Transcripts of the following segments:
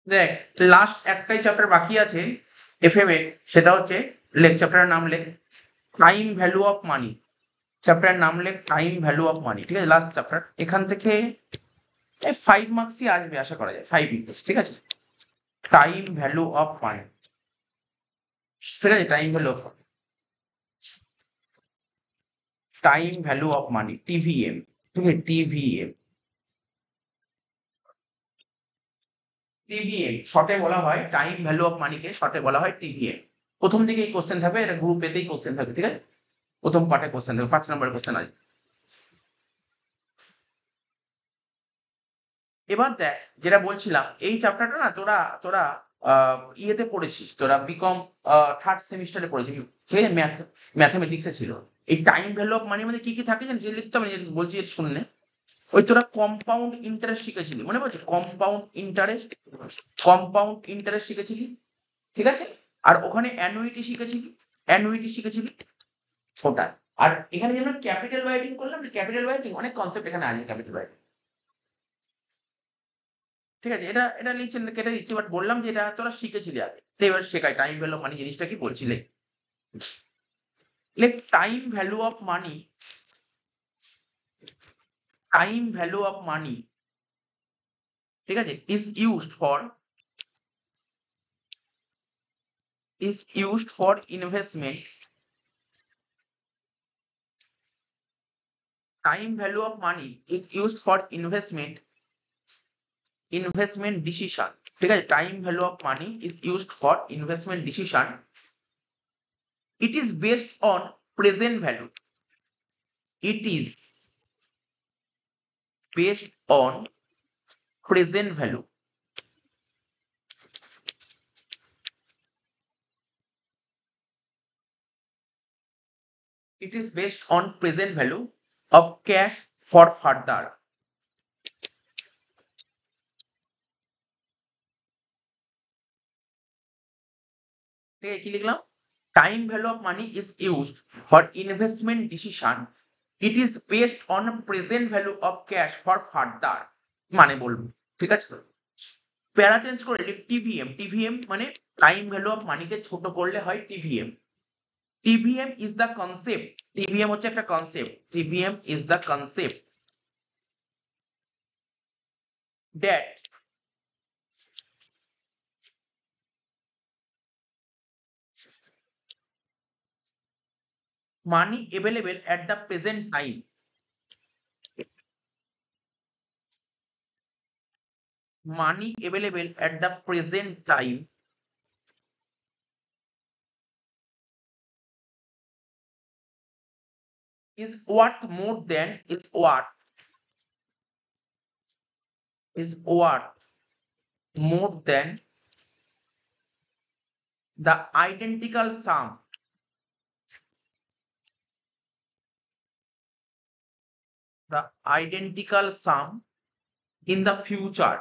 দেখ, লাস্ট একটাই চ্যাপ্টার বাকি আছে এফএম এর, সেটা হচ্ছে চ্যাপ্টারের নাম লেখ টাইম ভ্যালু অফ মানি। চ্যাপ্টারের নাম লেখ টাইম ভ্যালু অফ মানি, ঠিক আছে? Last chapter. এখান থেকে 5 মার্কসই আসবে আশা করা যায়, 5 মার্কস, ঠিক আছে? টাইম ভ্যালু অফ মানি, ঠিক আছে? Time value of money, TVM, ঠিক আছে? টিভিএম শর্টে বলা হয়, টাইম ভ্যালু অফ মানিকে শর্টে বলা হয় টিভিএম। প্রথম দিকে এই কোশ্চেন থাকবে, এটা গ্রুপ এতেই কোশ্চেন থাকবে, ঠিক আছে? প্রথম পার্টে কোশ্চেন থাকবে, 5 নম্বরের কোশ্চেন আছে। এবার দেখ, যেটা বলছিলাম, এই চ্যাপ্টারটা না তোরা তোরা ইয়েতে পড়েছিস, তোরা বিকম থার্ড সেমিস্টারে পড়েছিস, ঠিক আছে? ম্যাথমেটিক্সে ছিল। এই টাইম ভ্যালু অফ মানির মধ্যে কি কি থাকে জানিস? লিখতে হবে, বলছি এটা শুনলে। ওই তোরা কম্পাউন্ড ইন্টারেস্ট শিখেছিলি, মনে পড়ছে? কম্পাউন্ড ইন্টারেস্ট শিখেছিলি, ঠিক আছে? আর ওখানে অ্যানুইটি শিখেছিলি ওটা। আর এখানে যেন ক্যাপিটাল ওয়াইটিং করলাম, ক্যাপিটাল ওয়াইটিং অনেক কনসেপ্ট এখানে আছে, ক্যাপিটাল ওয়াইটিং, ঠিক আছে? এটা এটা লিখছেন, কেটে দিচ্ছি, বাট বললাম যে এটা তোরা শিখেছিলি আগে, তো এবার শেখাই টাইম ভ্যালু অফ মানি জিনিসটা কি বলছিলে। লেখ টাইম ভ্যালু অফ মানি, ঠিক আছে? Is used for investment. Time value of money is used for investment decision, ঠিক আছে? Time value of money is used for investment decision. It is based on present value. It is based on present value. It is based on present value of cash for further. ঠিক আছে, কি লিখলাম? Time value of money is used for investment decision. It is based on present value of cash for further, মানে বলবো, ঠিক আছে? প্যারা change করে লিখ টিভিএম মানে টাইম ভ্যালু অফ মানিকে ছোট করলে হয় TVM. TVM is the concept, TVM হচ্ছে একটা concept, TVM is the concept that money available at the present time is worth more than is worth more than the identical sum in the future.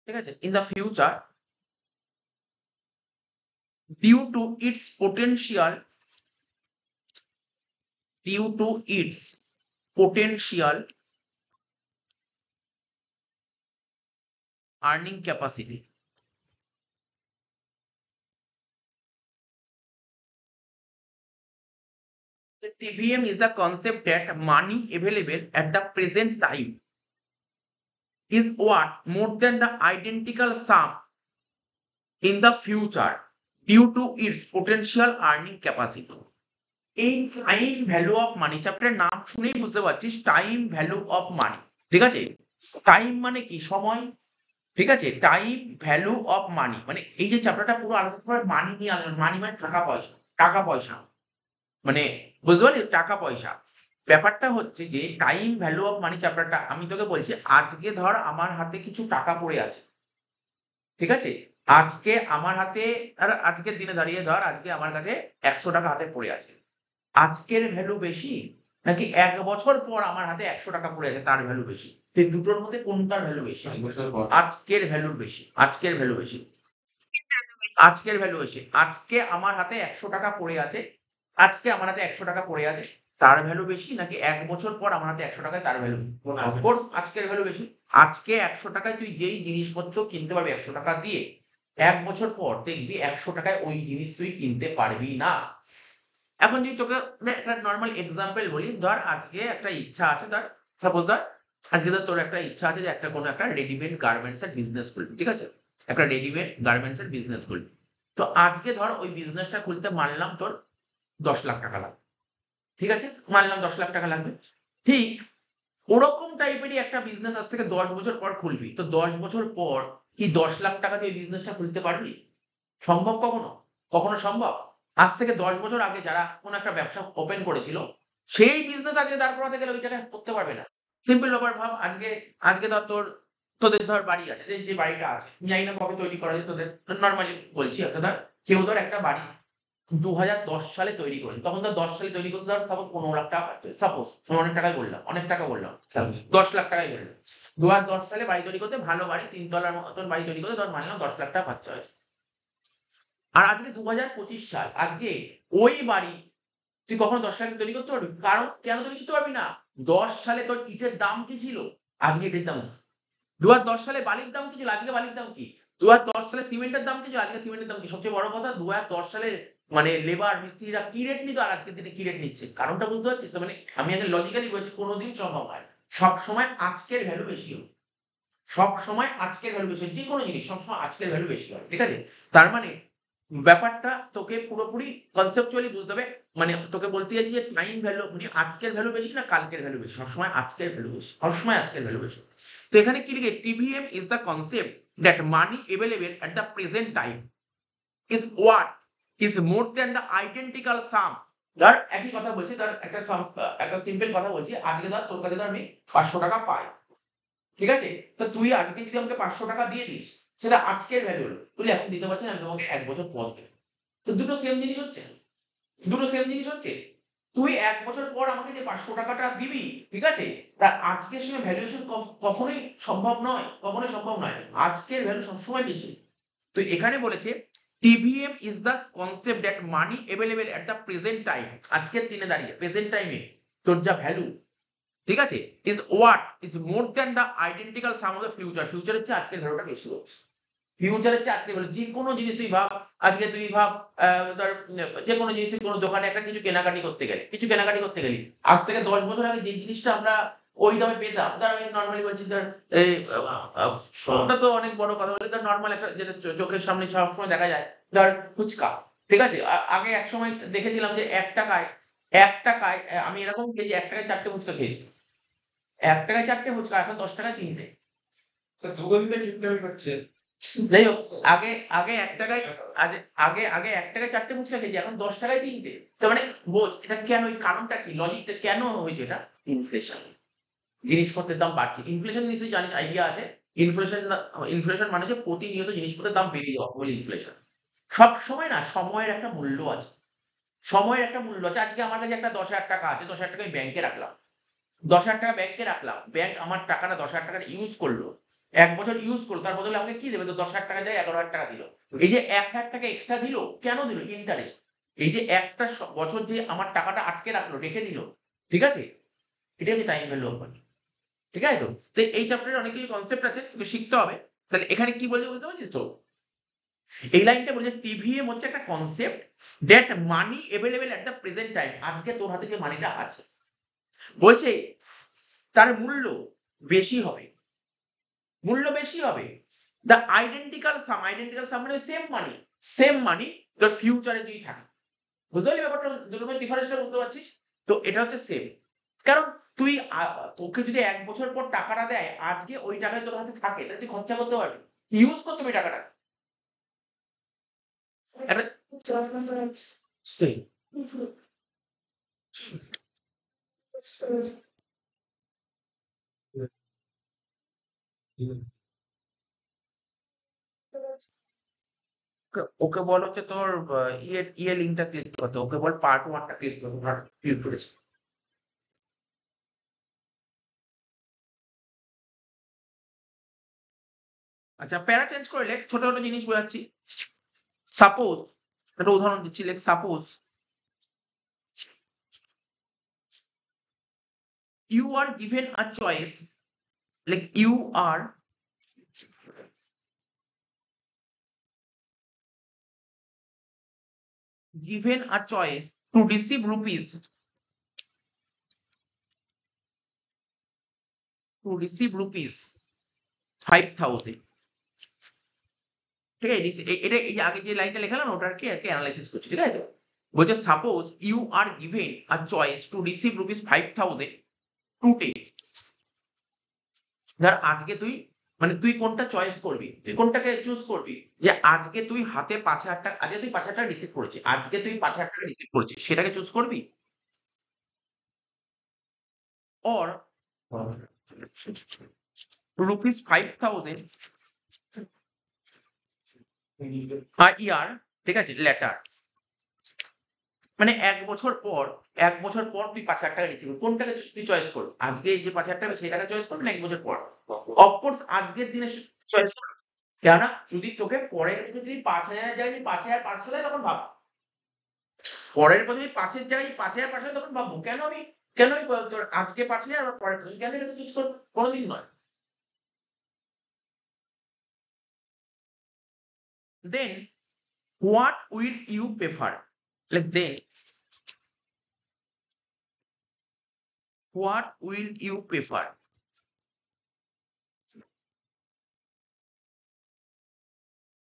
ঠিক আছে? In the future, due to its potential earning capacity. The TVM is the concept that money available at the present time is worth more than the identical sum in the future due to its potential earning capacity. এই time value of money চ্যাপ্টারের নাম শুনেই বুঝতে পারছিস, time value of money, ঠিক আছে? Time মানে কি? সময়, ঠিক আছে? টাইম ভ্যালু অফ মানি মানে এই যে চ্যাপ্টারটা পুরো আলোচনা করে মানি নিয়ে আলোচনা, মানি মানে টাকা পয়সা, টাকা পয়সা মানে, বুঝতে পারলি? টাকা পয়সা। ব্যাপারটা হচ্ছে যে টাইম ভ্যালু অফ মানি চ্যাপ্টারটা, আমি তোকে বলছি, আজকে ধর আমার হাতে কিছু টাকা পড়ে আছে, ঠিক আছে? আজকে আমার হাতে, আর আজকের দিনে দাঁড়িয়ে ধর আজকে আমার কাছে 100 টাকা হাতে পড়ে আছে। আজকের ভ্যালু বেশি নাকি 1 বছর পর আমার হাতে 100 টাকা পড়ে আছে তার ভ্যালু বেশি? এই দুটোর মধ্যে কোনটার ভ্যালু বেশি? আজকের ভ্যালু বেশি, আজকের ভ্যালু বেশি, আজকের ভ্যালু বেশি। আজকে আমার হাতে 100 টাকা পড়ে আছে, আজকে আমার হাতে 100 টাকা পড়ে আছে, তার ভ্যালু বেশি নাকি 1 বছর পর আমার হাতে 100 টাকায় তার ভ্যালু? অফকোর্স আজকের ভ্যালু বেশি। আজকে 100 টাকায় তুই যেই জিনিসপত্র কিনতে পারবি 100 টাকা দিয়ে, 1 বছর পর দেখবি 100 টাকায় ওই জিনিস তুই কিনতে পারবি না। এখন যদি তোকে একটা নরমাল এক্সাম্পল বলি, ধর আজকে একটা ইচ্ছা আছে, ধর সাপোজ ধর আজকে ধর তোর একটা ইচ্ছা আছে যে একটা কোনো একটা রেডিমেড গার্মেন্টস এর বিজনেস খুলবি, ঠিক আছে? একটা রেডিমেড গার্মেন্টস এর বিজনেস খুলবি। তো আজকে ধর ওই বিজনেসটা খুলতে মানলাম তোর 10 লাখ টাকা লাগবে। ঠিক আছে? মানলাম 10 লাখ টাকা লাগবে। ঠিক ওরকম টাইপেরই একটা বিজনেস আজ থেকে 10 বছর পর খুলবি। তো 10 বছর পর কি 10 লাখ টাকা দিয়ে ওই বিজনেসটা খুলতে পারবি? সম্ভব কখনো? কখনো সম্ভব? আজ থেকে ১০ বছর আগে যারা কোন একটা ব্যবসা ওপেন করেছিল, সেই বিজনেস আজকে দাঁড় করাতে গেলে ওই টাকায় করতে পারবে না। সিম্পল ব্যাপার ভাব, আজকে ধর তোদের ধর বাড়ি আছে। যে বাড়িটা আছে, আমি জানি না কবে তৈরি করা হয়েছে তোদের। নরমালি বলছি, একটা ধর কেউ ধর একটা বাড়ি ২০১০ সালে তৈরি করেছে। তখন ধর ১০ সালে তৈরি করতে ধর সাপোজ ১৫ লাখ টাকা খরচ হয়েছে। সাপোজ আমি অনেক টাকাই বললাম, অনেক টাকা বললাম। ১০ লাখ টাকাই বললাম। ২০১০ সালে বাড়ি তৈরি করতে, ভালো বাড়ি ৩ তলার মতন বাড়ি তৈরি করতে ধর মানলাম ১০ লাখ টাকা খরচা হয়েছে। আর আজকে ২০২৫ সাল, আজকে ওই বাড়ি তুই কখনো ১০ লাখ তৈরি করতে পারবি? কারণ কেন তৈরি করতে পারবি না? ১০ সালে তোর ইটের দাম কি ছিল? আজকে ইটের দাম কি? ২০১০ সালে বালির দাম কি ছিল? আজকে বালির দাম কি? ২০১০ সালে সিমেন্টের দাম কি ছিল? আজকে সিমেন্টের দাম কি? সবচেয়ে বড় কথা, ২০১০ সালে মানে লেবার মিস্ত্রিরা কি রেট নিত আর আজকের দিনে কি রেট নিচ্ছে? কারণটা বুঝতে পারছিস তো? মানে আমি আগে লজিক্যালি বলছি, কোনদিন সম্ভব হয়। সবসময় আজকের ভ্যালু বেশি হবে। সবসময় আজকের ভ্যালু বেশি হয়। যেকোনো জিনিস সবসময় আজকের ভ্যালু বেশি হয়। ঠিক আছে? তার মানে ব্যাপারটা তোকে পুরোপুরি কনসেপচুয়ালি বুঝতে হবে। মানে তোকে বলতে চাইছি যে টাইম ভ্যালু মানে আজকের ভ্যালু বেশি না কালকের ভ্যালু বেশি? সবসময় আজকের ভ্যালু বেশি। সবসময় আজকের ভ্যালু বেশি। তো এখানে কি লিখে? TVM is the concept that money available at the present time is worth is more than the identical sum. ধর একই কথা বলছি, ধর একটা সিম্পল কথা বলছি। আজকে ধর তোর কাছে ধর আমি ৫০০ টাকা পাই। ঠিক আছে? তো তুই আজকে যদি আমাকে ৫০০ টাকা দিয়ে দিস, সেটা আজকের ভ্যালু হলো। তুই এখন দিতে পারছিস না, আমি তোমাকে ১ বছর পর দেব। তো দুটো সেম জিনিস হচ্ছে। দুটো সেম জিনিস হচ্ছে। তুই ১ বছর পর আমাকে যে ৫০০ টাকাটা দিবি, ঠিক আছে? তার আজকের সঙ্গে ভ্যালুয়েশন কখনোই সম্ভব নয়, কখনোই সম্ভব নয়। আজকের ভ্যালু সবসময় বেশি। তো এখানে বলেছে TVM is the concept that money available at the present time. আজকের দিনে দাঁড়িয়ে প্রেজেন্ট টাইমে তোর যা ভ্যালু, ঠিক আছে? Is what is more than the identical sum of the future. ফিউচারের চেয়ে আজকের ভ্যালুটা বেশি হচ্ছে। ফিউচারের চেয়ে আজকের ভ্যালু, যেকোনো জিনিস তুই ভাব, আজকে তুই ভাব ধর যেকোনো জিনিস তুই কোনো দোকানে একটা কিছু কেনাকাটি করতে গেলি, আজ থেকে ১০ বছর আগে যে জিনিসটা আমরা ওই দামে পেতাম, ধর আমি নরমালি বলছি, ধর এই ওটা তো অনেক বড় কথা বলি, ধর নরমাল একটা যেটা চোখের সামনে সবসময় দেখা যায়, ধর ফুচকা। ঠিক আছে? আগে একসময় দেখেছিলাম যে ৳১ আমি এরকম খেয়েছি, ৳১ ৪ টে ফুচকা খেয়েছি। ৳১ 4 টে ফুচকা, এখন ৳১০ ৩ টে। তো দোকানিতে কিপটামি করছে। যাই হোক, আগে আগে ৳১ আজ আগে ৳১ ৪ টে ফুচকা খেয়েছি, এখন ৳১০ ৩ টে। তার মানে বোঝ এটা কেন, এই কারণটা কি? লজিকটা কেন হয়েছে এটা? ইনফ্লেশন। জিনিসপত্রের দাম বাড়ছে। ইনফ্লেশন নিশ্চয়ই জানিস, আইডিয়া আছে। ইনফ্লেশন মানে হচ্ছে প্রতিনিয়ত জিনিসপত্রের দাম বেড়ে যাওয়া বলে ইনফ্লেশন। সবসময় না সময়ের একটা মূল্য আছে। সময়ের একটা মূল্য আছে। আজকে আমার কাছে একটা ৳১০,০০০ আছে। ৳১০,০০০ আমি ব্যাংকে রাখলাম। ৳১০,০০০ ব্যাংকে রাখলাম। ব্যাংক আমার টাকাটা ৳১০,০০০ ইউজ করল। ১ বছর ইউজ করল। তার বদলে আমাকে কি দেবে? তো ৳১০,০০০ জায়গায় ৳১১,০০০ দিল। এই যে ৳১,০০০ এক্সট্রা দিল, কেন দিল? ইন্টারেস্ট। এই যে একটা বছর যে আমার টাকাটা আটকে রাখলো, রেখে দিল। ঠিক আছে? এটাই হচ্ছে টাইম ভ্যালু অফ মানি। ঠিক আছে তো? তো এই চ্যাপ্টারে অনেক কিছু কনসেপ্ট আছে, তোকে শিখতে হবে। তাহলে এখানে কি বলছে বুঝতে পারছিস তো? এই লাইনটা বলছে টিভিএম হচ্ছে একটা concept that money available at the present time. আজকে তোর হাতে যে মানিটা আছে, বলছে তার মূল্য বেশি হবে। মূল্য বেশি হবে। দ্য আইডেন্টিক্যাল সাম মানে সেম মানি তোর ফিউচারে যদি থাকে। বুঝতে পারলি ব্যাপারটা? দুটোর মধ্যে ডিফারেন্সটা বুঝতে পারছিস? তো এটা হচ্ছে সেম। কারণ তুই তোকে যদি ১ বছর পর টাকাটা দেয়, আজকে ওই টাকাই তোর হাতে থাকে, তাহলে তুই খরচা করতে পারবি। ইউজ করতে পারবি টাকাটা। একটা সেই ওকে বল হচ্ছে তোর ইয়ে লিঙ্কটা ক্লিক করতে। ওকে বল পার্ট 1 টা ক্লিক করতে। ক্লিক করেছে। আচ্ছা, প্যারা চেঞ্জ করে লেখ। ছোট, ছোট জিনিস বোঝাচ্ছি। সাপোজ একটা উদাহরণ দিচ্ছি, লেখ suppose you are given a choice, like you are given a choice to receive rupees 5,000, ঠিক আছে? এটা এই যে আগে যে লাইনটা লেখালাম ওটার কি আর কি অ্যানালাইসিস করছি, ঠিক আছে? বলছে suppose you are given a choice to receive rupees 5,000 today. ধর আজকে তুই মানে তুই কোনটা চয়েস করবি, তুই কোনটাকে চুজ করবি যে আজকে তুই হাতে 5,000 টাকা, আজকে তুই 5,000 টাকা রিসিভ করেছিস, আজকে তুই 5,000 টাকা রিসিভ করেছিস সেটাকে চুজ করবি, অর রুপিস 5,000 আ ইয়ার, ঠিক আছে, লেটার, মানে 1 বছর পর তুই 5,000 টাকা রিসিভ করবি, কোনটাকে তুই চয়েস করবি? আজকে এই যে 5,000 টাকা সেই টাকা চয়েস করবি না 1 বছর পর? অফকোর্স আজকের দিনে চয়েস করবি। কেননা যদি তোকে পরের বছর যদি 5,000 এর জায়গায় 5,500 দেয় তখন ভাব। পরের বছর যদি 5 এর জায়গায় 5,500 দেয় তখন ভাববো কেন আমি তোর আজকে 5,000 আর পরের বছর কেন এটাকে চুজ করবো? কোনদিন নয়। Then what will you prefer? Like then what will you prefer?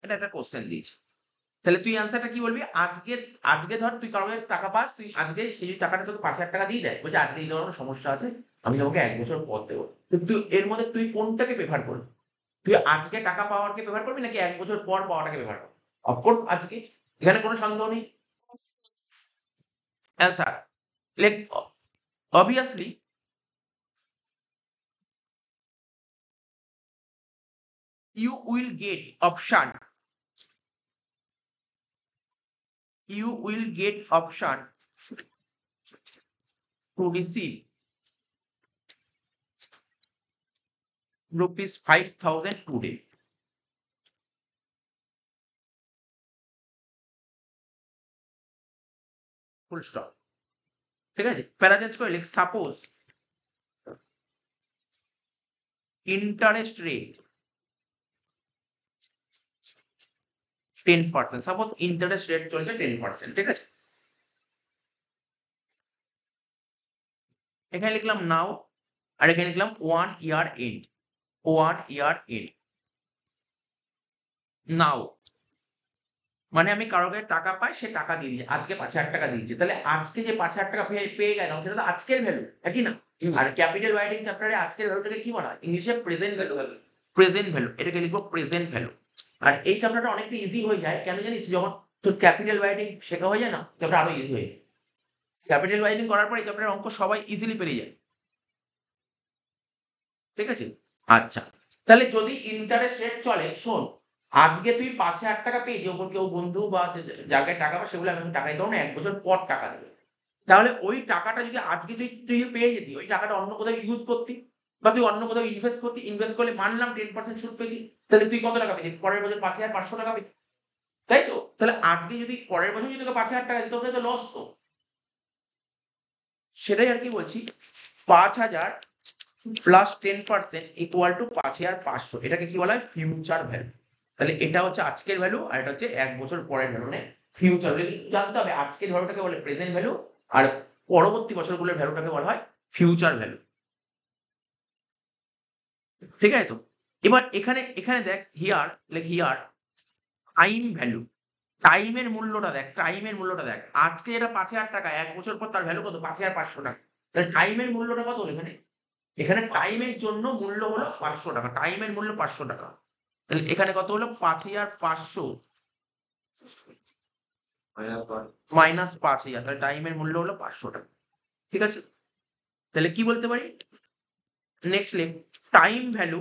এটা একটা কোশ্চেন দিয়েছে। তাহলে তুই অ্যান্সারটা কি বলবি? আজকে ধর তুই কারো কাছে টাকা পাস, তুই আজকে সেই টাকাটা তোকে 5,000 টাকা দিয়ে দেয়। বলছে আজকে এই ধরনের সমস্যা আছে, আমি তোমাকে 1 বছর পর দেবো। তুই এর মধ্যে তুই কোনটাকে প্রেফার করবি? তুই আজকে টাকা পাওয়ারকে প্রেফার করবি নাকি 1 বছর পর পাওয়াটাকে প্রেফার করবি? অফকোর্স আজকে। এখানে কোনো সন্দেহ নেই। Answer like obviously you will get option to receive rupees 5,000 today. Full stop. ঠিক আছে? প্যারা চেঞ্জ করে লিখ suppose interest rate 10%, suppose interest rate চলছে 10%, ঠিক আছে? এখানে লিখলাম নাও আর এখানে লিখলাম 1 year end, 1 year end। নাও মানে আমি কারো কাছে টাকা পাই, সে টাকা দিয়ে দিয়েছে, আজকে 5,000 টাকা দিয়েছে, তাহলে আজকে যে 5,000 টাকা পেয়ে গেলাম সেটা তো আজকের ভ্যালু, একই না? আর ক্যাপিটাল রাইটিং চ্যাপ্টারে আজকের ভ্যালুটাকে কি বলা হয়? ইংলিশে প্রেজেন্ট ভ্যালু। প্রেজেন্ট ভ্যালু এটাকে লিখবো প্রেজেন্ট ভ্যালু। আর এই চ্যাপ্টারটা অনেকটা ইজি হয়ে যায়, কেন জানিস? যখন তোর ক্যাপিটাল রাইটিং শেখা হয়ে যায় না, চ্যাপ্টার আরো ইজি হয়ে যায়। ক্যাপিটাল রাইটিং করার পরে এই চ্যাপ্টারের অঙ্ক সবাই ইজিলি পেরে যায়, ঠিক আছে? আচ্ছা, তাহলে যদি ইন্টারেস্ট রেট চলে, শোন, আজকে তুই 5,000 টাকা পেয়েছিস, ওপর কেউ বন্ধু বা যার কাছে টাকা পায় সেগুলো আমি টাকা দিতে পারবো না, 1 বছর পর টাকা দেবে। তাহলে ওই টাকাটা যদি আজকে তুই পেয়ে যেতি, ওই টাকাটা অন্য কোথাও ইউজ করতি বা তুই অন্য কোথাও ইনভেস্ট করতি, ইনভেস্ট করলে মানলাম 10% সুদ পেতি, তাহলে তুই কত টাকা পেতি? পরের বছর 5,500 টাকা পেতি, তাই তো? তাহলে আজকে যদি পরের বছর যদি তোকে 5,000 টাকা দিত তাহলে তো লস তো। সেটাই আর কি বলছি, 5,000 প্লাস 10% ইকুয়াল টু 5,500, এটাকে কি বলা হয়? Future value. তাহলে এটা হচ্ছে আজকের ভ্যালু আর এটা হচ্ছে 1 বছর পরের ভ্যালু, মানে ফিউচার ভ্যালু। জানতে হবে আজকের ভ্যালুটাকে বলে প্রেজেন্ট ভ্যালু আর পরবর্তী বছরগুলোর ভ্যালুটাকে বলা হয় ফিউচার ভ্যালু, ঠিক আছে তো? এবার এখানে দেখ here, like here time value, টাইমের মূল্যটা দেখ। আজকে এটা 5,000 টাকা, 1 বছর পর তার ভ্যালু কত? 5,500 টাকা। তাহলে টাইমের মূল্যটা কত হলো এখানে? এখানে টাইমের জন্য মূল্য হলো 500 টাকা, টাইমের মূল্য 500 টাকা। তাহলে এখানে কত হলো? 5,500 মাইনাস 5,000, তাহলে টাইমের মূল্য হলো 500 টাকা, ঠিক আছে? তাহলে কি বলতে পারি? নেক্সট লিখ time value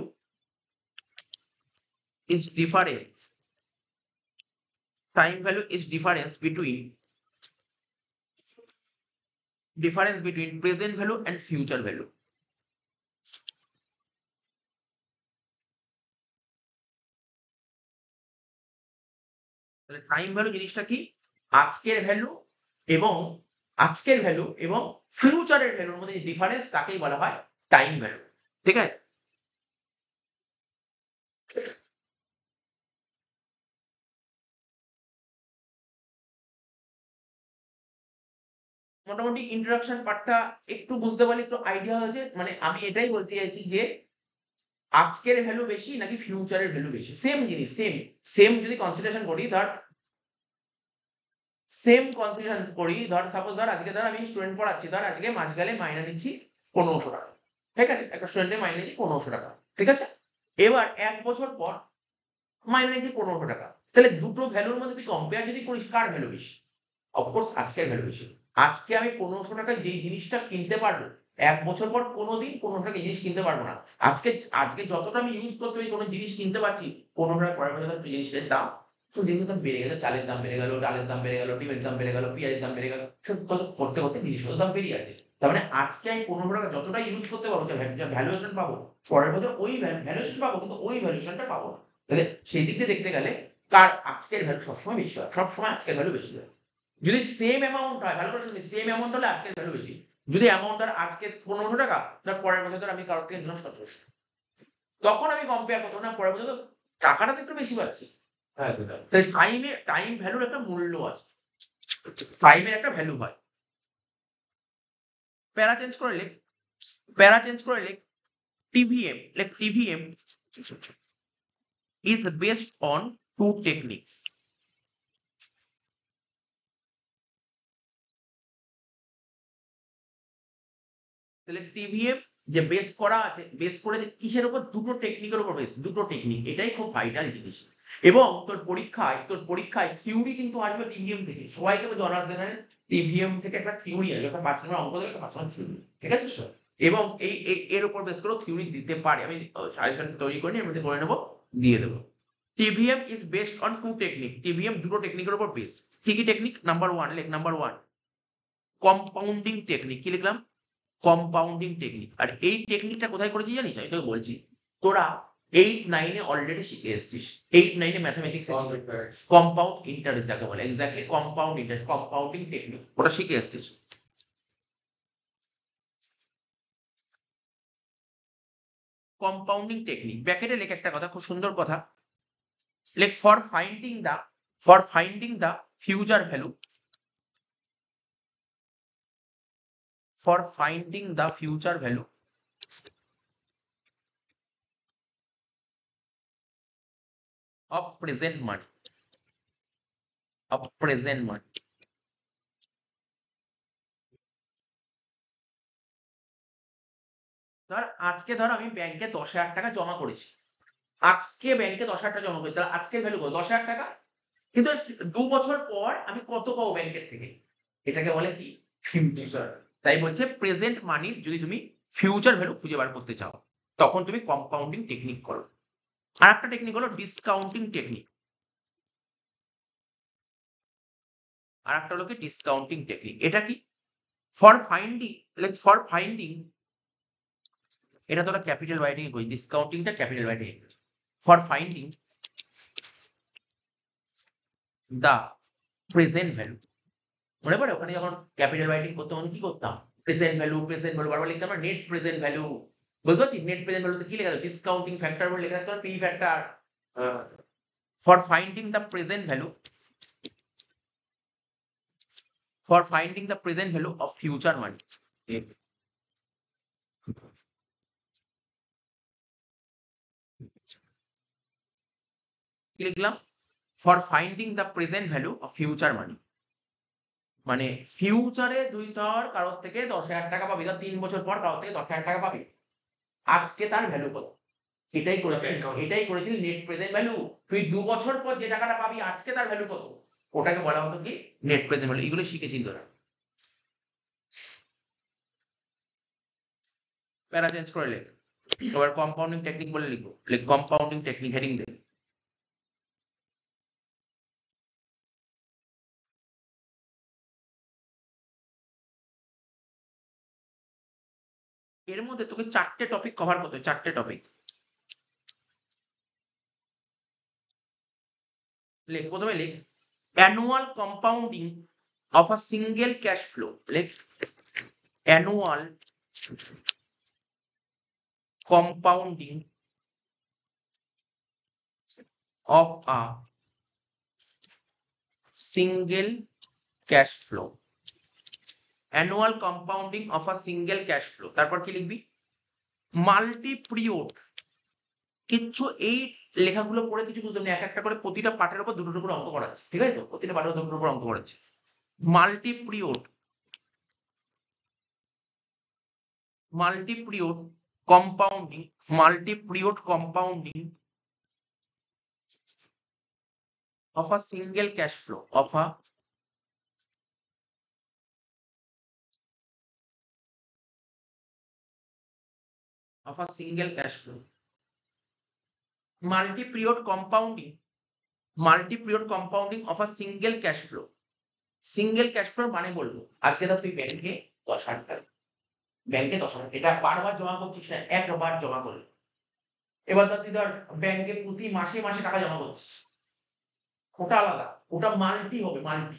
is difference, time value is difference between present value and future value. তাহলে টাইম ভ্যালু জিনিসটা কি? আজকের ভ্যালু এবং আজকের ভ্যালু এবং ফিউচারের ভ্যালুর মধ্যে যে ডিফারেন্স তাকেই বলা হয় টাইম ভ্যালু। ঠিক আছে? মোটামুটি ইন্ট্রোডাকশন পার্টটা একটু বুঝতে পারলে একটু আইডিয়া হয়েছে। মানে আমি এটাই বলতে চাইছি যে আজকের ভ্যালু বেশি নাকি ফিউচারের ভ্যালু বেশি? সেম জিনিস, সেম যদি কনসিডারেশন করি, সাপোজ আজকে আমি স্টুডেন্ট পড়াচ্ছি, আজকে মাস গেলে মাইনে নিচ্ছি 1500 টাকা। ঠিক আছে? একটা স্টুডেন্টের মাইনে নিচ্ছি 1500 টাকা। ঠিক আছে? এবার 1 বছর পর মাইনে নিচ্ছি 1500 টাকা। তাহলে দুটো ভ্যালুর মধ্যে তুই কম্পেয়ার যদি করিস, কার ভ্যালু বেশি? অফকোর্স আজকের ভ্যালু বেশি। আজকে আমি 1500 টাকায় যেই জিনিসটা কিনতে পারবো, 1 বছর পর কোনোদিন 1500 টাকায় জিনিস কিনতে পারবো না। আজকে যতটা আমি ইউজ করতে পারি কোনো জিনিস কিনতে পারছি, 15 টাকা পরের বছর জিনিসটার দাম, জিনিসের দাম বেড়ে গেছে, চালের দাম বেড়ে গেল, ডালের দাম বেড়ে গেল, ডিমের দাম বেড়ে গেল, পেঁয়াজের দাম বেড়ে গেল। সব করতে জিনিসপত্রের দাম বেরিয়ে যাচ্ছে। তার মানে আজকে আমি 15 টাকা যতটা ইউজ করতে পারবো, যা ভ্যালুয়েশন পাবো, পরের বছর ওই ভ্যালুয়েশন পাবো, কিন্তু ওই ভ্যালুয়েশনটা পাবো না। তাহলে সেই দিক দিয়ে দেখতে গেলে কার আজকের ভ্যালু সবসময় বেশি হয়, সবসময় আজকের ভ্যালু বেশি হয়। যদি সেম অ্যামাউন্ট হয়, ভালো করে শুনবি, সেম অ্যামাউন্ট হলে আজকের ভ্যালু বেশি। যদি অ্যামাউন্ট আর আজকে 1500 টাকা, তার পরের বছর আমি কারোর থেকে নিলাম 1700, তখন আমি কম্পেয়ার করতে না, পরের বছর টাকাটা তো একটু বেশি পাচ্ছি। হ্যাঁ, তাই টাইম ভ্যালুর একটা মূল্য আছে, টাইমের একটা ভ্যালু হয়। প্যারা চেঞ্জ করে লেখ, TVM is based on two techniques. তাহলে টিভিএম যে বেস করা আছে, বেস করেছে কিসের উপর? দুটো টেকনিকের উপর বেস, দুটো টেকনিক, এটাই খুব ভাইটাল জিনিস। এবং তোর পরীক্ষায় থিওরি কিন্তু আসবে টিভিএম থেকে। সবাইকে বলছে অনার্স জেনারেল টিভিএম থেকে একটা থিওরি আসবে, একটা 5 নম্বর অঙ্ক দেবে, একটা 5 নম্বর থিওরি। ঠিক আছে স্যার? এবং এর উপর বেস করে থিওরি দিতে পারে। আমি সাজেশন তৈরি করে নিয়ে এর মধ্যে করে নেবো, দিয়ে দেবো। TVM is based on two technique. TVM দুটো টেকনিকের উপর বেস। কি কি টেকনিক? নাম্বার 1 লেখ, নাম্বার 1 কম্পাউন্ডিং টেকনিক। কি লিখলাম? Compounding technique. আর এই টেকনিকটা কোথায় করেছি জানিস? আমি তোকে বলছি, তোরা 8-9 অলরেডি শিখে এসেছিস। 8-9 ম্যাথমেটিক্স কম্পাউন্ড ইন্টারেস্ট যাকে বলে, exactly compound interest, compounding technique, ওটা শিখে এসেছিস। কম্পাউন্ডিং টেকনিক ব্র্যাকেটে লেখ একটা কথা, খুব সুন্দর কথা লেখ, for finding the future value, for finding the future value of present money, ধর আমি ব্যাংকে 10,000 টাকা জমা করেছি, আজকে ব্যাংকে 10,000 টাকা জমা করেছি, তাহলে আজকের ভ্যালু কত? 10,000 টাকা। কিন্তু 2 বছর পর আমি কত পাবো ব্যাংকের থেকে? এটাকে বলে কি? ফিউচার। তাই বলছে প্রেজেন্ট মানির যদি তুমি ফিউচার ভ্যালু খুঁজে বার করতে চাও, তখন তুমি কম্পাউন্ডিং টেকনিক করো। আর একটা টেকনিক হলো ডিসকাউন্টিং টেকনিক। আর একটা হলো কি ডিসকাউন্টিং টেকনিক। এটা কি? ফর ফাইন্ডিং, এটা তোরা ক্যাপিটাল রাইটিং এ করি, ডিসকাউন্টিংটা ক্যাপিটাল রাইটিং এ। For finding the present value, মনে পড়ে ওখানে যখন ক্যাপিটাল রাইটিং করতে তখন কি করতাম? প্রেজেন্ট ভ্যালু বারবার লিখতাম না, নেট প্রেজেন্ট ভ্যালু। বুঝতে পারছিস? নেট প্রেজেন্ট ভ্যালুতে কি লেখা থাকে? ডিসকাউন্টিং ফ্যাক্টর বলে লেখা থাকতো, P factor. For finding the present value, of future money. কি লিখলাম? For finding the present value of future money, মানে ফিউচারে তুই ধর কারোর থেকে 10,000 টাকা পাবি, ধর 3 বছর পর কারোর থেকে 10,000 টাকা পাবি, আজকে তার ভ্যালু কত? এটাই করেছিলি নেট প্রেজেন্ট ভ্যালু। তুই 2 বছর পর যে টাকাটা পাবি, আজকে তার ভ্যালু কত? ওটাকে বলা হতো কি? Net present value. এগুলো শিখেছিস তোরা। প্যারা চেঞ্জ করে লেখ। এবার কম্পাউন্ডিং টেকনিক বলে লিখো, লেখ কম্পাউন্ডিং টেকনিক, হেডিং দে। এর মধ্যে তোকে 4টে টপিক কভার করতে হবে, 4টে টপিক। লেখ, প্রথমে লেখ annual compounding of a single cash flow, like annual compounding of a single cash flow, annual compounding of a single cash flow, তারপর কি লিখবি? Multi period. কিচ্ছু এই লেখাগুলো পড়ে কিছু বুঝলাম না, এক একটা করে প্রতিটা পার্টের উপর দুটোর উপর অঙ্ক করাচ্ছে, ঠিক আছে তো? প্রতিটা পার্টের দুটোর উপর অঙ্ক করাচ্ছে। Multi period, multi period compounding, multi period compounding of a single cash flow, of a single cash flow, multi-period compounding, multi-period compounding of a single cash flow, single cash flow মানে বলবো আজকে ধর তুই ব্যাংকে 10,000 টাকা, ব্যাংকে 10,000 এটা বারবার জমা করছিস না, একবার জমা করলি। এবার ধর তুই ধর ব্যাংকে প্রতি মাসে মাসে টাকা জমা করছিস, ওটা আলাদা, ওটা মাল্টি হবে, মাল্টি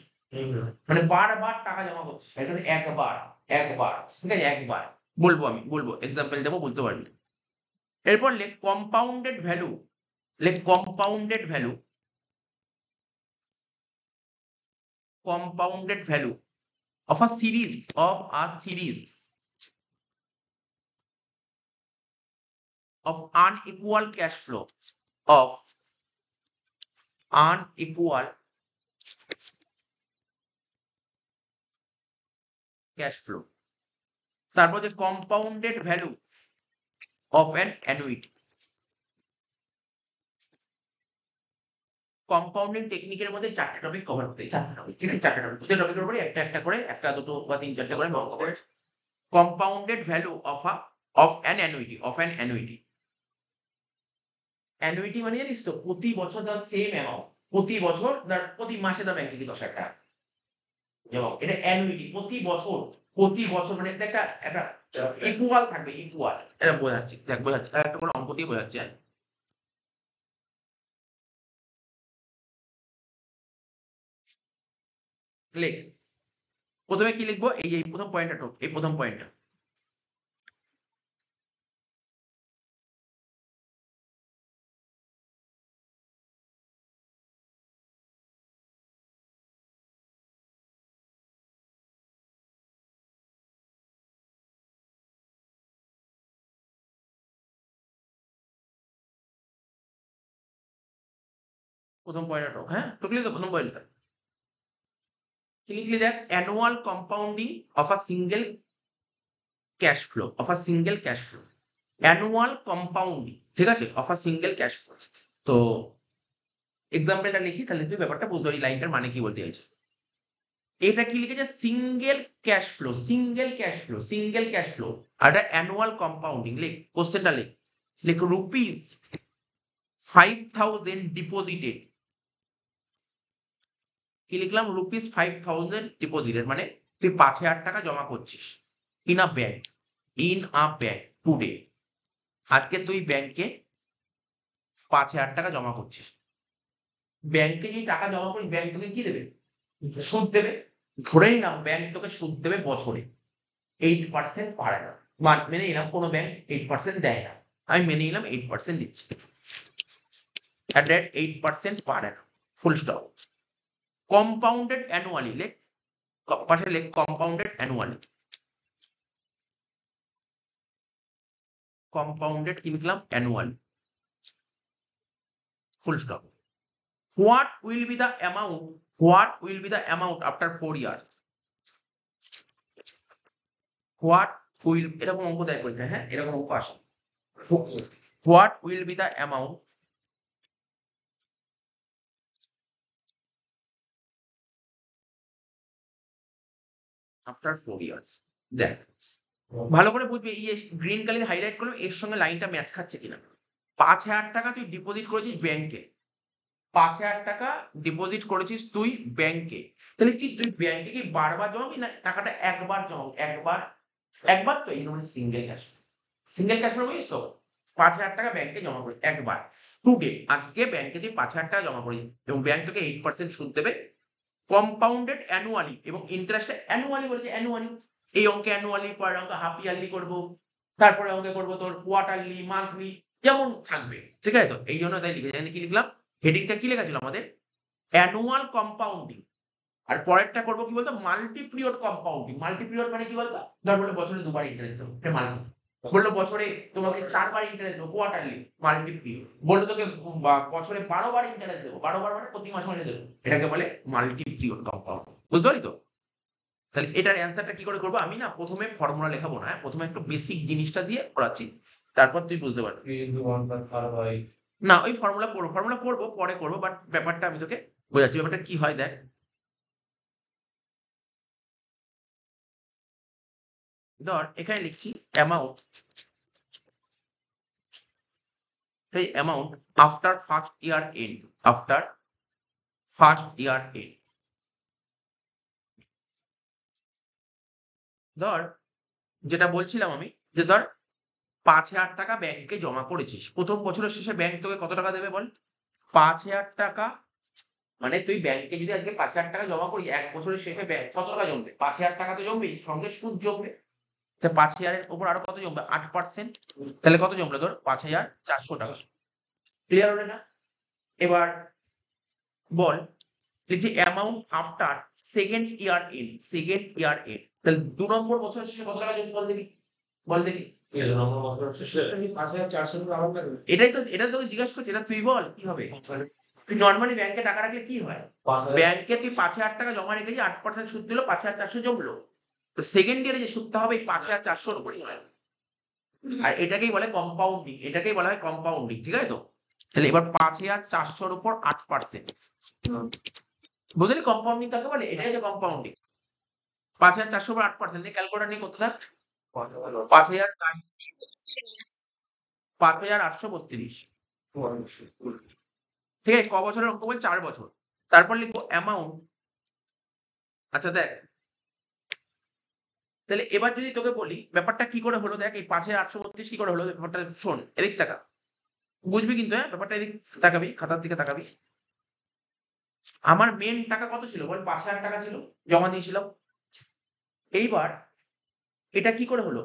মানে বারবার টাকা জমা করছিস, এটা একবার, একবার, ঠিক আছে? একবার বলবো, আমি বলবো, এক্সাম্পল দেবো, বলতে পারবি। এরপর লেখ কম্পাউন্ডেড ভ্যালু, লেখ compounded value, compounded value of a series, of a series of unequal cash flow, of unequal cash flow, তারপর যে compounded value of an annuity, compounding টেকনিকের মধ্যে 4টে টপিক কভার করতে, 4টে টপিক, ঠিক আছে? 4টে টপিক, প্রত্যেক টপিকের উপরে একটা একটা করে, একটা দুটো বা 3-4টে করে অঙ্ক করে। Compounded value of an annuity, of an annuity, annuity মানে জানিস তো? প্রতি বছর ধর সেম অ্যামাউন্ট, প্রতি বছর ধর প্রতি মাসে ধর ব্যাংকে কি 10,000 টাকা জমা, এটা অ্যানুইটি। প্রতি বছর, প্রতি বছর মানে একটা একটা ইকুয়াল থাকবে, ইকুয়াল। এটা বোঝাচ্ছি, দেখ বোঝাচ্ছি, একটা করে অঙ্ক দিয়ে বোঝাচ্ছি। লেখ, প্রথমে কি লিখবো? এই প্রথম পয়েন্টটা, এই প্রথম পয়েন্টটা, প্রথম পয়েন্টটা, হ্যাঁ টুকলি তো প্রথম পয়েন্টটা কি লিখলি? দেখ, annual compounding of a single cash flow, of a single cash flow, annual compounding, ঠিক আছে? Of a single cash flow. তো এক্সাম্পলটা লিখি, তাহলে তুই ব্যাপারটা বুঝতে পারি লাইনটার মানে কি বলতে চাইছে। এটা কি লিখেছে? Single cash flow, single cash flow, single cash flow, আর এটা অ্যানুয়াল কম্পাউন্ডিং। লিখ কোশ্চেনটা, লিখ, লিখ রুপিস 5,000 ডিপোজিটেড, কি লিখলাম? রুপিস 5,000 ডিপোজিটেড মানে তুই 5,000 টাকা জমা করছিস in a bank, in a bank today. আজকে তুই ব্যাংকে 5,000 টাকা জমা করছিস। ব্যাংকে যে টাকা জমা করিস, ব্যাংক তোকে কি দেবে? সুদ দেবে। ধরে নিলাম ব্যাংক তোকে সুদ দেবে বছরে 8% পার অ্যানাম। মেনে নিলাম কোনো ব্যাংক 8% দেয় না, আমি মেনে নিলাম 8% দিচ্ছে, at that 8% per Anam, full stop. Compounded annually, লেখ পাশে, লেখ কম্পাউন্ডেড অ্যানুয়ালি, কম্পাউন্ডেড কি লিখলাম? Annually, full stop. What will be the amount, what will be the amount after 4 years, what will, এরকম অঙ্ক দেয় পরীক্ষায়, হ্যাঁ এরকম অঙ্ক আসে। What will be the amount after 4 years। দেখ ভালো করে বুঝবি, এই গ্রিন কালার হাইলাইট করলাম, এর সঙ্গে লাইনটা ম্যাচ খাচ্ছে কিনা। 5,000 টাকা তুই ডিপোজিট করেছিস ব্যাংকে, 5,000 টাকা ডিপোজিট করেছিস তুই ব্যাংকে, তাহলে কি তুই ব্যাংকে কি বারবার জমাবি না টাকাটা একবার জমাবি? একবার, একবার তো, এই মানে সিঙ্গেল ক্যাশ, সিঙ্গেল ক্যাশ বুঝিস তো? 5,000 টাকা ব্যাংকে জমা করি একবার, টুডে, আজকে ব্যাংকে তুই 5,000 টাকা জমা করি এবং ব্যাংক তোকে 8% সুদ দেবে কম্পাউন্ডেড অ্যানুয়ালি এবং ইন্টারেস্ট অ্যানুয়ালি বলেছে অ্যানুয়ালি, এই অঙ্কে অ্যানুয়ালি, পরের অঙ্কে হাফ ইয়ারলি করবো, তারপরে অঙ্কে করবো তোর কোয়ার্টারলি, মান্থলি, যেমন থাকবে, ঠিক আছে? তো এই জন্য তাই লিখেছি। এখানে কি লিখলাম, হেডিংটা কি লেখা ছিল আমাদের, অ্যানুয়াল কম্পাউন্ডিং। আর পরেরটা করবো কি বলতো, multi period compounding. Multi period মানে কি বলতো, ধর বলে বছরে দুবার ইন্টারেস্ট দেবো, এটা মাল্টি। বললো বছরে তোমাকে 4 বার ইন্টারেস্ট দেবো, কোয়ার্টারলি, মাল্টি পিরিয়ড। বললো তোকে বছরে 12 বার ইন্টারেস্ট দেবো, 12 বার মানে প্রতি মাসে মাসে দেবো, এটাকে বলে মাল্টি পিরিয়ড কম্পাউন্ড। বুঝতে পারলি তো? তাহলে এটার অ্যান্সারটা কি করে করবো, আমি না প্রথমে ফর্মুলা লেখাবো না, প্রথমে একটু বেসিক জিনিসটা দিয়ে করাচ্ছি, তারপর তুই বুঝতে পারবি। না, ওই ফর্মুলা করবো পরে করবো, বাট ব্যাপারটা আমি তোকে বোঝাচ্ছি, ব্যাপারটা কি হয় দেখ। ধর এখানে লিখছি অ্যামাউন্ট, এই amount after first year end, after first year end. ধর যেটা বলছিলাম আমি, যে ধর 5,000 টাকা ব্যাংকে জমা করেছিস, প্রথম বছরের শেষে ব্যাংক তোকে কত টাকা দেবে বল, 5,000 টাকা। মানে তুই ব্যাংকে যদি আজকে 5,000 টাকা জমা করিস, 1 বছরের শেষে ব্যাংক কত টাকা জমবে, 5,000 টাকা তো জমবেই, সঙ্গে সুদ জমবে। তা 5,000 এর উপর আরো কত জমবে, 8%। তাহলে কত জমলো তোর, 5,400 টাকা। ক্লিয়ার হলো না? এবার বল, লিখছি amount after second year end, second year end. তাহলে 2 নম্বর বছরের শেষে কত টাকা জমবে বল দেখি, বল দেখি। এটাই তো, এটা তোকে জিজ্ঞাসা করছি, এটা তুই বল কি হবে। তুই নর্মালি ব্যাংকে টাকা রাখলে কি হয়, ব্যাংকে তুই 5,000 টাকা জমা রেখেছিস, 8% সুদ দিল, 5,400 জমলো। তো সেকেন্ড ইয়ারে যে সুদটা হবে এই 5,400 এর উপরই হয়। আর এটাকেই বলে কম্পাউন্ডিং, এটাকেই বলা হয় কম্পাউন্ডিং, ঠিক আছে তো? তাহলে এবার 5,400 এর উপর 8%, বুঝলি কম্পাউন্ডিং কাকে বলে, এটাই হচ্ছে কম্পাউন্ডিং। 5,400 উপর 8%, ক্যালকুলেটর নিয়ে করতে থাক। 5,832, ঠিক আছে? ক বছরের অঙ্ক বল, 4 বছর। তারপর লিখবো অ্যামাউন্ট। আচ্ছা দেখ, তাহলে এবার যদি তোকে বলি ব্যাপারটা কি করে হলো, দেখ এই 5,832 কি করে হলো, ব্যাপারটা শোন, এদিক তাকা, বুঝবি কিন্তু, হ্যাঁ ব্যাপারটা এদিক তাকাবি, খাতার দিকে তাকাবি। আমার মেন টাকা কত ছিল বল, 5,000 টাকা ছিল, জমা দিয়েছিলাম। এইবার এটা কি করে হলো,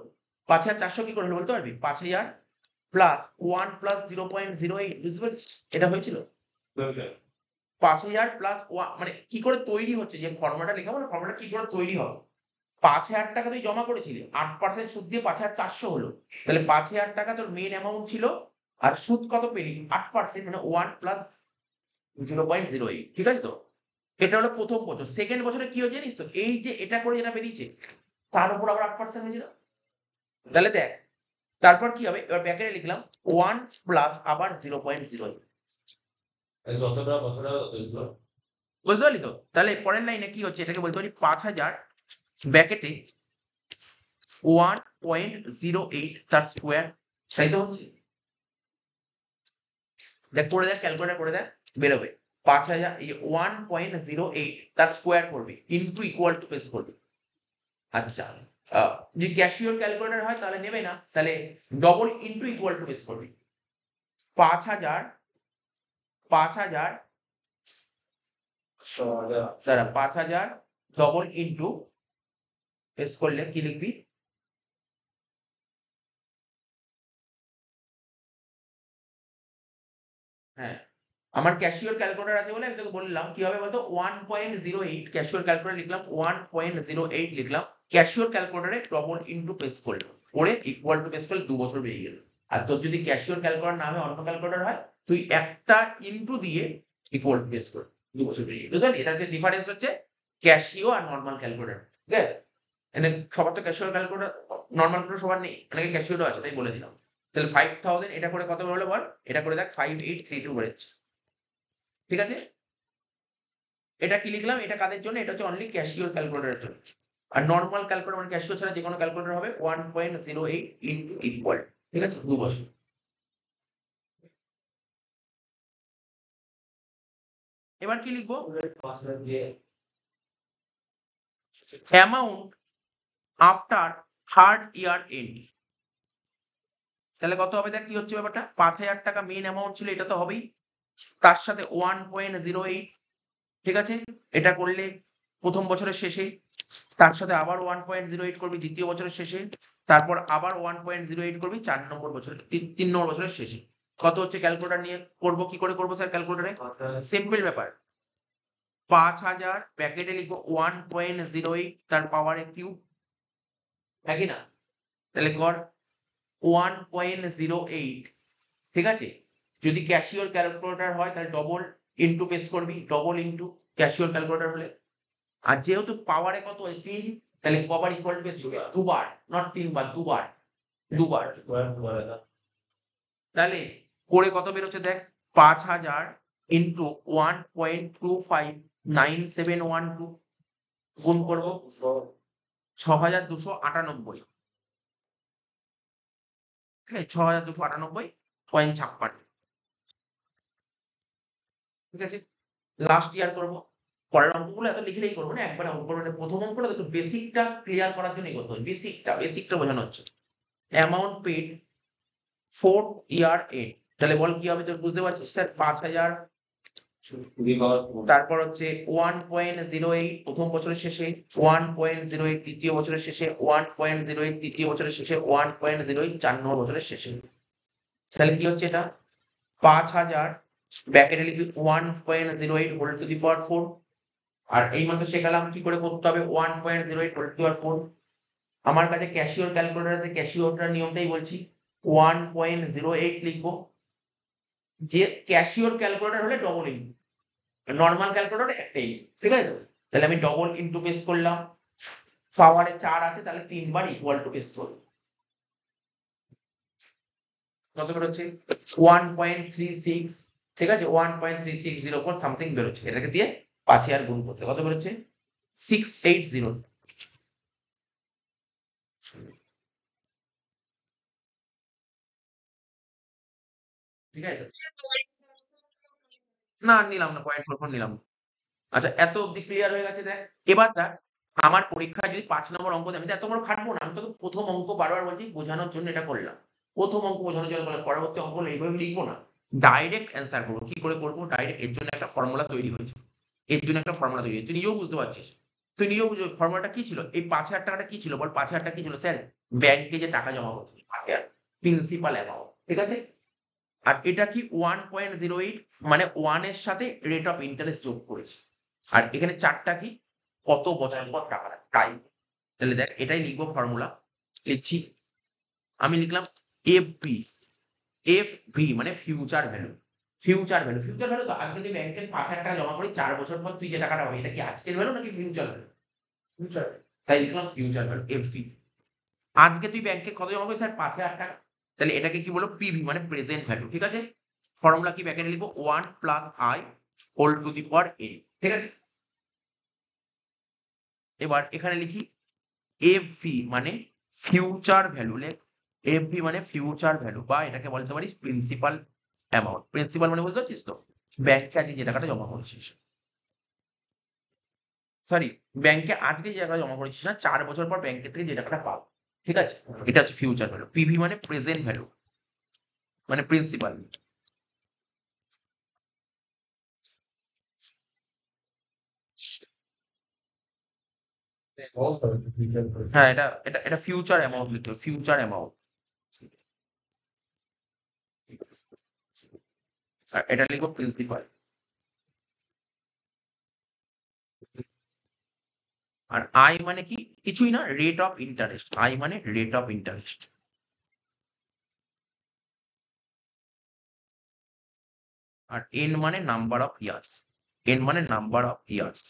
5,400 কি করে হলো বলতে পারবি, 5,000 প্লাস 1 প্লাস 0.08, বুঝতে পারছিস এটা হয়েছিল। 5,000 প্লাস 1 মানে কি করে তৈরি হচ্ছে, যে ফর্মুলাটা লেখাবো না, ফর্মুলাটা কি করে তৈরি হবে। 5,000 টাকা তুই জমা করেছিলি, 8% সুদ দিয়ে 5,400 হলো। তাহলে 5,000 টাকা তোর মেইন অ্যামাউন্ট ছিল, আর সুদ কত পেলি, 8%, মানে 1 প্লাস 0.08, ঠিক আছে তো? এটা হলো প্রথম বছর। সেকেন্ড বছরে কি হয়েছে জানিস তো, এই যে এটা করে যেটা বেরিয়েছে, তার উপর আবার 8% হয়েছিল। তাহলে দেখ তারপর কি হবে, এবার ব্র্যাকেটে লিখলাম 1 প্লাস আবার 0.08, বুঝতে পারলি তো? তাহলে পরের লাইনে কি হচ্ছে, এটাকে বলতে পারি 5,000 ব্র্যাকেটে 1.08 তার স্কোয়ার, তাই তো হচ্ছে? দেখ করে দেখ, ক্যালকুলেটর করে দেখ, বেরোবে 5,000 1.08 তার স্কোয়ার করবে, ইনটু ইকুয়াল টু পেস করবে। আচ্ছা, যদি ক্যাশিওর ক্যালকুলেটর হয় তাহলে নেবে না, তাহলে double into equal to pace করবে। 5,000 ডবল ইনটু পেস করলে কি লিখবি, হ্যাঁ আমার ক্যাশিওর ক্যালকুলেটর আছে বলে আমি তোকে বললাম কি হবে বলতো, 1.08 ক্যাশিওর ক্যালকুলেটর লিখলাম, 1.08 লিখলাম, ক্যাশিওর ক্যালকুলেটরে ডবল ইনটু পেস্ট করলাম, করে ইকুয়াল টু পেস্ট করলে 2 বছর বেরিয়ে গেল। আর তোর যদি ক্যাশিওর ক্যালকুলেটর না হয়, অন্য ক্যালকুলেটর হয়, তুই একটা ইনটু দিয়ে ইকুয়াল টু পেস্ট কর, 2 বছর বেরিয়ে গেল। বুঝলি এটা হচ্ছে ডিফারেন্স, হচ্ছে ক্যাশিও আর নরমাল ক্যালকুলেটর, ঠিক আছে? এখানে সবার তো ক্যাশিওর ক্যালকুলেটর, নরমাল ক্যালকুলেটর সবার নেই, এখানে ক্যাশিওরও আছে, তাই বলে দিলাম। তাহলে 5,000 এটা করে কত বেরোলো বল, এটা করে দেখ 5,832 বেরোচ্ছে, ঠিক আছে? এটা কি লিখলাম, এটা কাদের জন্য, এটা হচ্ছে অনলি ক্যাশিওর ক্যালকুলেটরের জন্য। আর নরমাল ক্যালকুলেটর মানে ক্যাশিও ছাড়া যে কোনো ক্যালকুলেটর হবে 1.08 ইনটু ইকুয়াল, ঠিক আছে? 2 বছর। এবার কি লিখবো, amount after third year end. তাহলে কত হবে দেখ কি হচ্ছে ব্যাপারটা, 5,000 টাকা মেইন অ্যামাউন্ট ছিল, এটা তো হবেই, তার সাথে 1.08 ঠিক আছে, এটা করলে প্রথম বছরের শেষে, তার সাথে আবার 1.08 করবি দ্বিতীয় বছরের শেষে, তারপর আবার 1.08 করবি 4 নম্বর বছরের 3 নম্বর বছরের শেষে। কত হচ্ছে ক্যালকুলেটর নিয়ে করব, কি করে করবো স্যার ক্যালকুলেটরে? সিম্পল ব্যাপার, 5000 ব্র্যাকেটে লিখবো 1.08 তার পাওয়ারে কিউব, একই না? তাহলে কর 1.08, ঠিক আছে? যদি ক্যাশিওর ক্যালকুলেটর হয় তাহলে ডবল ইন্টু পেস্ট করবি, ডবল ইন্টু ক্যাশিওর ক্যালকুলেটর হলে। আর যেহেতু পাওয়ারে কত হয় 3, তাহলে কবার ইকুয়াল পেস্ট করবি? দুবার, নট 3 বার, দুবার, দুবার। তাহলে করে কত বেরোচ্ছে দেখ, 5000 ইন্টু 1.259712 গুণ করবো 6298, ঠিক আছে? 6298.56, ঠিক আছে? লাস্ট ইয়ার করবো। পরের অঙ্কগুলো এত লিখলেই করবো না, একবারে অঙ্ক করবো না। প্রথম অঙ্কটা একটু বেসিকটা ক্লিয়ার করার জন্যই করতে হবে, বেসিকটা বোঝানো হচ্ছে। Amount paid 4th year end, তাহলে বল কি হবে তোর, বুঝতে পারছিস স্যার? 5000, তারপর হচ্ছে 1.08 প্রথম বছরের শেষে, 1.08 দ্বিতীয় বছরের শেষে, 1.08 তৃতীয় বছরের শেষে, 1.08 4 নম্বর বছরের শেষে। তাহলে কি হচ্ছে এটা, 5000 ব্র্যাকেটে লিখবি 1.08 হোল টু দি পাওয়ার 4, আর এই মাত্র শেখালাম কি করে করতে হবে 1.08 হোল টু দি পাওয়ার 4। আমার কাছে ক্যাশিওর ক্যালকুলেটর আছে, ক্যাশিওরটার নিয়মটাই বলছি, 1.08 লিখবো। যে ক্যাশিওর ক্যালকুলেটর হলে ডবল ইন্টু, নর্মাল ক্যালকুলেটর একটাই, ঠিক আছে তো? তাহলে আমি ডবল ইন্টু পেস্ট করলাম, পাওয়ারে 4 আছে তাহলে 3 বার ইকুয়াল টু পেস্ট করব। কত বেরোচ্ছে 1.36, ঠিক আছে? 1.3604 সামথিং বেরোচ্ছে, এটাকে দিয়ে 5000 গুণ করতে কত বেরোচ্ছে 680, ঠিক আছে? না নিলাম না, 0.44 নিলাম না। আচ্ছা এত অব্দি ক্লিয়ার হয়ে গেছে দেখ। এবার দেখ, আমার পরীক্ষায় যদি 5 নম্বর অঙ্ক দেয়, আমি তো এত বড় খাটবো না, আমি তোকে প্রথম অঙ্ক বারবার বলছি বোঝানোর জন্য এটা করলাম। প্রথম অঙ্ক বোঝানোর জন্য করলাম, পরবর্তী অঙ্ক এইভাবে লিখবো না, ডাইরেক্ট অ্যান্সার করবো। কি করে করবো ডাইরেক্ট? এর জন্য একটা ফর্মুলা তৈরি হয়েছে, এর জন্য একটা ফর্মুলা তৈরি হয়েছে, তুই নিজেও বুঝতে পারছিস। তুই নিজেও বুঝতে, ফর্মুলাটা কি ছিল? এই 5000 টাকাটা কি ছিল বল? 5000 টাকা কি ছিল স্যার? ব্যাংকে যে টাকা জমা করছিস 5000, প্রিন্সিপাল অ্যামাউন্ট, ঠিক আছে? আর এটা কি 1.08, মানে 1 এর সাথে রেট অফ ইন্টারেস্ট যোগ করেছি। আর এখানে 4টা কি, কত বছর পর টাকাটা, টাইম। তাহলে দেখ এটাই লিখবো ফর্মুলা, লিখছি। আমি লিখলাম এফভি, এফভি মানে future value, future value, future value তো আজকে তুই ব্যাংকে 5000 টাকা জমা করি, 4 বছর পর তুই যে টাকাটা পাবি, এটা কি আজকের ভ্যালু নাকি ফিউচার ভ্যালু? ফিউচার। তাই লিখলাম ফিউচার ভ্যালু এফভি। আজকে তুই ব্যাংকে কত জমা করিস স্যার? 5000 টাকা, তাহলে এটাকে কি বলবো? পিভি মানে প্রেজেন্ট ভ্যালু, ঠিক আছে? ফর্মুলা কি ব্যাকেটে লিখবো 1 plus I whole to the power n, ঠিক আছে? এবার এখানে লিখি এফভি মানে ফিউচার ভ্যালু, লেখ এফভি মানে ফিউচার ভ্যালু, বা এটাকে বলতে পারিস প্রিন্সিপাল অ্যামাউন্ট। প্রিন্সিপাল মানে বুঝতে পারছিস তো, ব্যাংকে আজকে যে টাকাটা জমা করেছিস, সরি ব্যাংকে আজকে যে টাকাটা জমা করেছিস না, 4 বছর পর ব্যাংকের থেকে যে টাকাটা পাবো, ঠিক আছে? এটা হচ্ছে ফিউচার ভ্যালু। পিভি মানে প্রেজেন্ট ভ্যালু, মানে প্রিন্সিপাল। হ্যাঁ এটা এটা এটা ফিউচার অ্যামাউন্ট লিখতে হবে, ফিউচার অ্যামাউন্ট। আর এটা লিখবো প্রিন্সিপাল। আর আই মানে কি, কিছুই না, রেট অফ ইন্টারেস্ট। আই মানে রেট অফ ইন্টারেস্ট। আর এন মানে নাম্বার অফ ইয়ার্স, এন মানে নাম্বার অফ ইয়ার্স।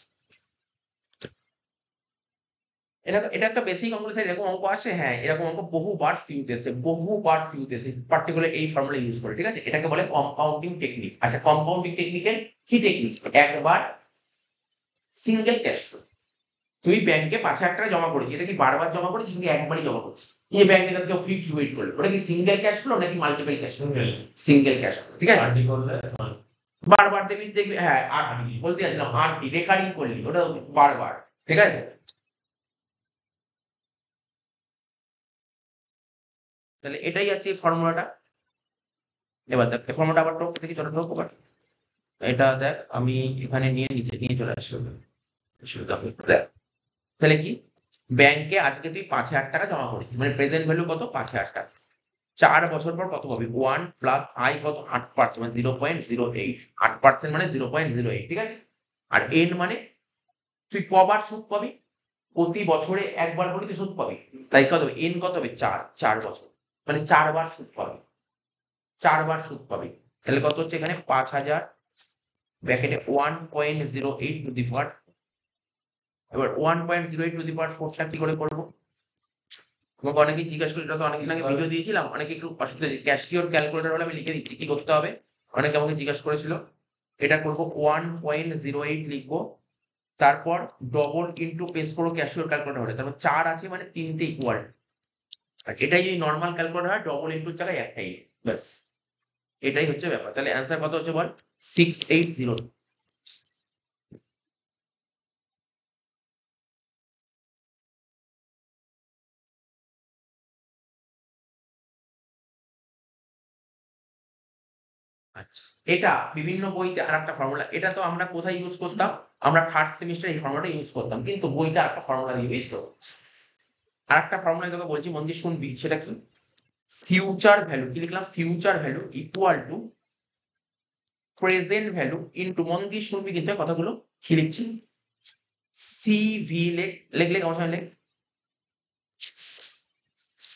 এটা এটা একটা বেসিক অঙ্ক স্যার, এরকম অঙ্ক আসে, হ্যাঁ এরকম অঙ্ক বহুবার সিইউতে এসে, বহুবার সিইউতে এসে পার্টিকুলার এই ফর্মুলা ইউজ করে, ঠিক আছে? এটাকে বলে কম্পাউন্ডিং টেকনিক। আচ্ছা কম্পাউন্ডিং টেকনিকের কি টেকনিক? একবার সিঙ্গেল ক্যাশ ফ্লো, তুই ব্যাংকে 5000 টাকা জমা করেছিস, এটা কি বারবার জমা করেছিস নাকি একবারই জমা করছিস? এই ব্যাংকে তো কেউ ফিক্সড ওয়েট করলো, ওটা কি সিঙ্গেল ক্যাশ ফ্লো নাকি multiple cash flow? Single cash flow, ঠিক আছে? বারবার দেখবি দেখবি, হ্যাঁ আরডি বলতে যাচ্ছিলাম, আরডি রেকারিং করলি, ওটা বারবার, ঠিক আছে? তাহলে এটাই আছে এই ফর্মুলাটা। এবার দেখ এই ফর্মুলাটা আবার ঢোক দেখি, তোরা ঢোক আবার। এটা দেখ আমি এখানে নিচে নিয়ে চলে আসবো, সুবিধা হবে। দেখ তাহলে কি, ব্যাংকে আজকে তুই 5,000 টাকা জমা করেছিস, মানে প্রেজেন্ট ভ্যালু কত, 5,000 টাকা। 4 বছর পর কত পাবি, 1 + i কত, 8%, মানে 0.08, 8% মানে 0.08, ঠিক আছে। আর এন মানে তুই কবার সুদ পাবি, প্রতি বছরে একবার করে তুই সুদ পাবি, তাই কত হবে, এন কত হবে, 4 বছর, মানে 4 বার সুদ পাবি, 4 বার সুদ পাবি। তাহলে কত হচ্ছে এখানে, 5,000 ব্র্যাকেটে 1.08 টু দি পাওয়ার, এবার 1.08 টু দি পাওয়ার 4টা কি করে করবো, তোমাকে অনেকেই জিজ্ঞাসা করে, এটা তো অনেকদিন আগে ভিডিও দিয়েছিলাম, অনেকে একটু অসুবিধা হচ্ছে, ক্যাশিওর ক্যালকুলেটর হলে আমি লিখে দিচ্ছি কি করতে হবে। অনেকে আমাকে জিজ্ঞাসা করেছিল, এটা করবো 1.08 লিখবো, তারপর ডবল ইন্টু পেস করবো ক্যাশিওর ক্যালকুলেটর হলে, তারপর 4 আছে মানে 3টে ইকুয়াল, আর এটাই যদি নর্মাল ক্যালকুলেটর হয় ডবল ইন্টুর জায়গায় একটাই, ব্যাস এটাই হচ্ছে ব্যাপার। তাহলে অ্যান্সার কত হচ্ছে বল, 680। আচ্ছা, এটা বিভিন্ন বইতে আর একটা ফর্মুলা, এটা তো আমরা কোথায় ইউজ করতাম, আমরা থার্ড সেমিস্টার এই ফর্মুলাটা ইউজ করতাম, কিন্তু বইটা একটা ফর্মুলা দিয়ে, বুঝতো। আর একটা ফর্মুলা তোকে বলছি, মন দিয়ে শুনবি, সেটা কি, ফিউচার ভ্যালু, কি লিখলাম, future value equal to present value into, মন দিয়ে শুনবি কিন্তু এই কথাগুলো, কি লিখছি, সিভি, লেখ আমার সঙ্গে লেখ,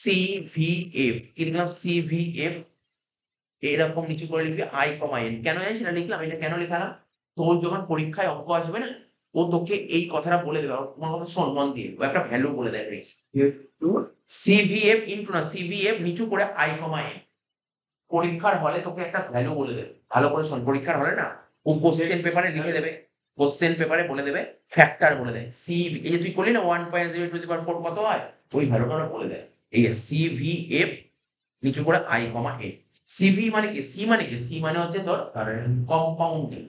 সিভিএফ, কি লিখলাম, সিভিএফ, এরকম নিচু করে লিখবি i, n, কেন জানিস সেটা লিখলাম, এটা কেন লিখালাম, তোর যখন পরীক্ষায় অঙ্ক আসবে না, ও তোকে এই কথাটা বলে দেবে, আর তোমার কথা শোন মন দিয়ে, ও একটা ভ্যালু বলে দেবে, সিভিএফ ইনটু না, সিভিএফ নিচু করে i, n, পরীক্ষার হলে তোকে একটা ভ্যালু বলে দেবে, ভালো করে শোন, পরীক্ষার হলে না ও কোশ্চেন পেপারে লিখে দেবে, কোশ্চেন পেপারে বলে দেবে, ফ্যাক্টর বলে দেয়, সিভি, এই যে তুই করলি না 1.0 টু দি পাওয়ার 4 কত হয়, ওই ভ্যালুটা ওরা বলে দেয়, এই সিভিএফ নিচু করে i, n। সিভি মানে কি, সি মানে কি, সি মানে হচ্ছে তোর compounding,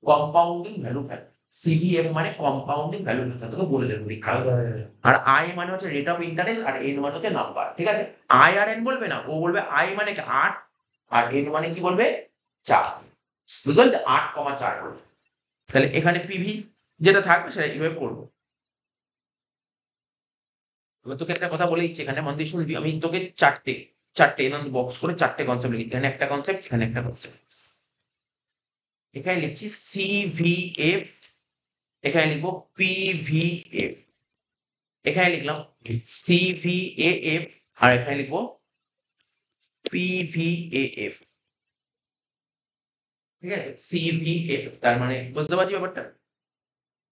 compounding value factor, CVF মানে কম্পাউন্ডিং ভ্যালু ফ্যাক্টর, তোকে বলে দেবে পরীক্ষা। আর আই মানে হচ্ছে রেট অফ ইন্টারেস্ট, আর এন মানে হচ্ছে নাম্বার, ঠিক আছে। আই আর এন বলবে না, ও বলবে আই মানে কি 8, আর এন মানে কি বলবে 4, বুঝলেন, 8,4 বলবে। তাহলে এখানে পিভি যেটা থাকবে সেটা এইভাবে করবো। এবার তোকে একটা কথা বলে দিচ্ছি, এখানে মন দিয়ে শুনবি, আমি তোকে চারটে চারটে এরকম বক্স করে চারটে কনসেপ্ট লিখি, এখানে একটা কনসেপ্ট, এখানে একটা কনসেপ্ট, এখানে লিখছি সিভিএফ, এখানে লিখবো পিভিএফ, এখানে লিখলাম সিভিএএফ, আর এখানে লিখবো পিভিএএফ, ঠিক আছে, সিভিএফ, তার মানে বুঝতে পারছি ব্যাপারটা।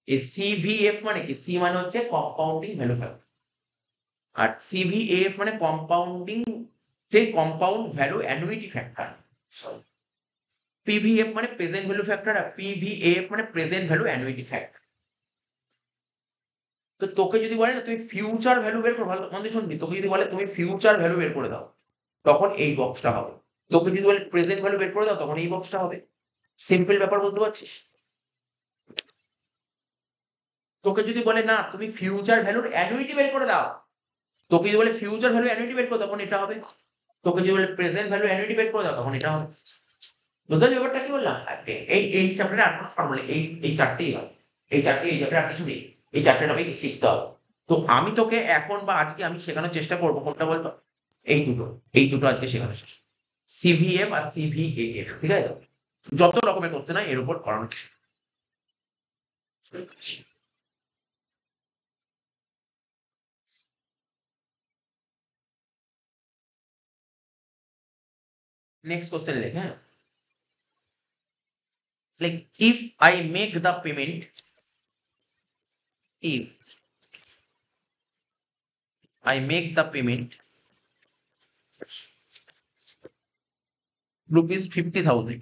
এই সিভিএফ মানে কি, সি মানে হচ্ছে কম্পাউন্ডিং ভ্যালু ফ্যাক্টর, আর সিভিএফ মানে কম্পাউন্ডিং, সেই কম্পাউন্ড ভ্যালু অ্যানুইটি ফ্যাক্টর, পিভিএফ মানে প্রেজেন্ট ভ্যালু ফ্যাক্টর, আর পিভিএফ মানে প্রেজেন্ট ভ্যালু অ্যানুইটি ফ্যাক্টর। তো তোকে যদি বলে না তুমি ফিউচার ভ্যালু বের করো, ভালো মন দিয়ে শুনবি, তোকে যদি বলে তুমি ফিউচার ভ্যালু বের করে দাও, তখন এই বক্সটা হবে, তোকে যদি বলে প্রেজেন্ট ভ্যালু বের করে দাও, তখন এই বক্সটা হবে, সিম্পল ব্যাপার, বুঝতে পারছিস। তোকে যদি বলে না তুমি ফিউচার ভ্যালুর অ্যানুইটি বের করে দাও, তোকে যদি বলে ফিউচার ভ্যালু অ্যানুইটি বের করে, তখন এটা হবে, তোকে যদি বলে প্রেজেন্ট ভ্যালু অ্যানুইটি বের করে দাও, তখন এটা হবে, বুঝতে পারছি ব্যাপারটা কি বললাম। এই চ্যাপ্টারে আর কোনো ফর্মুলা, এই চারটেই হয়, এই চারটে, এই চ্যাপ্টারে আর কিছু নেই, এই চারটে টপিক শিখতে হবে। তো আমি তোকে এখন বা আজকে আমি শেখানোর চেষ্টা করবো, কোনটা বলতো, এই দুটো আজকে শেখানোর চেষ্টা, সিভিএফ আর সিভিএএফ, ঠিক আছে, যত রকমের কোশ্চেন হয় এর উপর করানো। নেক্সট কোশ্চেন লেখ, হ্যাঁ, like if I make the payment, if I make the payment rupees 50,000,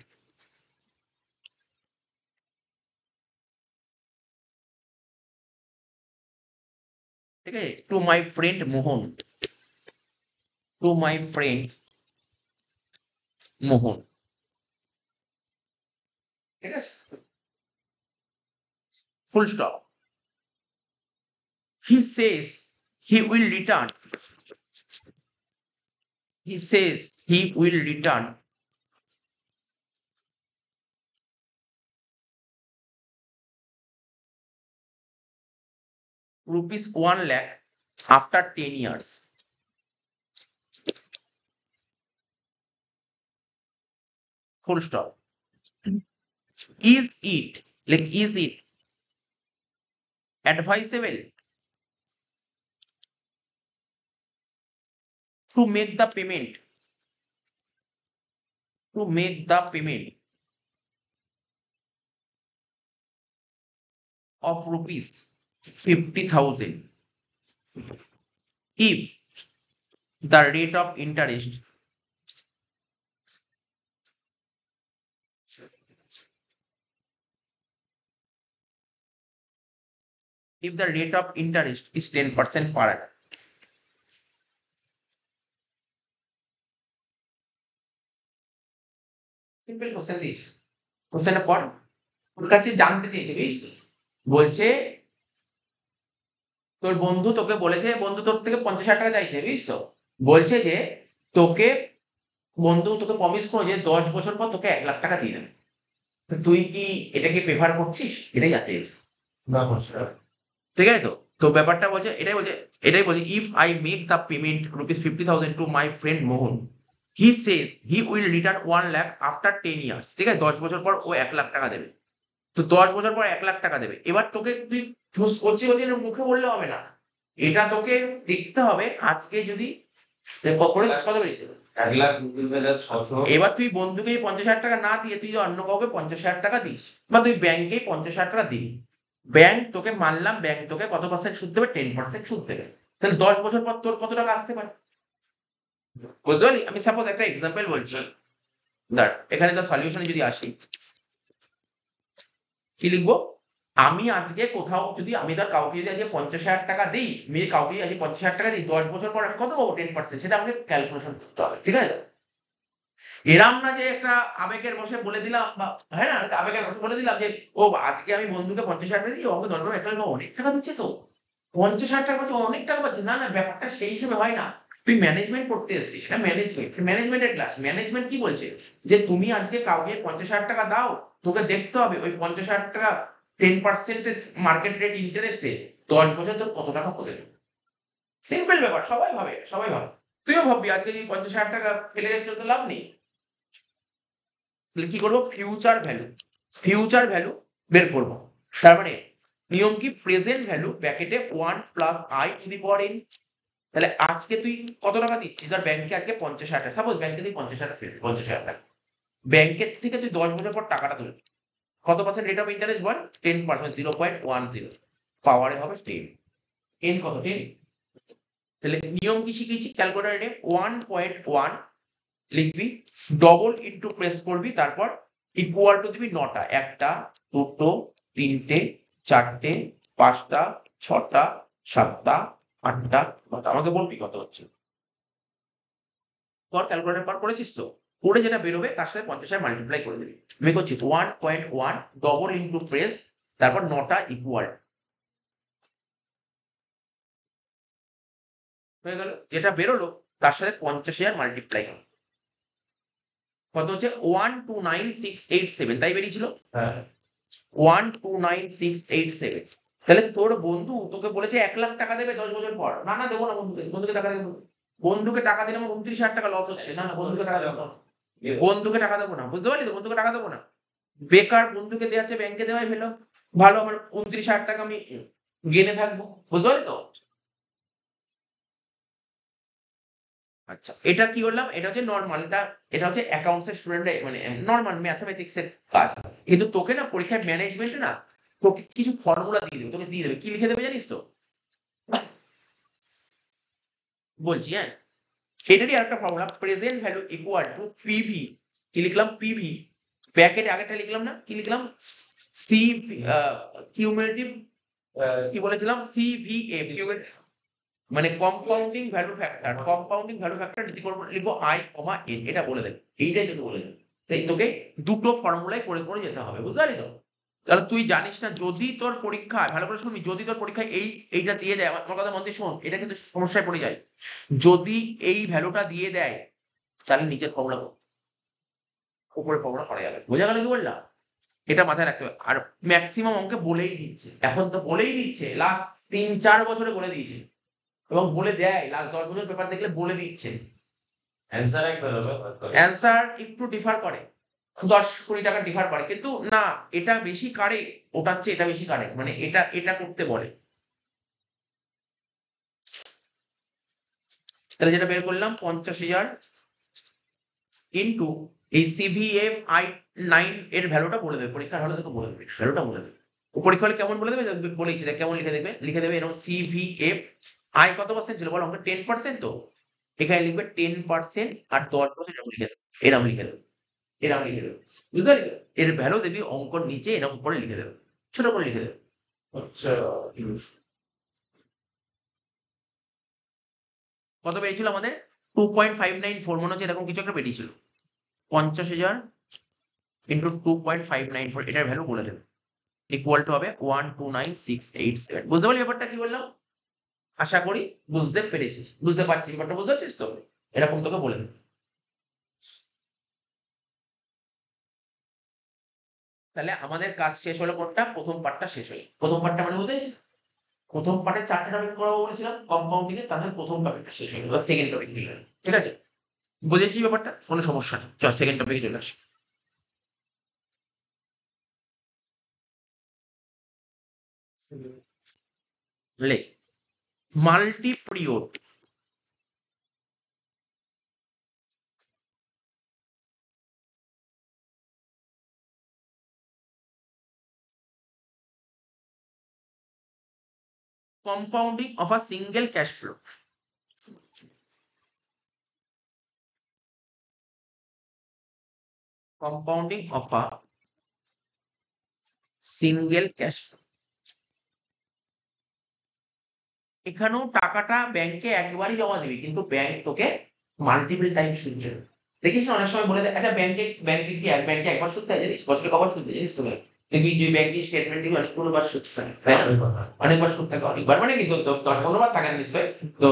ঠিক আছে, to my friend Mohan, to my friend Mohan, ঠিক আছে, full stop, he says he will return, he says he will return rupees 1 lakh after 10 years. Full stop. Is it advisable to make the payment of rupees 50,000 if the rate of interest is 10% per annum? Simple question দিয়েছে, কোশ্চেনের পর ওর কাছে জানতে চেয়েছে, বুঝছিস, বলছে তোর বন্ধু তোকে বলেছে, বন্ধু তোর থেকে 50,000 টাকা চাইছে, বুঝছিস তো, বলছে যে তোকে বন্ধু তোকে প্রমিস করো যে 10 বছর পর তোকে 1 লাখ টাকা দিয়ে দেবে, তো তুই কি এটাকে প্রেফার করছিস? এটাই জানতে চেয়েছে। না করছে না। ঠিক আছে তো, তো ব্যাপারটা বলছে এটাই বলছে if I make the payment rupees 50,000 two my friend Mohan, he Sage he will return 1 lakh after 10 years. ঠিক আছে, 10 বছর পর ও 1 লাখ টাকা দেবে। তো 10 বছর পর 1 লাখ টাকা দেবে। এবার তোকে তুই চুজ করছি মুখে বললে হবে না, এটা তোকে দেখতে হবে। আজকে যদি করে কত বেরিয়েছে, 1,20,600। এবার তুই বন্ধুকে 50,000 টাকা না দিয়ে তুই অন্য কাউকে 50,000 টাকা দিস, বা তুই ব্যাংকে 50,000 টাকা দিবি, ব্যাংক তোকে মানলাম, ব্যাংক তোকে কত পার্সেন্ট সুদ দেবে? 10% সুদ দেবে। তাহলে 10 বছর পর তোর কত টাকা আসতে পারে? বুঝতে পারলি? আমি সাপোজ একটা এক্সাম্পল বলছি, দেখ এখানে তার সলিউশনে যদি আসি, কি লিখবো? আমি আজকে কোথাও যদি আমি তার কাউকে যদি আজকে 50,000 টাকা দিই, আমি কাউকে আজকে 50,000 টাকা দিই, 10 বছর পর আমি কত পাবো? 10%। সেটা আমাকে ক্যালকুলেশন করতে হবে। ঠিক আছে, এরাম না যে একটা আবেগের বসে বলে দিলাম, বা হ্যাঁ না, আবেগের বসে বলে দিলাম যে ও আজকে আমি বন্ধুকে 50,000 টাকা দিই, ও আমাকে 10 বছর একটা অনেক টাকা দিচ্ছে, তো 50,000 টাকা পাচ্ছে, অনেক টাকা পাচ্ছে। না না, ব্যাপারটা সেই হিসেবে হয় না। তুই ম্যানেজমেন্ট করতে এসেছিস, সেটা ম্যানেজমেন্টের ক্লাস। ম্যানেজমেন্ট কি বলছে যে তুমি আজকে কাউকে 50,000 টাকা দাও, তোকে দেখতে হবে ওই 50,000 টাকা 10% মার্কেট রেট ইন্টারেস্টে 10 বছর তোর কত টাকা হতে পারে। সিম্পল ব্যাপার, সবাই ভাবে। তুইও ভাববি আজকে যদি 50,000 টাকা ফেলে রেখে তো লাভ নেই। তাহলে কি করবো? ফিউচার ভ্যালু বের করবো। তার মানে নিয়ম কি? প্রেজেন্ট ভ্যালু ব্র্যাকেটে 1 plus I to the power n. তাহলে আজকে তুই কত টাকা দিচ্ছিস? ধর ব্যাংকে আজকে 50,000 টাকা, সাপোজ ব্যাংকে তুই 50,000 ফেলবি, 50,000 টাকা ব্যাংকের থেকে তুই 10 বছর পর টাকাটা তুলবি, কত পার্সেন্ট রেট অফ ইন্টারেস্ট বল? 10%, 0.10, পাওয়ারে হবে 10, এন কত? 10। তাহলে নিয়ম কি শিখেছি? ক্যালকুলেটর নে 1.1 লিখবি, ডবল ইন্টু প্রেস করবি, তারপর ইকুয়াল টু দিবি 9টা, 1টা 2টো 3টে 4টে 5টা 6টা 7টা 8টা 9টা। আমাকে বলবি কত হচ্ছে, কর ক্যালকুলেটর কর। করেছিস তো? করে যেটা বেরোবে তার সাথে 50 মাল্টিপ্লাই করে দিবি। আমি করছি 1.1 ডবল ইন্টু প্রেস, তারপর 9টা ইকুয়াল হয়ে গেল। যেটা বেরোলো তার সাথে 50,000 মাল্টিপ্লাই হবে, কত হচ্ছে? 129,687, তাই বেরিয়েছিল। হ্যাঁ 129,687। তাহলে তোর বন্ধু তোকে বলেছে 1 লাখ টাকা দেবে 10 বছর পর। না না, দেবো না, বন্ধুকে টাকা দেবো না। বন্ধুকে টাকা দিলে আমার 29,000 টাকা লস হচ্ছে। না না, বন্ধুকে টাকা দেবো না, বন্ধুকে টাকা দেবো না। বুঝতে পারলি তো? বন্ধুকে টাকা দেবো না, বেকার বন্ধুকে দেওয়া আছে, ব্যাংকে দেওয়াই ভালো। ভালো, আমার 29,000 টাকা আমি গেনে থাকবো। বুঝতে পারলি তো? আচ্ছা, এটা কি করলাম? এটা হচ্ছে নর্মাল, এটা হচ্ছে অ্যাকাউন্টস এর স্টুডেন্ট, মানে নর্মাল ম্যাথমেটিক্স এর কাজ। কিন্তু তোকে না পরীক্ষায় ম্যানেজমেন্টে না তোকে কিছু ফর্মুলা দিয়ে দেবে, তোকে দিয়ে দেবে। কি লিখে দেবে জানিস তো? বলছি, হ্যাঁ, এটারই আরেকটা formula, present value equal two PV. কি লিখলাম? পিভি, ব্র্যাকেটে আগেরটা লিখলাম না, কি লিখলাম? সি কিউমুলেটিভ, কি বলেছিলাম? সিভিএফ, মানে কম্পাউন্ডিং ভ্যালু ফ্যাক্টর লিখবো আই কমা এন, এটা বলে দেবে। এইটাই তোকে বলে দেবে। তাই তোকে দুটো ফর্মুলায় করে করে যেতে হবে। বুঝতে পারলি তো? তাহলে তুই জানিস না, যদি তোর পরীক্ষায়, ভালো করে শুনবি, যদি তোর পরীক্ষায় এইটা দিয়ে দেয়, আমার কথা মন দিয়ে শোন, এটা কিন্তু সমস্যায় পড়ে যায়। যদি এই ভ্যালুটা দিয়ে দেয়, তাহলে নিচের ফর্মুলা উপরের ফর্মুলা করা যাবে। বোঝা গেল কি বললাম? এটা মাথায় রাখতে হবে। আর ম্যাক্সিমাম অঙ্কে বলেই দিচ্ছে, এখন তো বলেই দিচ্ছে, লাস্ট 3-4 বছরে বলে দিয়েছে এবং বলে দেয়, লাস্ট 10 বছর পেপার দেখলে বলে দিচ্ছে। অ্যান্সার একবার হবে অ্যান্সার একটু ডিফার করে, 10-20 টাকা ডিফার করে, কিন্তু না এটা বেশি কারে, ওটার চেয়ে এটা বেশি কারে, মানে এটা করতে বলে। তাহলে যেটা বের করলাম 50,000 ইন্টু এই সিভিএফ I9 এর ভ্যালুটা বলে দেবে, পরীক্ষার হলে তোকে বলে দেবে, ভ্যালুটা বলে দেবে। ও পরীক্ষা হলে কেমন বলে দেবে বলেছি, দেখ কেমন লিখে দেবে এরকম সিভিএফ আই কত পার্সেন্ট ছিল বলো, অঙ্কে 10% তো, এখানে লিখবে 10% আর 10% এরকম লিখে দেবে, এরকম লিখে দেবে, এরকম লিখে দেবে, বুঝতে পারলি তো? এর ভ্যালু দেবি অঙ্কর নিচে এরকম করে লিখে দেবে, ছোট করে লিখে দেবে। আচ্ছা কত বেরিয়েছিল আমাদের? 2.594, মনে হচ্ছে এরকম কিছু একটা বেরিয়েছিল। 50,000 ইন্টু 2.594, এটার ভ্যালু বলে দেবে, ইকুয়াল টু হবে 129,687। বুঝতে পারলি ব্যাপারটা কি বললাম? আশা করি বুঝতে পেরেছিস, বুঝতে পারছিস ব্যাপারটা, বুঝতে পারছিস তো? এরকম তোকে বলে দেবে। তাহলে আমাদের কাজ শেষ হলো কোনটা? প্রথম পার্টটা শেষ হলো। প্রথম পার্টটা মানে বুঝতে পেরেছিস? প্রথম পার্টে 4টে টপিক করাবো বলেছিলাম কম্পাউন্ডিং এ, তাদের প্রথম টপিকটা শেষ হলো, এবার সেকেন্ড টপিক নিয়ে গেল। ঠিক আছে, বুঝেছিস ব্যাপারটা? কোনো সমস্যা নেই, চল সেকেন্ড টপিকে চলে আসি। লে multi period compounding of a single cash flow. Compounding of a single cash flow. এখানেও টাকাটা ব্যাংকে একবারই জমা দিবি, কিন্তু ব্যাংক তোকে মাল্টিপল টাইম সুদ দেবে। দেখিস না অনেক সময় বলে দেয়, আচ্ছা ব্যাংকে কি ব্যাংকে একবার সুদ দেয় জানিস? বছরে কবার সুদ দেয় জানিস তো? দেখবি যে ব্যাংকের স্টেটমেন্ট দিবি অনেকগুলো বার সুদ থাকে, তাই না? অনেকবার সুদ থাকে, অনেকবার মানে কি 10-15 বার থাকে না নিশ্চয়? তো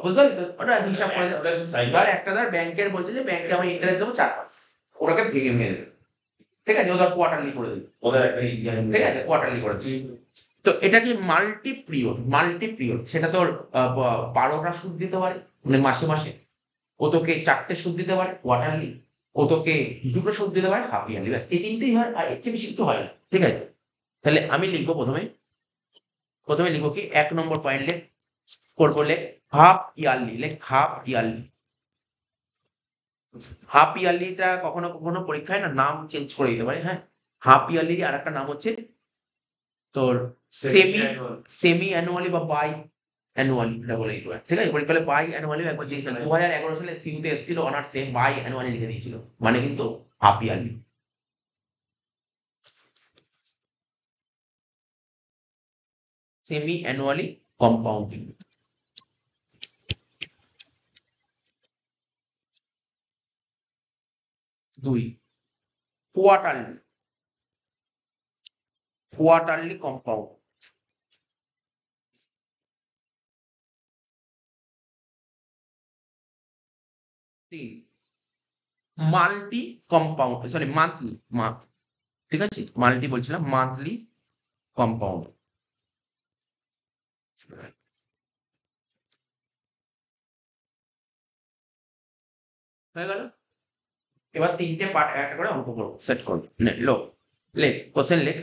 বুঝতে পারলি তো? ওটা হিসাব করে ধর একটা ধর ব্যাংকের বলছে যে ব্যাংকে আমি ইন্টারেস্ট দেবো 4%, ওটাকে ভেঙে দেবে, ঠিক আছে? ওদের কোয়ার্টারলি করে দেবে, ঠিক আছে, কোয়ার্টারলি করে দেবে। তো এটা কি মাল্টি পিরিয়ড, সেটা তোর 12টা সুদ দিতে পারে মানে মাসে মাসে, ও তোকে 4টে সুদ দিতে পারে কোয়ার্টারলি, ও তোকে 2টো সুদ দিতে পারে হাফ ইয়ারলি, ব্যাস এই 3টেই হয়, আর এর চেয়ে বেশি কিছু হয় না। ঠিক আছে, তাহলে আমি লিখবো প্রথমে লিখবো কি 1 নম্বর পয়েন্ট করবো হাফ ইয়ারলি, হাফ ইয়ারলিটা কখনো কখনো পরীক্ষায় না নাম চেঞ্জ করে দিতে পারে। হ্যাঁ, হাফ ইয়ারলি আর একটা নাম হচ্ছে তোর সেমি অ্যানুয়ালি বা বাই অ্যানুয়ালি, এটা বলে দিতে পারে। ঠিক আছে, পরীক্ষায় বাই অ্যানুয়ালি একবার দিয়েছিল 2011 সালে সিইউতে এসেছিল অনার্সে, বাই অ্যানুয়ালি লিখে দিয়েছিল, মানে কিন্তু half yearly. Semi annually compounding. 2 quarterly compound. 3 multi compound, sorry monthly, ঠিক আছে, মাল্টি বলছিলাম, মান্থলি কম্পাউন্ড। হয়ে গেল। এবার 3টে পার্ট একটা করে অঙ্ক করবো, সেট করবো। লেখ কোশ্চেন লেখ,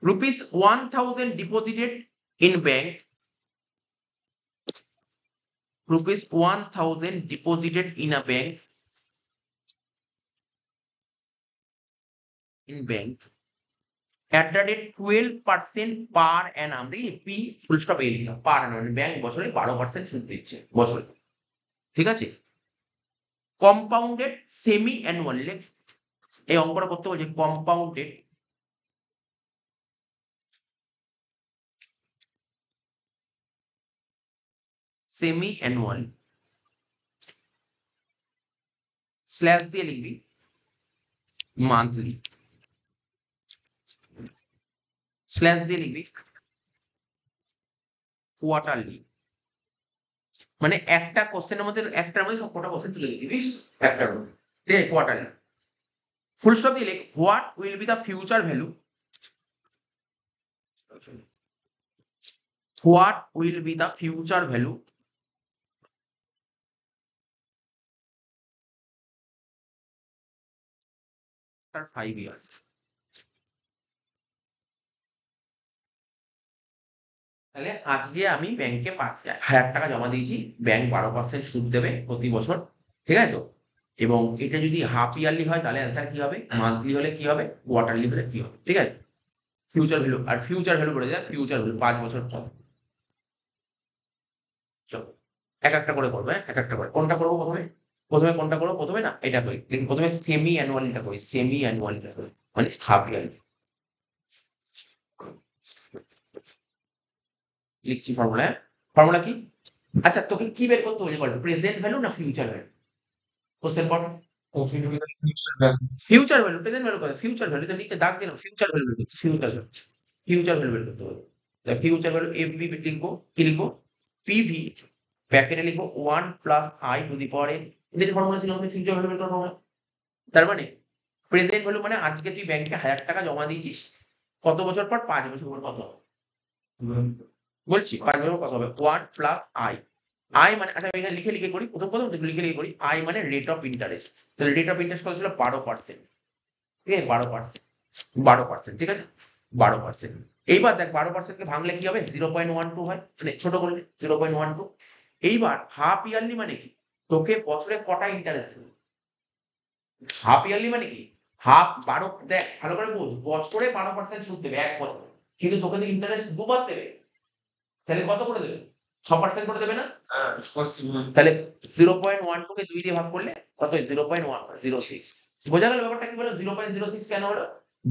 ₹1,000 deposited in bank, ₹1,000 deposited in a bank, at the rate 12% per annum, P full stop A লিখলাম, পার অ্যানাম, ব্যাংক বছরে 12% সুদ দিচ্ছে বছরে। ঠিক আছে, কম্পাউন্ডেড সেমি অ্যানুয়াল, লেখ এই অঙ্কটা করতে বলছে, কম্পাউন্ডেড সেমি অ্যানুয়াল, স্ল্যাশ দিয়ে লিখবি মান্থলি, স্ল্যাশ দিয়ে লিখবি কোয়ার্টারলি, মানে একটা কোশ্চেনের মধ্যে একটার মধ্যে সবকটা কোশ্চেন তুলে দিবি একটার মধ্যে, ঠিক আছে, কোয়ার্টারলি। ফুল স্টপ দিয়ে লিখ, what will be the future value what will be the future value after 5 years. তাহলে আজকে আমি ব্যাংকে 5,000 টাকা জমা দিয়েছি, ব্যাংক 12% সুদ দেবে প্রতি বছর, ঠিক আছে তো? এবং এটা যদি হাফ ইয়ারলি হয় তাহলে অ্যান্সার কি হবে, মান্থলি হলে কি হবে, কোয়ার্টারলি হলে কি হবে, ঠিক আছে? ফিউচার ভ্যালু, আর ফিউচার ভ্যালু বলে দেয়, ফিউচার ভ্যালু 5 বছর পর। চলো এক একটা করে করবো, হ্যাঁ এক একটা করে। কোনটা করবো প্রথমে? প্রথমে কোনটা করবো? প্রথমে না এটা করি, প্রথমে সেমি অ্যানুয়ালিটা করি, সেমি অ্যানুয়ালিটা করি মানে হাফ ইয়ারলি। লিখছি ফর্মুলা, হ্যাঁ ফর্মুলা কি? আচ্ছা তোকে কি বের করতে বলি বল, প্রেজেন্ট ভ্যালু না ফিউচার ভ্যালু? কোশ্চেন পড়। ফিউচার ভ্যালু, প্রেজেন্ট ভ্যালু করে, ফিউচার ভ্যালু তো লিখে দাগ দিলাম, future value, future value, future value বের করতে হবে। ফিউচার ভ্যালু এফবি লিখবো, কি লিখবো? পিভি ব্র্যাকেটে লিখবো 1 plus I to the power N. এটা যে ফর্মুলা ছিল আমাদের ফিউচার ভ্যালু বের করার ফর্মুলা। তার মানে প্রেজেন্ট ভ্যালু মানে আজকে তুই ব্যাংকে 1,000 টাকা জমা দিয়েছিস, কত বছর পর? 5 বছর পর কত হবে? বলছি 5 বছর পর কত হবে? 1 প্লাস আই। আই মানে, আচ্ছা আমি এখানে লিখে লিখে করি, প্রথম প্রথম লিখে লিখে করি। আই মানে রেট অফ ইন্টারেস্ট, তাহলে রেট অফ ইন্টারেস্ট কত ছিল? 12%, ঠিক আছে? 12%, 12%, ঠিক আছে? 12%। এইবার দেখ 12% কে ভাঙলে কি হবে? 0.12 হয়, মানে ছোট করলে 0.12। এইবার হাফ ইয়ারলি মানে কি? তোকে বছরে কটা ইন্টারেস্ট দেবে? হাফ ইয়ারলি মানে কি? হাফ 12, দেখ ভালো করে বুঝ, বছরে 12% সুদ দেবে এক বছর, কিন্তু তোকে তো ইন্টারেস্ট দুবার দেবে, তাহলে কত করে দেবে? 6% করে দেবে না? তাহলে 0.12 কে 2 দিয়ে ভাগ করলে কত হয়? 0.106। বোঝা গেল ব্যাপারটা কি বললাম? 0.06 কেন হলো?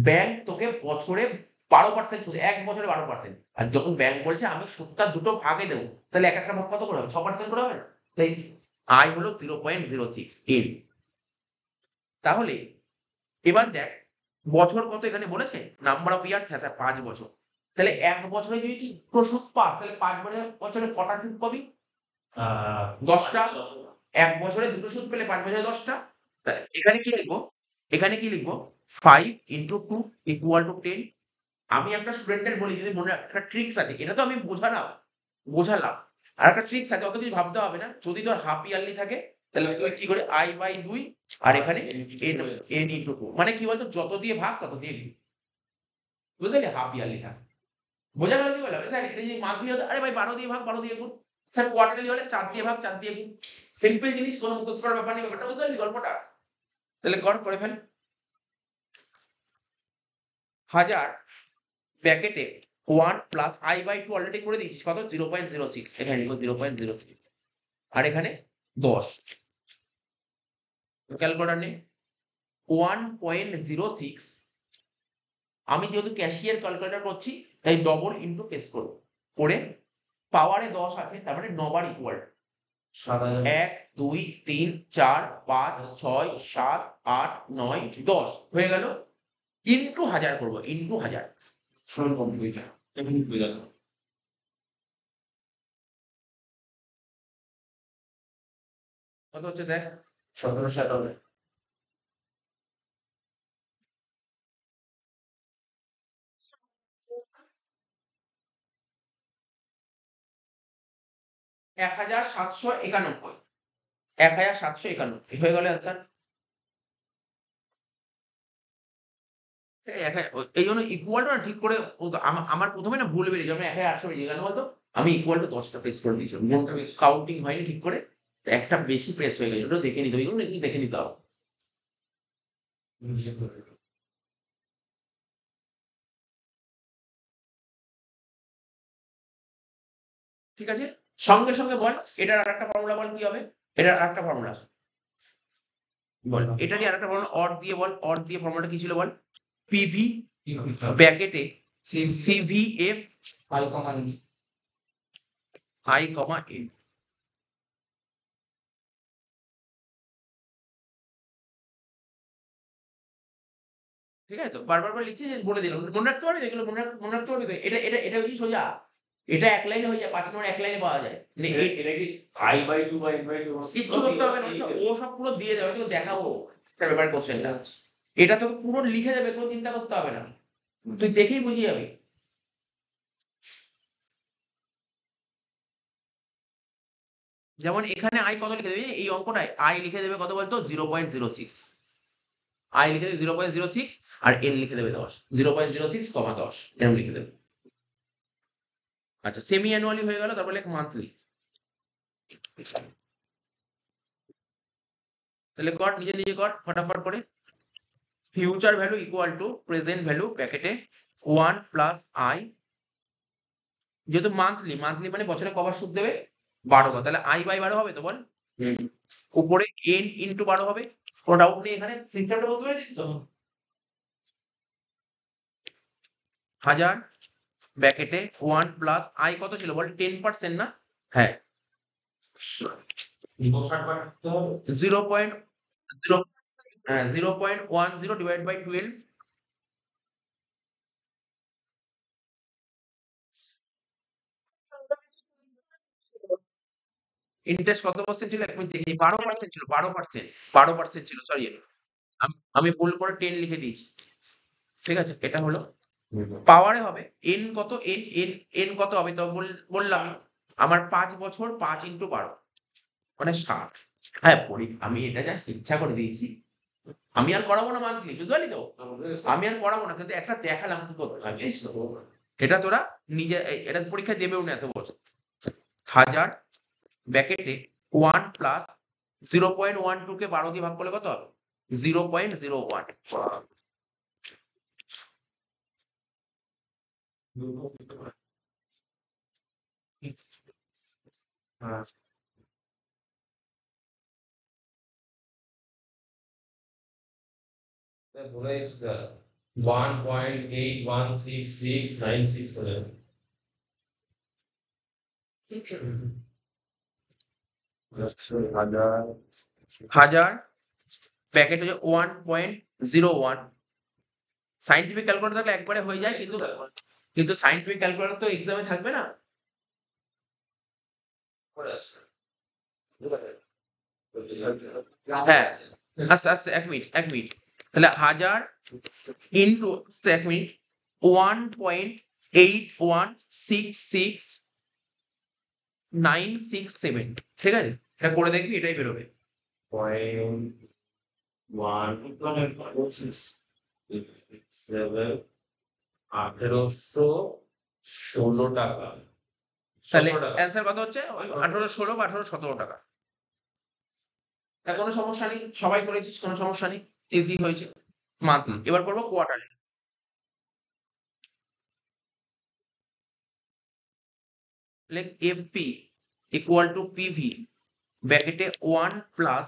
ব্যাংক তোকে বছরে 12% সুদ, এক বছরে 12%। আর যখন ব্যাংক বলছে আমি সুদটা দুটো ভাগে দেবো, তাহলে এক একটা ভাগ কত করে হবে? 6% করে হবে না? তাই আয় হলো 0.06 এর। তাহলে এবার দেখ বছর কত এখানে বলেছে, নাম্বার অফ ইয়ার্স, হ্যাঁ 5 বছর। তাহলে এক বছরে যদি তুই দুটো সুদ পাস, তাহলে 5 বছরে কটা সুদ পাবি? 10টা। এক বছরে দুটো সুদ পেলে 5 বছরে 10টা। তাহলে এখানে কি লিখবো? এখানে কি লিখবো? 5 into 2 equal to 10। আমি একটা স্টুডেন্টের বলি, যদি মনে রাখ একটা ট্রিক্স আছে, এটা তো আমি বোঝালাম। আর একটা ট্রিক্স আছে, অত কিছু ভাবতে হবে না। যদি তোর হাফ ইয়ারলি থাকে তাহলে তুই কি করে i বাই 2 আর এখানে n into 2, মানে কি বলতো, যত দিয়ে ভাগ তত দিয়ে গুণ। বুঝলি? হাফ ইয়ারলি থাকে। বোঝা গেল কি বললাম? স্যার এটা যদি মান্থলি হতো, আরে ভাই 12 দিয়ে ভাগ 12 দিয়ে গুণ। স্যার কোয়ার্টারলি হলে 4 দিয়ে ভাগ 4 দিয়ে গুণ। সিম্পল জিনিস, কোনো মুখস্থ করার ব্যাপার নেই। ব্যাপারটা বুঝতে পারলি গল্পটা? তাহলে করে ফেল। 1000 ব্র্যাকেটে 1 প্লাস i বাই 2 অলরেডি করে দিয়েছিস, কত? 0.06। এখানে লিখো 0.06, আর এখানে 10। ক্যালকুলেটর নে। 1.06, আমি যেহেতু ক্যাশিয়ার ক্যালকুলেটর করছি তাই ডবল ইনটু পেস্ট করব, করে পাওয়ারে 10 আছে, তার মানে 9 বার ইকুয়াল 1 2 3 4 5 6 7 8 9 10 হয়ে গেল। ইনটু 1000 করব, ইনটু 1000। কত হচ্ছে দেখ? 1797। 1791, 1791 হয়ে গেল অ্যান্সার। এই জন্য ইকুয়ালটা ঠিক করে আমার প্রথমে না ভুল বেরিয়েছে, আমি 1800 বেরিয়ে গেল বলতো। আমি ইকুয়াল টু 10টা প্রেস করে দিয়েছিলাম, কাউন্টিং হয়নি ঠিক করে, একটা বেশি প্রেস হয়ে গেছে, ওটা দেখে নিতে হবে, এগুলো একটু দেখে নিতে হবে। ঠিক আছে, সঙ্গে সঙ্গে বল এটার আরেকটা ফর্মুলা, বল কি হবে? এটার আরেকটা ফর্মুলা বল, এটারই আরেকটা ফর্মুলা অর দিয়ে বল, অর দিয়ে ফর্মুলাটা কি ছিল বল? পিভি ব্র্যাকেটে সিভিএফ আই কমা এন। ঠিক আছে তো? বারবার করে লিখছি যে বলে দিলাম, মনে রাখতে পারবি তো এগুলো? মনে রাখতে পারবি তো? এটা হচ্ছে সোজা, এটা এক লাইনে হয়ে যায়, 5 নম্বর এক লাইনে পাওয়া যায়। মানে এটা কি i by 2 by n by 2 কিচ্ছু করতে হবে না, ও সব পুরো দিয়ে দেবে, তোকে দেখাবো একটা ব্যাপার কোশ্চেনটা। এটা তোকে পুরো লিখে দেবে, কোনো চিন্তা করতে হবে না, তুই দেখেই বুঝে যাবি। যেমন এখানে আই কত লিখে দেবে, এই অঙ্কটায় আই লিখে দেবে কত বলতো 0.06, আই লিখে দেবে 0.06 আর এন লিখে দেবে 10, 0.06, 10 এরকম লিখে দেবে। আচ্ছা, সেমি অ্যানুয়ালি হয়ে গেল, তারপরে মান্থলি। তাহলে কর, নিজে নিজে কর ফটাফট করে। Future value equal to present value ব্র্যাকেটে 1 প্লাস আই, যেহেতু মান্থলি, মান্থলি মানে বছরে কবার সুদ দেবে 12 বার, তাহলে আই বাই 12 হবে তো বল, উপরে এন ইন্টু 12 হবে, কোনো ডাউট নেই এখানে, সিস্টেমটা বলতে পেরেছিস তো। 1000 ব্র্যাকেটে 1 প্লাস আই কত ছিল বল, 10% না, হ্যাঁ 0.0, হ্যাঁ 0.10 ডিভাইড বাই 12, ইন্টারেস্ট কত পার্সেন্ট ছিল এক মিনিট দেখি, 12% ছিল, 12% ছিল, সরি আমি ভুল করে 10 লিখে দিয়েছি, ঠিক আছে। এটা হলো পাওয়ারে হবে এন কত, এন এন এন কত হবে তো বললাম আমার 5 বছর 5 ইন্টু 12 মানে 60। হ্যাঁ পড়ি, আমি এটা জাস্ট ইচ্ছা করে দিয়েছি, আমি আর করাবো না মান্থলি, বুঝতে পারলি তো, আমি আর করাবো না, কিন্তু একটা দেখালাম কি করতে হয়, বুঝিস তো? এটা তোরা নিজে এটা পরীক্ষা দেবেও না এত বছর। 1000 ব্র্যাকেটে 1 প্লাস 0.12 কে 12 দিয়ে ভাগ করলে কত হবে 0.01, বলে 1.8166967 1000 প্যাকেট হচ্ছে 1.01, সাইন্টিফিক ক্যালকুলেটর থাকলে একবারে হয়ে যায়, কিন্তু কিন্তু সাইন্টিফিক ক্যালকুলেটর তো এক্সামে থাকবে না। হ্যাঁ আস্তে আস্তে, এক মিনিট, তাহলে 1000 ইন্টু, এক মিনিট, 1.8166967, ঠিক আছে, এটা করে দেখবি, এটাই বেরোবে। 1816 টাকা, তাহলে 17 টাকা। অ্যান্সার কত হচ্ছে 1816 বা 1817 টাকা। কোনো সমস্যা নেই, সবাই করেছিস, কোনো সমস্যা নেই, ইজি হয়েছে। মান্থলি, এবার করবো কোয়ার্টারলি। লেখ এফপি ইকুয়াল টু পিভি ব্র্যাকেটে 1 প্লাস,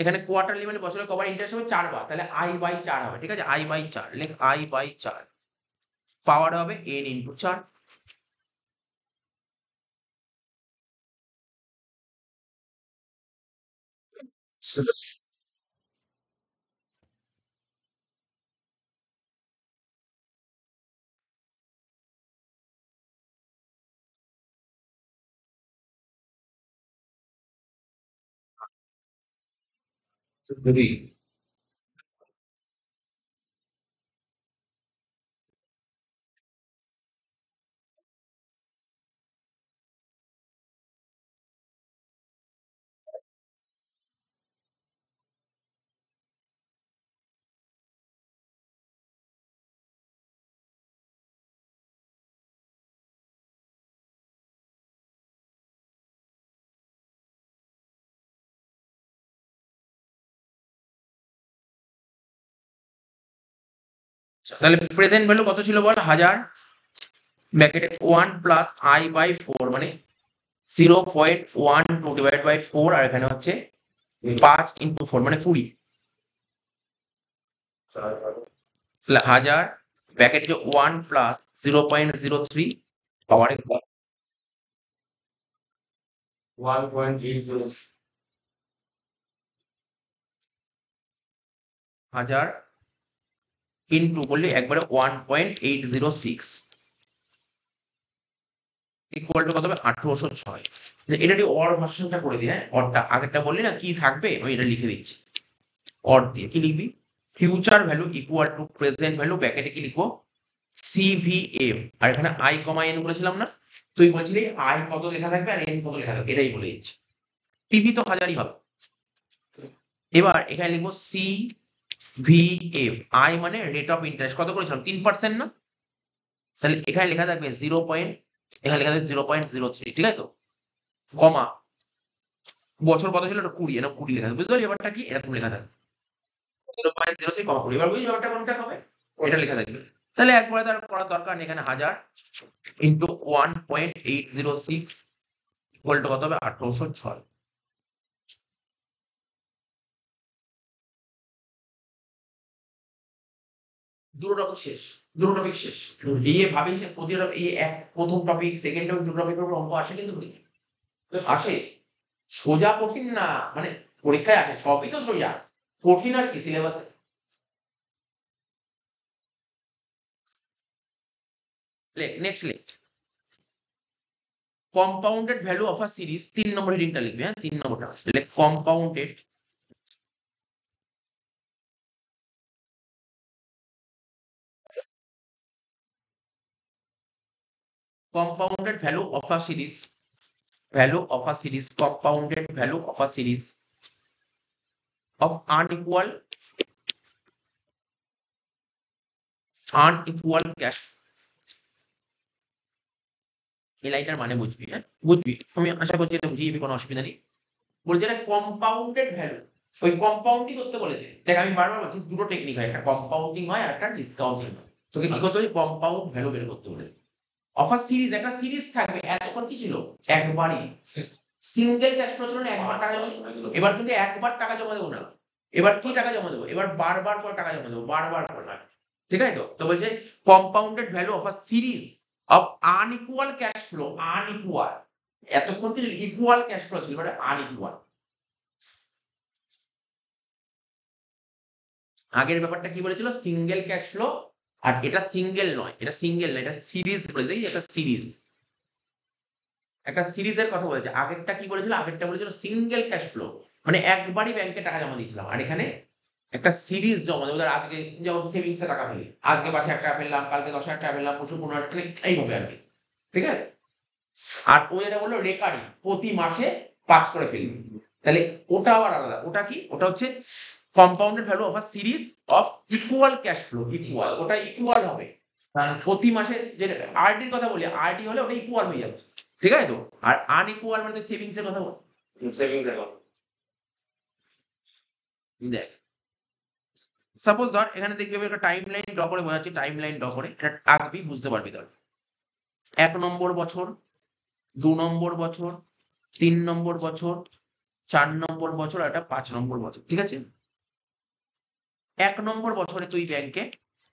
এখানে কোয়ার্টারলি মানে বছরে কবার ইন্টারেস্ট হবে 4 বার, তাহলে আই বাই 4 হবে, ঠিক আছে, আই বাই 4, লেখ আই বাই 4, পাওয়ার হবে এন ইন্টু 4। তাহলে প্রেজেন্ট ভ্যালু কত ছিল বল, 1000 ব্র্যাকেটে 1 প্লাস আই বাই 4 মানে 0.12 ডিভাইড বাই 4, আর এখানে হচ্ছে 5 ইন্টু 4 মানে 20, তাহলে 1000 ব্র্যাকেট যে 1 প্লাস 0.03 পাওয়ারে 1.80 1000 ইন্টু করলে একবারে 1.806 ইকুয়াল টু কত হবে 1806। এটা দিয়ে অর ভার্সনটা করে দিই, হ্যাঁ অরটা আগেরটা বললি না কি থাকবে, আমি এটা লিখে দিচ্ছি, অর দিয়ে কি লিখবি, future value equal to present value ব্র্যাকেটে কি লিখবো সিভিএফ, আর এখানে আই কমা এন বলেছিলাম না, তো তুই বলছিলি আই কত লেখা থাকবে আর এন কত লেখা থাকবে, এটাই বলে দিচ্ছি। পিভি তো হাজারই হবে। এবার এখানে লিখবো সি ভি এফ, আই মানে রেট অফ ইন্টারেস্ট, কত করেছিলাম 3% না, তাহলে এখানে লেখা থাকবে 0. এখানে লেখা থাকবে 0.03, ঠিক আছে তো, কমা বছর কত ছিল, ওটা 20, এটা 20 লেখা থাকবে, বুঝতে পারলি ব্যাপারটা কি, এরকম লেখা থাকবে 0.03, কমা 20। এবার বুঝলি ব্যাপারটা কোনটা হবে, এটা লেখা থাকবে। তাহলে একবারে তার করার দরকার নেই, এখানে 1000 ইন্টু 1.806 ইকুয়াল টু কত হবে, 1806। দুটো টপিক শেষ, দুটো টপিক শেষ। এই ভাবি যে প্রতিটা এই এক প্রথম টপিক সেকেন্ড টপিক দুটো টপিকের উপর অঙ্ক আসে, কিন্তু আসে সোজা কঠিন না, মানে পরীক্ষায় আসে সবই তো সোজা, কঠিন আর কি সিলেবাসে। নেক্সট লেখ, compounded value of a series, 3 নম্বর হেডিংটা লিখবি, হ্যাঁ 3 নম্বরটা লেখ, compounded compounded value of a series, value of a series, compounded value of a series of unequal cash। এই লাইনটার মানে বুঝবি, হ্যাঁ বুঝবি, আমি আশা করছি এটা বুঝিয়ে দিবি, কোনো অসুবিধা নেই। বলছে এটা কম্পাউন্ডেড ভ্যালু, ওই কম্পাউন্ডিং করতে বলেছে। দেখ আমি বারবার বলছি দুটো টেকনিক হয়, একটা কম্পাউন্ডিং হয় আর একটা ডিসকাউন্টিং হয়। তোকে কি করতে হবে, কম্পাউন্ড ভ্যালু বের করতে বলেছে। অফার সিরিজ, একটা সিরিজ থাকবে, এতক্ষণ কি ছিল, একবারই সিঙ্গেল ক্যাশ ফ্লো ছিল না, একবার টাকা জমা দিবো। এবার কিন্তু একবার টাকা জমা দেবো না, এবার কি টাকা জমা দেবো, এবার বারবার করে টাকা জমা দেবো, বারবার করে, ঠিক আছে তো। তো বলছে compounded value of a series of unequal cash flow, unequal, এতক্ষণ কি ইকুয়াল ক্যাশ ফ্লো ছিল, মানে আনইকুয়াল। আগের ব্যাপারটা কি বলেছিল, সিঙ্গেল ক্যাশ ফ্লো, আর এটা সিঙ্গেল নয়, এটা সিঙ্গেল নয়, এটা সিরিজ বলেছে, এটা সিরিজ, একটা সিরিজের কথা বলেছে। আগেরটা কি বলেছিল, আগেরটা বলেছিল সিঙ্গেল ক্যাশ ফ্লো, মানে একবারই ব্যাংকে টাকা জমা দিয়েছিলাম, আর এখানে একটা সিরিজ জমা দেবো। ধর আজকে যেমন সেভিংসে টাকা ফেলি, আজকে 5,000 টাকা ফেললাম, কালকে 10,000 টাকা ফেললাম, পরশু 15,000 টাকা, এইভাবে আর কি, ঠিক আছে। আর ও যেটা বললো রেকারিং, প্রতি মাসে 5 করে ফেলবি, তাহলে ওটা আবার আলাদা। ওটা কি, ওটা হচ্ছে compounded value of a series of equal cash flow, equal, ওটা ইকুয়াল হবে, প্রতি মাসে। যে আরডির কথা বলি, আরডি হলে ওটা ইকুয়াল হয়ে যাচ্ছে, ঠিক আছে তো। আর আনইকুয়াল মানে সেভিংস এর কথা বল, সেভিংস অ্যাকাউন্ট। দেখ সাপোজ ধর এখানে দেখবি আমি একটা টাইম লাইন ড্র করে বোঝাচ্ছি, টাইম লাইন ড্র করে এটা আঁকবি, বুঝতে পারবি। ধর 1 নম্বর বছর, 2 নম্বর বছর, 3 নম্বর বছর, 4 নম্বর বছর, আর একটা 5 নম্বর বছর, ঠিক আছে। 1 নম্বর বছরে তুই ব্যাংকে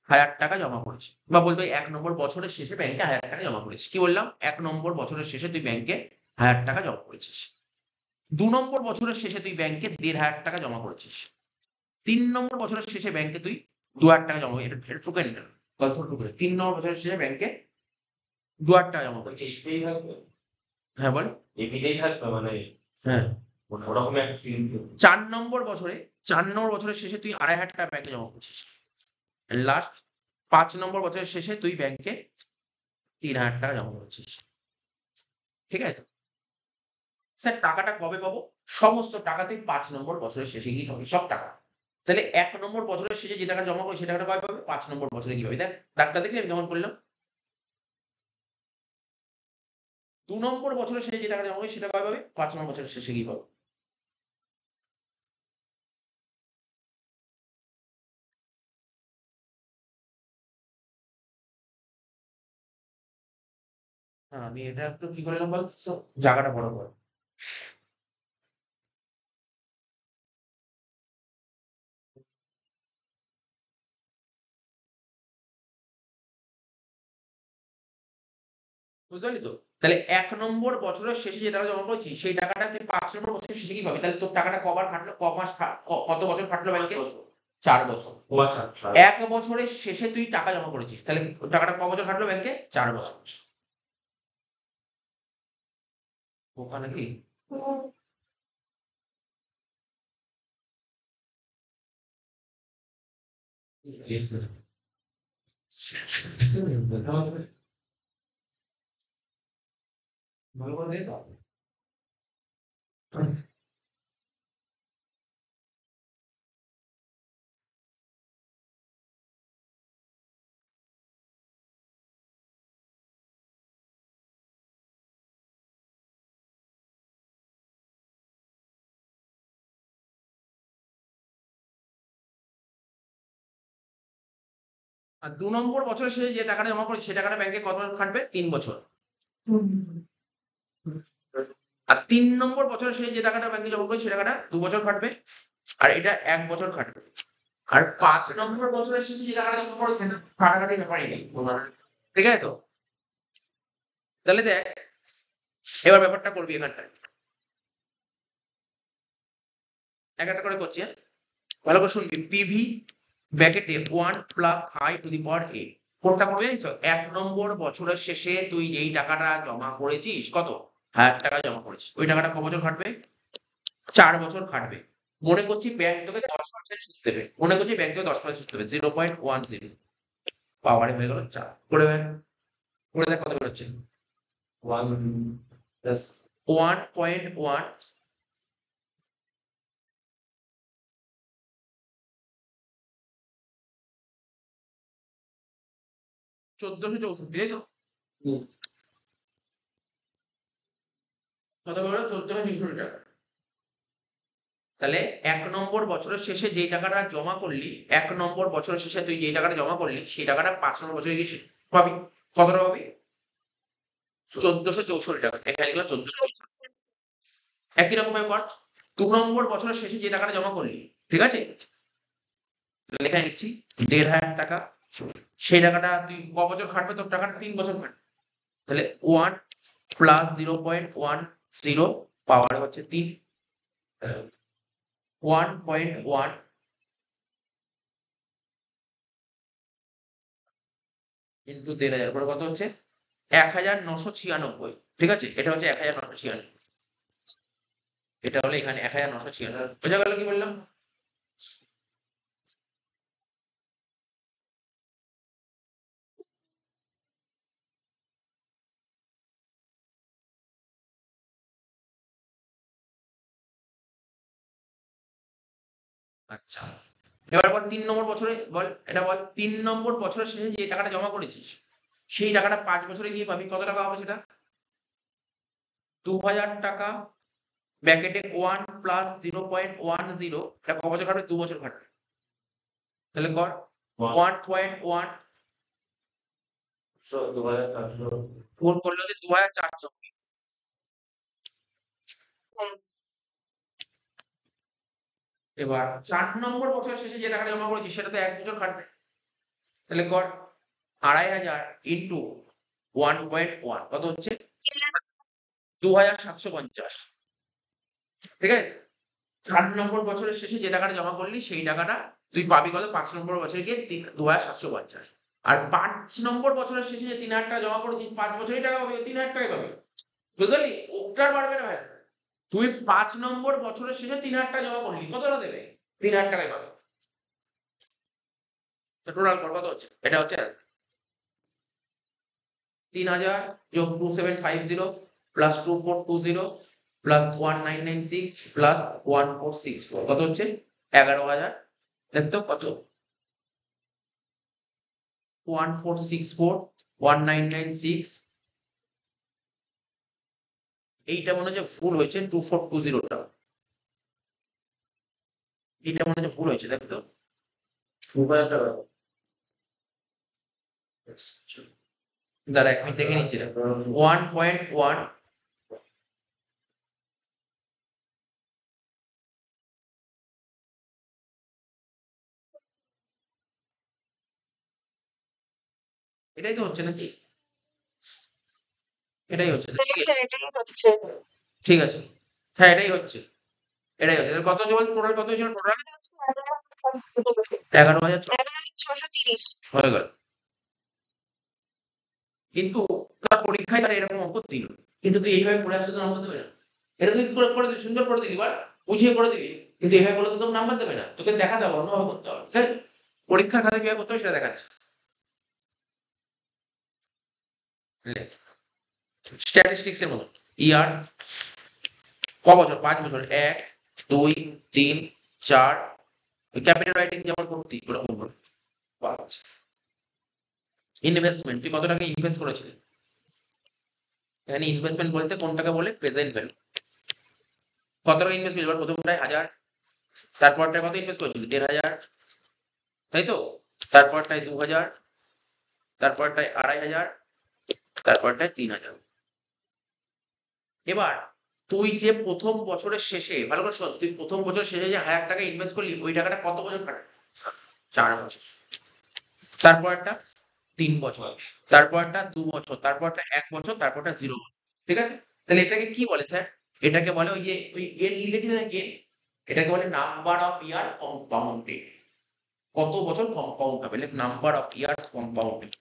1,000 টাকা জমা করেছিস, বা বলতে 1 নম্বর বছরের শেষে ব্যাংকে 1,000 টাকা জমা করেছিস। কি বললাম, 1 নম্বর বছরের শেষে তুই ব্যাংকে 1,000 টাকা জমা করেছিস। 2 নম্বর বছরের শেষে তুই ব্যাংকে 1,500 টাকা জমা করেছিস। 3 নম্বর বছরের শেষে ব্যাংকে তুই 2,000 টাকা জমা, এটা টুকে নিল গল্প টুকে। 3 নম্বর বছরের শেষে ব্যাংকে 2,000 টাকা জমা করেছিস। এটাই থাকবে, হ্যাঁ বল। এটাই থাকবে মানে হ্যাঁ। ওরকম একটা সিরিজ। 4 নম্বর বছরে, 4 নম্বর বছরের শেষে তুই 2,500 টাকা ব্যাংকে জমা করছিস। লাস্ট 5 নম্বর বছরের শেষে তুই ব্যাংকে 3,000 টাকা জমা করছিস, ঠিক আছে। স্যার টাকাটা কবে পাবো, সমস্ত টাকা তুই 5 নম্বর বছরের শেষে গিয়ে পাবি, সব টাকা। তাহলে 1 নম্বর বছরের শেষে যে টাকা জমা করি, সে টাকাটা কবে পাবে, 5 নম্বর বছরে গিয়ে পাবি। দেখ দাগটা দেখলে আমি কেমন করলাম। 2 নম্বর বছরের শেষে যে টাকা জমা করি সেটা কবে পাবে, 5 নম্বর বছরের শেষে গিয়ে পাবে। হ্যাঁ আমি এটা একটু কি করলাম বল, জায়গাটা বড় কর। বুঝতে পারলি তো। তাহলে 1 নম্বর বছরের শেষে যে টাকা জমা করেছি, সেই টাকাটা তুই 5 নম্বর বছরের শেষে কি পাবি। তাহলে তোর টাকাটা কবার খাটলো, ক মাস কত বছর খাটলো ব্যাংকে, 4 বছর। ও আচ্ছা আচ্ছা। 1 বছরের শেষে তুই টাকা জমা করেছিস, তাহলে টাকাটা ক বছর খাটলো ব্যাংকে, 4 বছর। ওখানে কি Yes, sir. ভালো করে দেখো। আর ২ নম্বর বছরের শেষে যে টাকাটা জমা করেছি, সে টাকাটা ব্যাংকে কত বছর খাটবে? ৩ বছর। আর ৩ নম্বর বছরের শেষে যে টাকাটা ব্যাংকে জমা করেছি, সে টাকাটা ২ বছর খাটবে। আর এটা ১ বছর খাটবে। আর ৫ নম্বর বছরের শেষে যে টাকাটা জমা করেছি, সেটা খাটাখাটির ব্যাপারই নেই। ঠিক আছে তো? তাহলে দেখ, এবার ব্যাপারটা করবি এখানটায়। একটা করে করছি, হ্যাঁ? ভালো করে শুনবি। পিভি ব্র্যাকেটে 1 plus I to the power a. কোনটা করবে জানিস তো? ১ নম্বর বছরের শেষে তুই যেই টাকাটা জমা করেছিস, কত? ১,০০০ টাকা জমা করেছিস। ওই টাকাটা ক বছর খাটবে? ৪ বছর খাটবে। মনে করছি ব্যাংক তোকে 10% সুদ দেবে। মনে করছি ব্যাংক তোকে 10% সুদ দেবে। 0.10 পাওয়ারে হয়ে গেল ৪। করে দেখ। করে দেখ কত বেরোচ্ছে। 1 plus 1.1 ১৪৬৪, তাই তো? কত বেরোলো? ১৪৬৪ টাকা। তাহলে ১ নম্বর বছরের শেষে যেই টাকাটা জমা করলি, ১ নম্বর বছরের শেষে তুই যেই টাকাটা জমা করলি, সেই টাকাটা ৫ নম্বর বছরে গিয়ে পাবি। কত টাকা পাবি? ১৪৬৪ টাকা। এখানে লিখলাম ১৪৬৪। একই রকম ব্যাপার ২ নম্বর বছরের শেষে যে টাকাটা জমা করলি, ঠিক আছে? এখানে লিখছি ১,৫০০ টাকা। সেই টাকাটা তুই ক বছর খাটবে? তোর টাকাটা ৩ বছর খাটবে। তাহলে 1 প্লাস 0.10 পাওয়ারে হচ্ছে ৩। 1.1 ইন্টু ১,৫০০ করে কত হচ্ছে? ১,৯৯৬। ঠিক আছে? এটা হচ্ছে ১,৯৯৬। এটা হলো এখানে ১,৯৯৬। বোঝা গেল কি বললাম? আচ্ছা। এবার বল ৩ নম্বর বছরে বল, এটা বল ৩ নম্বর বছরের শেষে যে টাকাটা জমা করেছিস, সেই টাকাটা ৫ বছরে গিয়ে পাবি। কত টাকা হবে সেটা? ২,০০০ টাকা ব্র্যাকেটে 1 প্লাস 0.10, এটা ক বছর খাটবে? ২ বছর খাটবে। তাহলে কর 1.1 2400 গুণ করলে হচ্ছে ২,৪০০। এবার ৪ নম্বর বছরের শেষে যে টাকাটা জমা করেছিস, সেটা তো ১ বছর খাটবে। তাহলে কর ২,৫০০ ইন্টু 1.1 কত হচ্ছে? ২,৭৫০। ঠিক আছে? ৪ নম্বর বছরের শেষে যে টাকাটা জমা করলি, সেই টাকাটা তুই পাবি কত? ৫ নম্বর বছরে গিয়ে ২,৭৫০। আর ৫ নম্বর বছরের শেষে যে ৩,০০০ টাকা জমা করেছিস, ৫ বছরেই টাকা পাবি, ওই ৩,০০০ টাকাই পাবি। বুঝতে পারলি? ওটা আর বাড়বে না ভাই। তুই ৫ নম্বর বছরের শেষে ৩,০০০ টাকা জমা করলি, কতটা দেবে? ৩,০০০ টাকাই পাবি। তো টোটাল কর কত হচ্ছে? এটা হচ্ছে ৩,০০০ যোগ 2750 প্লাস 2420 প্লাস 1996 প্লাস 1464 কত হচ্ছে? ১১,০০০। দেখতো কত? 1464 1996। এইটা মনে হচ্ছে ভুল হয়েছে, 2420 টা। এইটা মনে হচ্ছে ভুল হয়েছে, দেখতো। 2000 টাকা দাঁড়া ১ মিনিট দেখে নিচ্ছি। 1.1 এটাই তো হচ্ছে নাকি? এটাই হচ্ছে তো, ঠিক আছে। ঠিক আছে। হ্যাঁ, এটাই হচ্ছে। এটাই হচ্ছে। তাহলে কত হচ্ছে বল? টোটাল কত হয়েছিল? টোটাল ১১,৬০০ হয়ে গেল। কিন্তু তার পরীক্ষায় তারা এরকম অঙ্ক দিল। কিন্তু তুই এইভাবে করে আসলে তো নাম্বার দেবে না। এটা তুই করে দিলি, সুন্দর করে দিলি, এবার বুঝিয়ে করে দিলি। কিন্তু এভাবে করলে তো তোকে নাম্বার দেবে না। তোকে দেখাতে হবে, অন্যভাবে করতে হবে। ঠিক আছে? পরীক্ষার খাতায় কিভাবে করতে হবে সেটা দেখাচ্ছি। স্ট্যাটিস্টিক্স এর মতো। ইয়ার ক বছর, 5 বছর, 1 2 3 4, ওই ক্যাপিটাল রাইটিং যেমন করতি ওরকম করে 5। ইনভেস্টমেন্ট, তুই কত টাকা ইনভেস্ট করেছিলি? এখানে ইনভেস্টমেন্ট বলতে কোনটাকে বলে? Present value. কত টাকা ইনভেস্ট করেছিস? প্রথমটায় 1000, তারপরটায় কত ইনভেস্ট করেছিলি? 1500, তাই তো? তারপরটায় 2000, তারপরটায় 2500, তারপরটায় 3000। এবার তুই যে প্রথম বছরের শেষে, ভালো করে শোন, তুই প্রথম বছরের শেষে যে 1000 টাকা ইনভেস্ট করলি, ওই টাকাটা কত বছর কাটে? 4 বছর। তারপরটা 3 বছর, তারপরটা 2 বছর, তারপরটা 1 বছর, তারপরটা 0 বছর। ঠিক আছে? তাহলে এটাকে কি বলে স্যার? এটাকে বলে ওই যে ওই এন লিখেছিলেন না, এন, এটাকে বলে নাম্বার অফ ইয়ার কম্পাউন্ডেড। কত বছর কম্পাউন্ড হবে? Number of years compounded.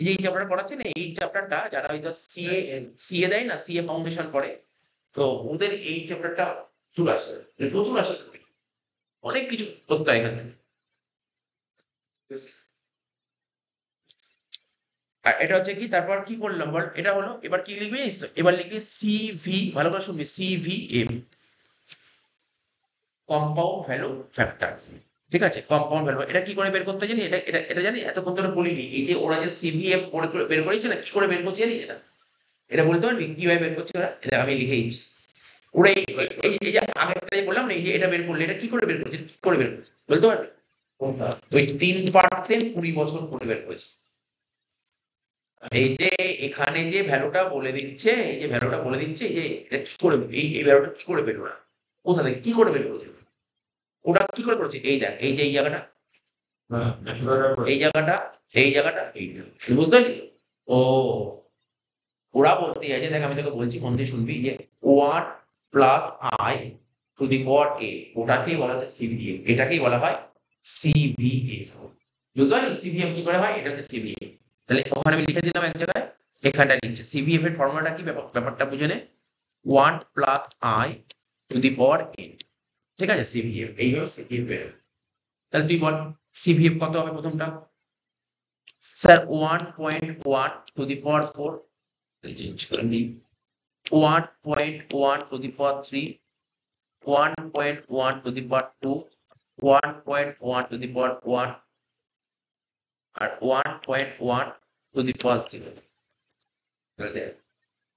এই চ্যাপ্টারটা পড়াচ্ছে না, এই চ্যাপ্টারটা যারা হয়তো সিএ সিএ দেয় না, সিএ ফাউন্ডেশন করে, তো ওদের এই চ্যাপ্টারটা প্রচুর আসে, প্রচুর আসে, অনেক কিছু করতে হয় এখান থেকে। আর এটা হচ্ছে কি, তারপর কি করলাম বল? এটা হলো, এবার কি লিখবি জানিস তো? এবার লিখবি সিভি, ভালো করে শুনবি, সিভিএফ, কম্পাউন্ড ভ্যালু ফ্যাক্টর। ঠিক আছে? কম্পাউন্ড ভ্যালু এটা কি করে বের করতে জানি? এটা এটা এটা জানি, এতক্ষণ ধরে বলিনি। এই যে ওরা যে সিভিএফ বের করেছে না, কি করে বের করছে জানিস? এটা বলতে পারবি কিভাবে বের করছে ওরা? এটা আমি লিখে দিচ্ছি। ওরা এই যে আগেরটা যে বললাম না, এই যে এটা বের করলে, এটা কি করে বের করছে? কি করে বের করছে বলতে পারবি? কোনটা? ওই 3% 20 বছর করে বের করেছে। এই যে এখানে যে ভ্যালুটা বলে দিচ্ছে, এই যে ভ্যালুটা বলে দিচ্ছে, এই যে এটা কি করে, এই ভ্যালুটা কি করে বের ওরা কোথা থেকে কি করে বের করেছে? ওরা কি করে করেছে? এই দেখ, এই যে এই জায়গাটা, হ্যাঁ, একেবারে করে। এই জায়গাটা, এই জায়গাটা, এইটা, বুঝতে পারলি? ও, ওরা বলতে চাইছে, দেখ আমি তোকে বলছি, মন দিয়ে শুনবি, যে 1 plus I to the power এ, ওটাকেই বলা হচ্ছে সিভিএম, এটাকেই বলা হয় সিভিএফ। বুঝতে পারলি সিভিএম কি করে হয়? এটা হচ্ছে সিভিএম। তাহলে ওখানে আমি লিখে দিলাম এক জায়গায়, এখানটা নিচ্ছে সিভিএফ এর ফর্মুলাটা কি, ব্যাপারটা বুঝে নে। 1 plus I to the power n, ঠিক আছে? সিভিএফ, এইভাবে সিভিএফ বের হবে। তাহলে তুই বল সিভিএফ কত হবে প্রথমটা? Sir 1.1 two the power 4, change করে নিই, 1.1 to the power 3, 1.1 to the power 2, 1.1 to the power 1, R 1.1 to the power 0।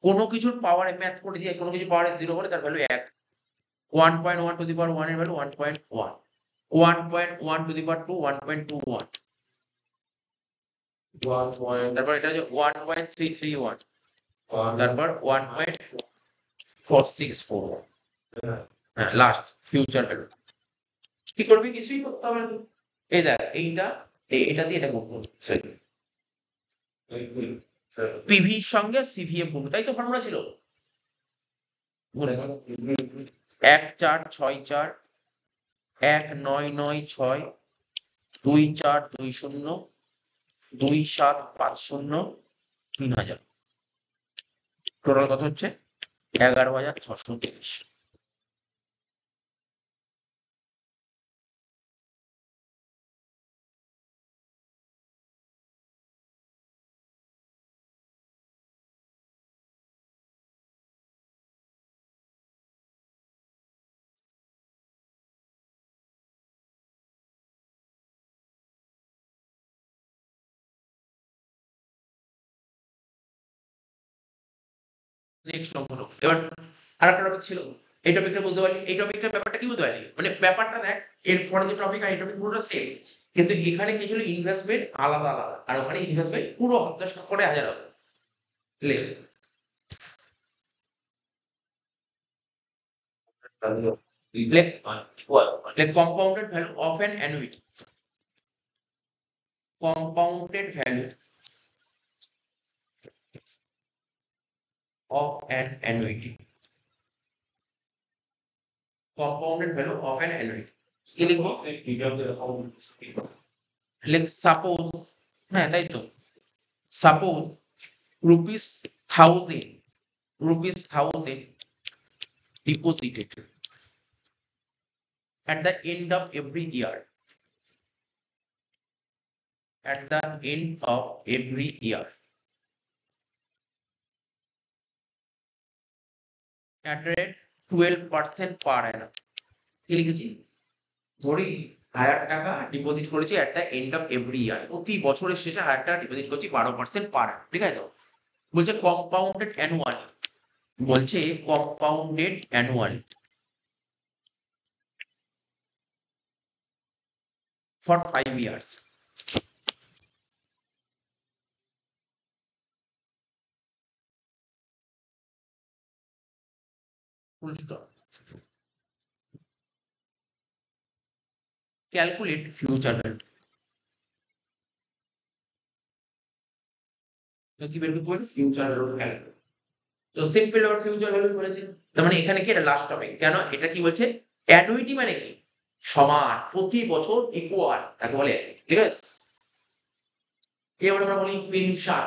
কোনো কিছুর পাওয়ারে ম্যাথ করেছি, কোনো কিছু পাওয়ারে 0 হলে তার ভ্যালু 1। 1.1 to the power 1 এর ভ্যালু 1.1, 1.1 to the power 2 1.21, 1.1, তারপর এটা হচ্ছে 1.331, তারপর 1.464, হ্যাঁ লাস্ট ফিউচার ভ্যালু। কি করবি? কিছুই করতে হবে না। এই দেখ, এইটা এটা দিয়ে এটা গুণ করবি, পিভির সঙ্গে সিভিএফ গুণ, তাই তো ফর্মুলা ছিল। গুণ কর। 1464, 1996, 2420, 2750, 3000, টোটাল কত হচ্ছে? 11,630। নেক্সট নম্বর, এবার আরেকটা টপিক ছিল, এই টপিকটা বুঝতে পারলি? এই টপিকটার ব্যাপারটা কি বুঝতে পারলি? মানে ব্যাপারটা দেখ, এরপরে যে টপিক আর এই টপিক পুরো সেম, কিন্তু এখানে কি ছিল, ইনভেস্টমেন্ট আলাদা আলাদা, আর ওখানে ইনভেস্টমেন্ট পুরো 10 করে 1000 হবে। লেখ, লেখ, লেখ compounded value of an annuity, compounded value of an annuity, compounded value of an annuity কি লিখবো? লেখ সাপোজ, হ্যাঁ তাই তো, suppose rupees 1000 deposited at the end of every year, at the end of every year, at rate 12% per Anam. কি লিখেছি? ধরি 1000 টাকা ডিপোজিট করেছি at the end of every year, প্রতি বছরের শেষে 1000 টাকা ডিপোজিট করছি 12% পার অ্যানাম, ঠিক আছে তো? বলছে কম্পাউন্ডেড অ্যানুয়ালি, বলছে compounded annually for 5 years। Full stop. Calculate future value. তো কি বের করতে বলি? Future value calculate. তো সিম্পল আর ফিউচার ভ্যালু বলেছে, তার মানে এখানে কি এটা লাস্ট টপিক, কেন এটা কি বলছে? অ্যানুইটি মানে কি? সমান, প্রতি বছর ইকুয়াল, তাকে বলে annuity, ঠিক আছে? এবার আমরা বলি পেনশন,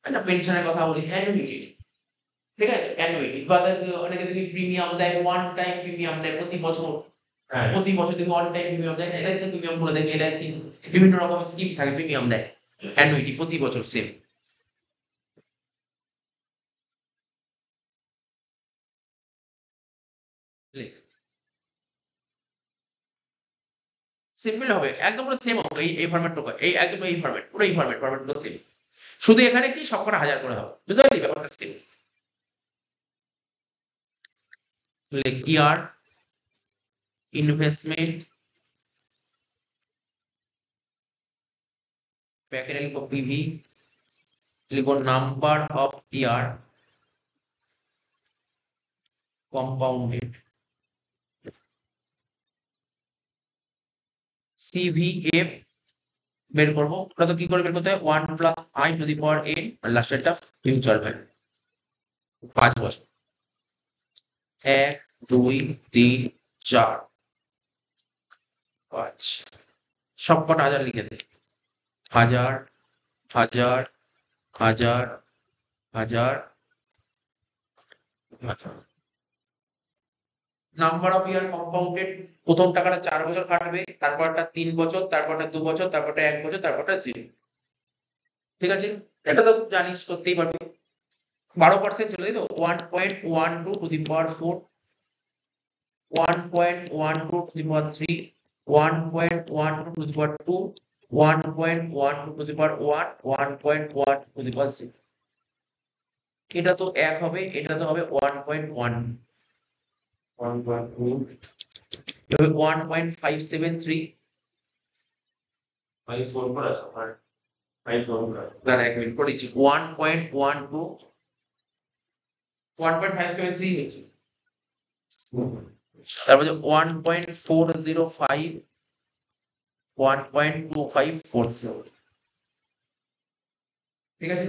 একটা পেনশনের কথা বলি, অ্যানুইটি, ঠিক আছে? অ্যানুইটি বা অনেকে দেখি প্রিমিয়াম দেয়, ওয়ান টাইম প্রিমিয়াম দেয় প্রতি বছর, প্রতি বছর দেখি ওয়ান টাইম প্রিমিয়াম দেয়, এলআইসি প্রিমিয়াম করে দেখি, এলআইসি বিভিন্ন রকমের স্কিম থাকে, প্রিমিয়াম দেয়, অ্যানুইটি প্রতি বছর সেম। সিম্পল হবে একদম, পুরো সেম হবে, এই ফরম্যাটটা, এই একদম এই ফরম্যাট, পুরো এই ফরম্যাটটা সেম, শুধু এখানে কি সবকটা 1000 করে হবে, বুঝতে পারলি ব্যাপারটা সেম। ইয়ার ইনভেস্টমেন্ট, প্যাকেটে লিখো পিভি, লিখো number of year compounded, CVF বের করবো, ওটা তো কি করে বের করতে হয়? 1 plus I to the power n, আর লাস্টেরটা ফিউচার ভ্যালু 5 বছর, 1 2 3 4 5, সবকটা 1000 লিখে দে, 1000 1000 1000 1000 নাম্বার অফ ইয়ার কম্পাউন্ডেড, প্রথম টাকাটা 4 বছর কাটবে, তারপরটা 3 বছর, তারপরটা 2 বছর, তারপরটা 1 বছর, তারপরটা 0, ঠিক আছে? এটা তো জানিস, করতেই পারবি। 12% চলে তো 1.12 two the power 4, 1.12 to the power 3, 1.12 to the power 2, 1.12 to the power 1, 1.1 to the power 6। এটা তো 1 হবে, এটা তো হবে 1.1, 1.2, তবে 1.573, 5.4 করে আছে, 5.4 করে। দাঁড়া 1 মিনিট করেছি, 1.12, 1.573 হচ্ছে, তারপরে 1.405, 1.2544, ঠিক আছে?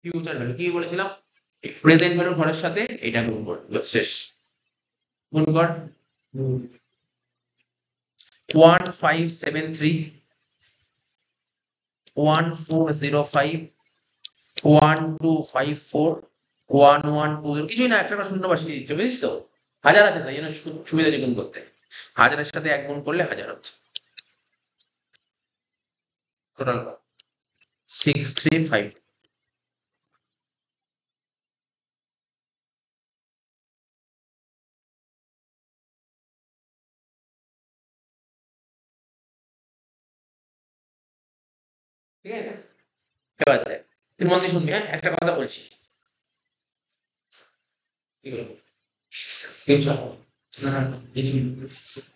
ফিউচার ভ্যালু কি বলেছিলাম? প্রেজেন্ট ভ্যালুর ঘরের সাথে এটা গুণ কর, শেষ। গুণ কর 1573, 1405, 1254, 1120, কিছুই না, একটা শূন্য বসিয়ে দিচ্ছে, বুঝিস তো? 1000 আছে তাই জন্য সুবিধা গুণ করতে, 1000-এর সাথে 1 গুণ করলে 1000 হচ্ছে, টোটাল 635। ঠিক আছে? এবার দেখ, তুই মন দিয়ে শুনবি, হ্যাঁ? একটা কথা বলছি, কি বলবো?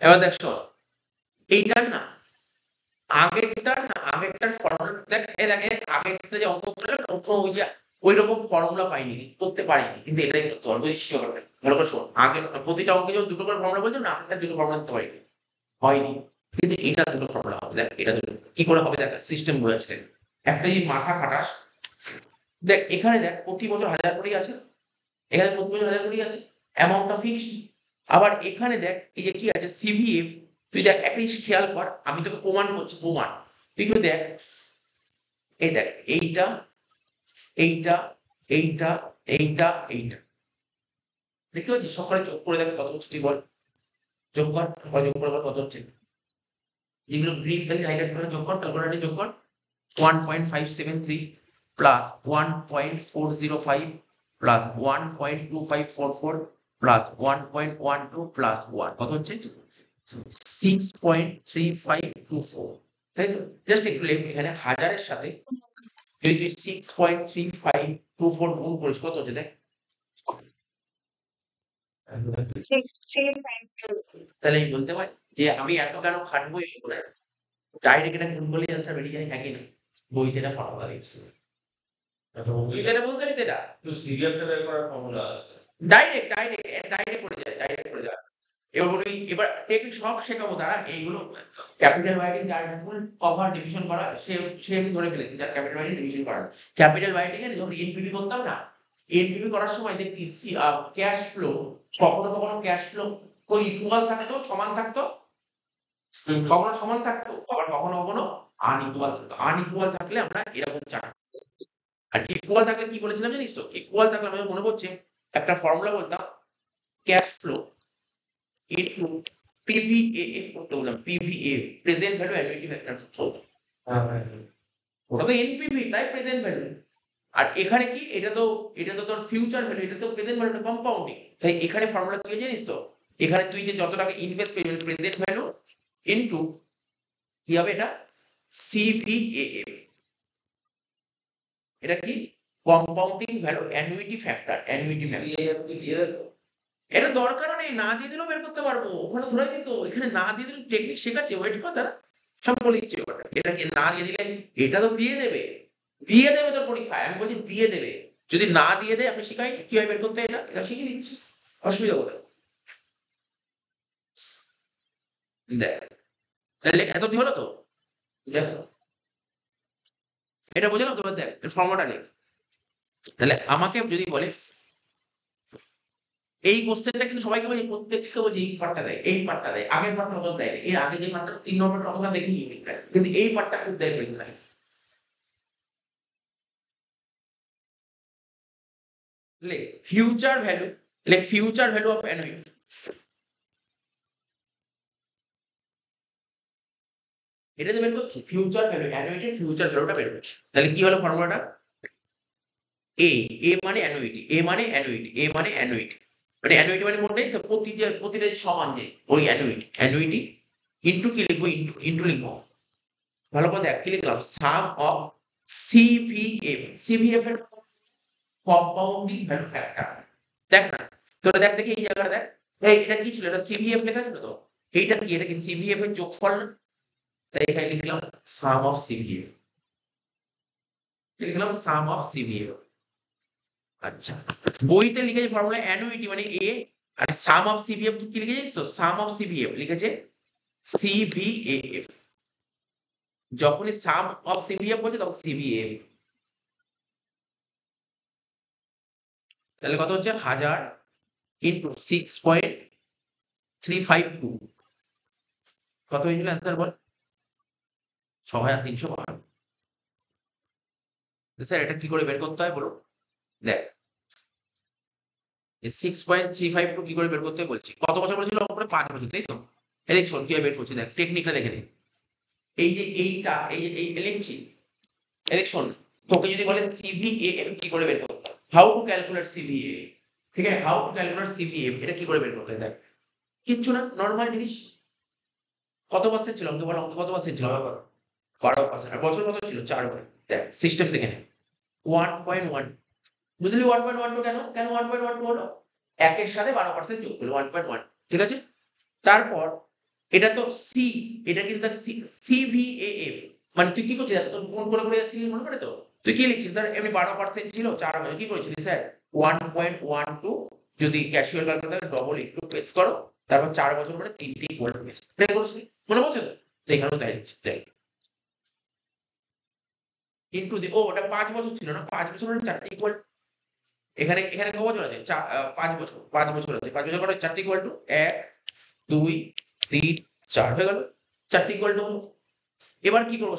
এবার দেখ শোন, এইটার না আগেরটার ফর্মুলা দেখ, আগেরটা যে অঙ্ক করলাম না, ওই যে ওইরকম ফর্মুলা পাইনি, করতে পারিনি, কিন্তু এটাই করতে পারবো, বুঝিস কি ব্যাপারটা? মনে করে শোন, আগের প্রতিটা অঙ্কে যখন দুটো করে ফর্মুলা বলছো না, আগেরটা দুটো ফর্মুলা দিতে পারিনি, হয়নি, কিন্তু এটা দুটো ফর্মুলা হবে, দেখ এটা দুটো কি করে হবে, দেখ সিস্টেম বোঝাচ্ছে। একটা যদি মাথা খাটাস, দেখ এখানে দেখ প্রতি বছর 1000 করেই আছে, এখানে প্রতি বছর 1000 করেই আছে, অ্যামাউন্টটা ফিক্সড। আবার এখানে দেখ এই যে কি আছে সিভিএফ, তুই দেখ একটা জিনিস খেয়াল কর, আমি তোকে প্রমাণ করছি, প্রমাণ, তুই একটু দেখ, এই দেখ এইটা এইটা এইটা এইটা এইটা, দেখতে পাচ্ছিস? সকালে যোগ করে দেখ কত হচ্ছে, তুই বল, যোগ কর, সকালে যোগ করে বল কত হচ্ছে, যেগুলো গ্রিন কালি হাইলাইট করে যোগ কর, ক্যালকুলেটরে যোগ কর, 1.573 প্লাস 1.405 প্লাস 1.2544 প্লাস 1.12 প্লাস 1 কত হচ্ছে 6.3524, তাই তো? জাস্ট একটু লেখ এখানে হাজারের সাথে যদি তুই 6.3524 গুণ করিস কত হচ্ছে দেখ। তাহলে আমি বলতে পারি যে আমি এত কেন খাটবো এই করে, ডাইরেক্ট এটা গুণ করলে অ্যান্সার বেরিয়ে যায়, একই না? বইতে এটা ফর্মুলা দিয়েছে, তুই তো এটা বলতে পারিস এটা তো সিরিয়ালটা বের করার ফর্মুলা আছে। ডাইরেক্ট করে যায়, ডাইরেক্ট করে যায়। এবার বলি, এবার টেকনিক সব শেখাবো তারা এইগুলো। ক্যাপিটাল বাইটিং যার ফুল কভার ডিভিশন করা সে আমি ধরে ফেলেছি, যার ক্যাপিটাল বাইটিং ডিভিশন করা। ক্যাপিটাল বাইটিং এর যখন এনপিভি করতাম না, এনপিভি করার সময় দেখতি ক্যাশ ফ্লো, কখনো কখনো ক্যাশ ফ্লো কই ইকুয়াল থাকতো, সমান থাকতো, কখনো সমান থাকতো, আবার কখনো কখনো আনইকুয়াল থাকতো। আনইকুয়াল থাকলে আমরা এরকম চার্ট, আর ইকুয়াল থাকলে কি বলেছিলাম জানিস তো? ইকুয়াল থাকলে আমাদের মনে পড়ছে একটা ফর্মুলা বলতাম, ক্যাশ ফ্লো ইনটু পিভিএএফ করতে বললাম, PVA present value annuity factor. ওটা তো এনপিভি, তাই প্রেজেন্ট ভ্যালু। আর এখানে কি, এটা তো তোর ফিউচার ভ্যালু, এটা তো প্রেজেন্ট ভ্যালু, কম্পাউন্ডিং। তাই এখানে ফর্মুলা কি জানিস তো? এখানে তুই যে যত টাকা ইনভেস্ট করবি প্রেজেন্ট ভ্যালু ইনটু কি হবে, এটা সিভিএএফ। এটা কি compounding value annuity factor, annuity factor. এটা দরকারও নেই, না দিয়ে দিলেও বের করতে পারবো, ওখানে ধরে দিত। এখানে না দিয়ে দিলে টেকনিক শেখাচ্ছে, ওয়েট কর দাঁড়া, সব বলে দিচ্ছে। এটা কি না দিয়ে দিলে, এটা তো দিয়ে দেবে তোর পরীক্ষায়, আমি বলছি দিয়ে দেবে। যদি না দিয়ে দেয়, আমি শিখাই কিভাবে বের করতে, এটা শিখিয়ে দিচ্ছি, অসুবিধা কোথায়? দেখ তাহলে এত কি হলো তো, দেখো এটা বুঝলাম তো। দেখ ফর্মুলাটা লেখ। তাহলে আমাকে যদি বলে এই কোশ্চেনটা, কিন্তু সবাইকে বলছি, প্রত্যেককে বলছি এই পার্টটা দেয়, এই পার্টটা দেয়, আগের পার্টটা অত দেয়, এর আগে যে পার্টটা 3 নম্বরটা অতটা দেখিনি, কিন্তু এই পার্টটা খুব দেয় পরীক্ষায়। লেখ ফিউচার ভ্যালু, লেখ ফিউচার ভ্যালু অফ অ্যানুইটি। এটা তো বের করছি, ফিউচার ভ্যালু অ্যানুইটির ফিউচার ভ্যালুটা বের করছি। তাহলে কি হলো ফর্মুলাটা? এ মানে অ্যানুইটি, এ মানে অ্যানুইটি, এ মানে অ্যানুইটি, মানে অ্যানুইটি মানে কোনটাই প্রতিটা যে সমান, যে ওই অ্যানুইটি ইনটু কি লিখবো, ইনটু লিখবো। ভালো করে দেখ কি লিখলাম, সাম অফ সিভিএফ। সিভিএফ এর কম্পাউন্ডিং ভ্যালু ফ্যাক্টর। দেখ না, তোরা দেখ দেখি এই জায়গাটা দেখ, এই এটা কি ছিল, এটা সিভিএফ লেখা ছিল তো, এইটা কি, এটা কি সিভিএফ এর যোগফল না? তাই এখানে লিখলাম সাম অফ সিভিএফ, লিখলাম সাম অফ সিভিএফ। আচ্ছা, বইতে লিখেছে ফর্মুলা অ্যানুইটি মানে এ, আর সাম অফ সিভিএফ কি লিখেছিস তো? সাম অফ সিভিএফ লিখেছে সিভিএফ। যখনই সাম অফ সিভিএফ বলছে তখন সিভিএফ। তাহলে কত হচ্ছে, 1000 ইন্টু 6.352, কত হয়েছিল অ্যান্সার বল? 6312। স্যার এটা কি করে বের করতে হয় বলুন? দেখ 6.352 কি করে বের করতে হয় বলছি। কত বছর বলেছিল? অঙ্কটা 5 বছর, তাই তো? ইলেকশন কিভাবে বের করছি দেখ, টেকনিকটা দেখে নে। এই যে এইটা, এই যে এই লিখছি ইলেকশন, তোকে যদি বলে সিভিএফ কি করে বের করতে হয়, হাউ টু ক্যালকুলেট সিভিএফ, ঠিক আছে, হাউ টু ক্যালকুলেট সিভিএফ, এটা কি করে বের করতে হয় দেখ, কিচ্ছু না, নরমাল জিনিস। কত পার্সেন্ট ছিল অঙ্কে বল, অঙ্কে কত পার্সেন্ট ছিল? 12%। আর বছর কত ছিল? 4 বছর। দেখ সিস্টেম দেখে নে, 1.1, বুঝলি 1.12 কেন 1.12 হলো? একের সাথে 12% যোগ করলো 1.1, ঠিক আছে। তারপর এটা তো সি, এটা কিন্তু দেখ সিভিএএফ, মানে তুই কি করছিস, এত গুণ করে করে যাচ্ছিস মনে করে তো, তুই কি লিখছিস? ধর এমনি 12% ছিল, 4 বছর, কি করেছিস স্যার 1.12, যদি casual calculator double into pace করো, তারপর 4 বছর মানে 3টি ইকুয়াল টু পেস, এটা করেছিস মনে পড়ছে তো? এখানেও তাই লিখছি, দেখ ইনটু দি, ও ওটা 5 বছর ছিল না, 5 বছর মানে 4টি ইকুয়াল। এখানে এখানে ক বছর আছে? 5 বছর, 5 বছর আছে, 5 বছর করে 4টি ইকুয়াল টু 1 2 3 4 হয়ে গেল, 4টি ইকুয়াল টু। এবার কি করবো,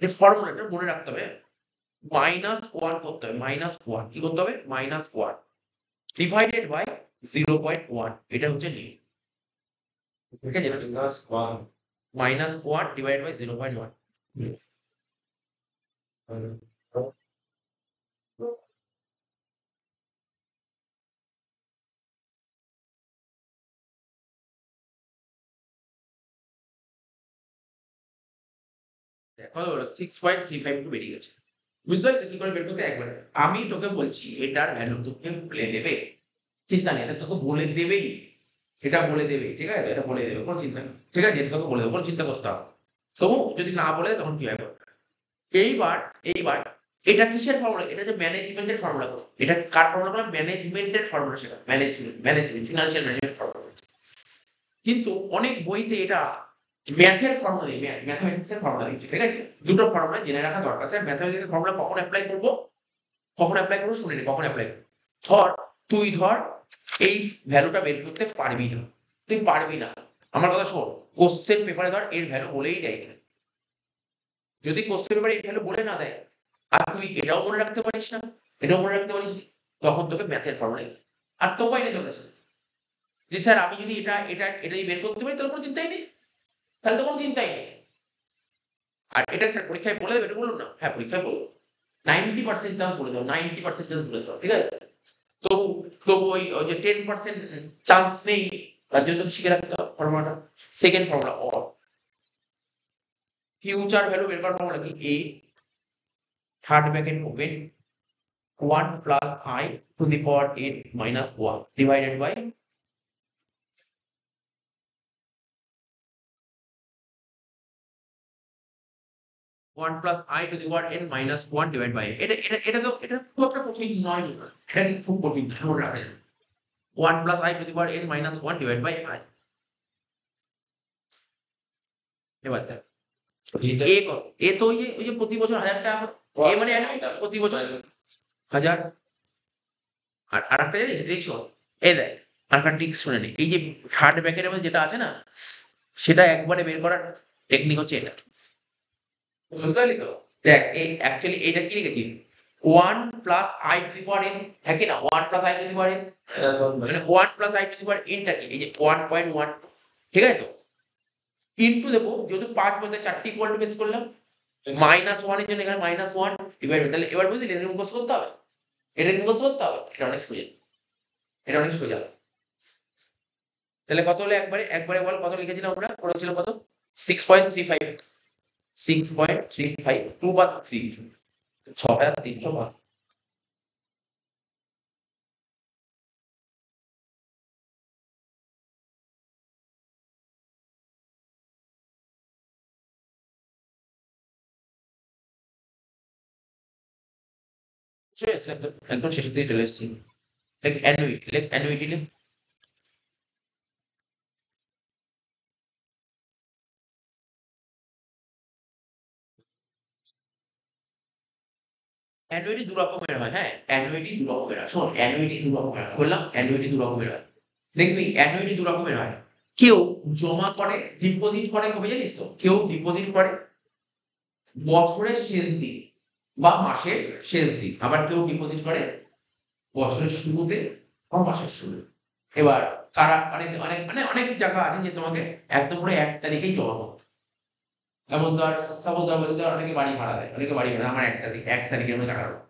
এই ফর্মুলাটা মনে রাখতে হবে, -1 করতে হবে, -1 কি করতে হবে, -1 ডিভাইডেড বাই 0.1, এটা হচ্ছে নিয়ম, ঠিক আছে। -1 ডিভাইডেড বাই 0.1, কত হলো 6.352 বেরিয়ে গেছে। বুঝতে পারছিস কি করে বের করতে একবার আমি তোকে বলছি এটার ভ্যালু তোকে বলে দেবে, চিন্তা নেই, এটা তোকে বলে দেবেই, এটা বলে দেবে, ঠিক আছে, এটা বলে দেবে, কোনো চিন্তা নেই, ঠিক আছে, এটা তোকে বলে দেবে, কোনো চিন্তা করতে হবে না। তবু যদি না বলে দেয় তখন কি হবে? এইবার এইবার এটা কিসের ফর্মুলা? এটা যে ম্যানেজমেন্টের ফর্মুলা। এটা কার ফর্মুলা করলাম? ম্যানেজমেন্টের ফর্মুলা, সেটা ম্যানেজমেন্ট ফিনান্সিয়াল ম্যানেজমেন্ট ফর্মুলা। কিন্তু অনেক বইতে এটা ম্যাথের ফর্মুলা নেই, ম্যাথমেটিক্স এর ফর্মুলা দিচ্ছে, ঠিক আছে? দুটো ফর্মুলা জেনে রাখা দরকার। স্যার ম্যাথমেটিক্স এর ফর্মুলা কখন অ্যাপ্লাই করবো? কখন অ্যাপ্লাই করবো শুনে নি, কখন অ্যাপ্লাই করবো। তুই ধর এই ভ্যালুটা বের করতে পারবি না, তুই পারবি না, আমার কথা শোন, কোশ্চেন পেপারে ধর এর ভ্যালু বলেই দেয়, যদি কোশ্চেন পেপারে এর ভ্যালু বলে না দেয় আর তুই এটাও মনে রাখতে পারিস না, এটাও মনে রাখতে পারিস না, তখন তোকে ম্যাথের ফর্মুলা আর তো উপায় নেই তোর কাছে যে স্যার আমি যদি এটাই বের করতে পারি তাহলে কোনো চিন্তাই নেই, তাহলে তো কোনো চিন্তাই নেই। আর এটা স্যার পরীক্ষায় বলে দেবে, এটা বলুন না, হ্যাঁ পরীক্ষায় বলবো 90% চান্স বলে দেবো, 90% চান্স বলে দেবো, ঠিক আছে? তবু তবু ওই যে 10% চান্স নেই, তার জন্য তোকে শিখে রাখতে হবে ফর্মুলাটা। Second formula or, future value বের করার ফর্মুলা কি? এ third bracket open 1 plus I to the power n minus 1 divided by 1 plus I to the power n minus 1 divided by এটা খুব একটা কঠিন নয়, এটা কিন্তু খুব কঠিন নয়, মনে রাখবেন 1 plus I to the power n minus 1 divided by I। এবার দেখ এ কত? এ তো ওই যে প্রতি বছর 1000 টাকা এ মানে প্রতি বছর 1000। আর আরেকটা জিনিস দেখছো, এই দেখ আরেকটা ট্রিক্স শুনে নি, এই যে থার্ড ব্র্যাকেটের মধ্যে যেটা আছে না, সেটা একবারে বের করার টেকনিক হচ্ছে এটা, বুঝতে পারলি তো? দেখ এই অ্যাকচুয়ালি এটা কি লিখেছি? 1 plus I two the power n, হ্যাঁ কি না? 1 plus I two the power n, মানে 1 plus I two the power n টা কি? এই যে 1.1, ঠিক আছে তো? ইনটু দেবো, যেহেতু 5 বলতে 4টি ইকুয়াল টু বেস করলাম, মাইনাস 1 এর জন্য এখানে মাইনাস 1 ডিভাইড, তাহলে এবার বুঝলি এটা মুখস্থ করতে হবে, এটা মুখস্থ করতে হবে, এটা অনেক সোজা, এটা অনেক সোজা। তাহলে কত হলো একবারে একবারে বল, কত লিখেছিলাম আমরা? করেছিল কত? 6.35, 6.35 2 বা 3 6300 ভাগ। চলে এসছে একদম, একদম শেষের দিকে চলে এসেছি। লেখ অ্যানুইটি লেখ। অ্যানুইটি দু রকমের হয়, হ্যাঁ অ্যানুইটি দু রকমের হয়, শোন অ্যানুইটি দু রকমের হয়, বললাম অ্যানুইটি দু রকমের হয়, দেখবি অ্যানুইটি দু রকমের হয়। কেউ জমা করে ডিপোজিট করে, কবে জানিস তো? কেউ ডিপোজিট করে বছরের শেষ দিন বা মাসের শেষ দিন, আবার কেউ ডিপোজিট করে বছরের শুরুতে বা মাসের শুরু। এবার কারা অনেক অনেক মানে অনেক জায়গা আছে যে তোমাকে একদম পুরো 1 তারিখেই জমা করতে, যেমন ধর সাপোজ ধর বলছি ধর অনেকে বাড়ি ভাড়া দেয়, অনেকে বাড়ি ভাড়া আমার 1 তারিখের মধ্যে টাকা ঢোকে,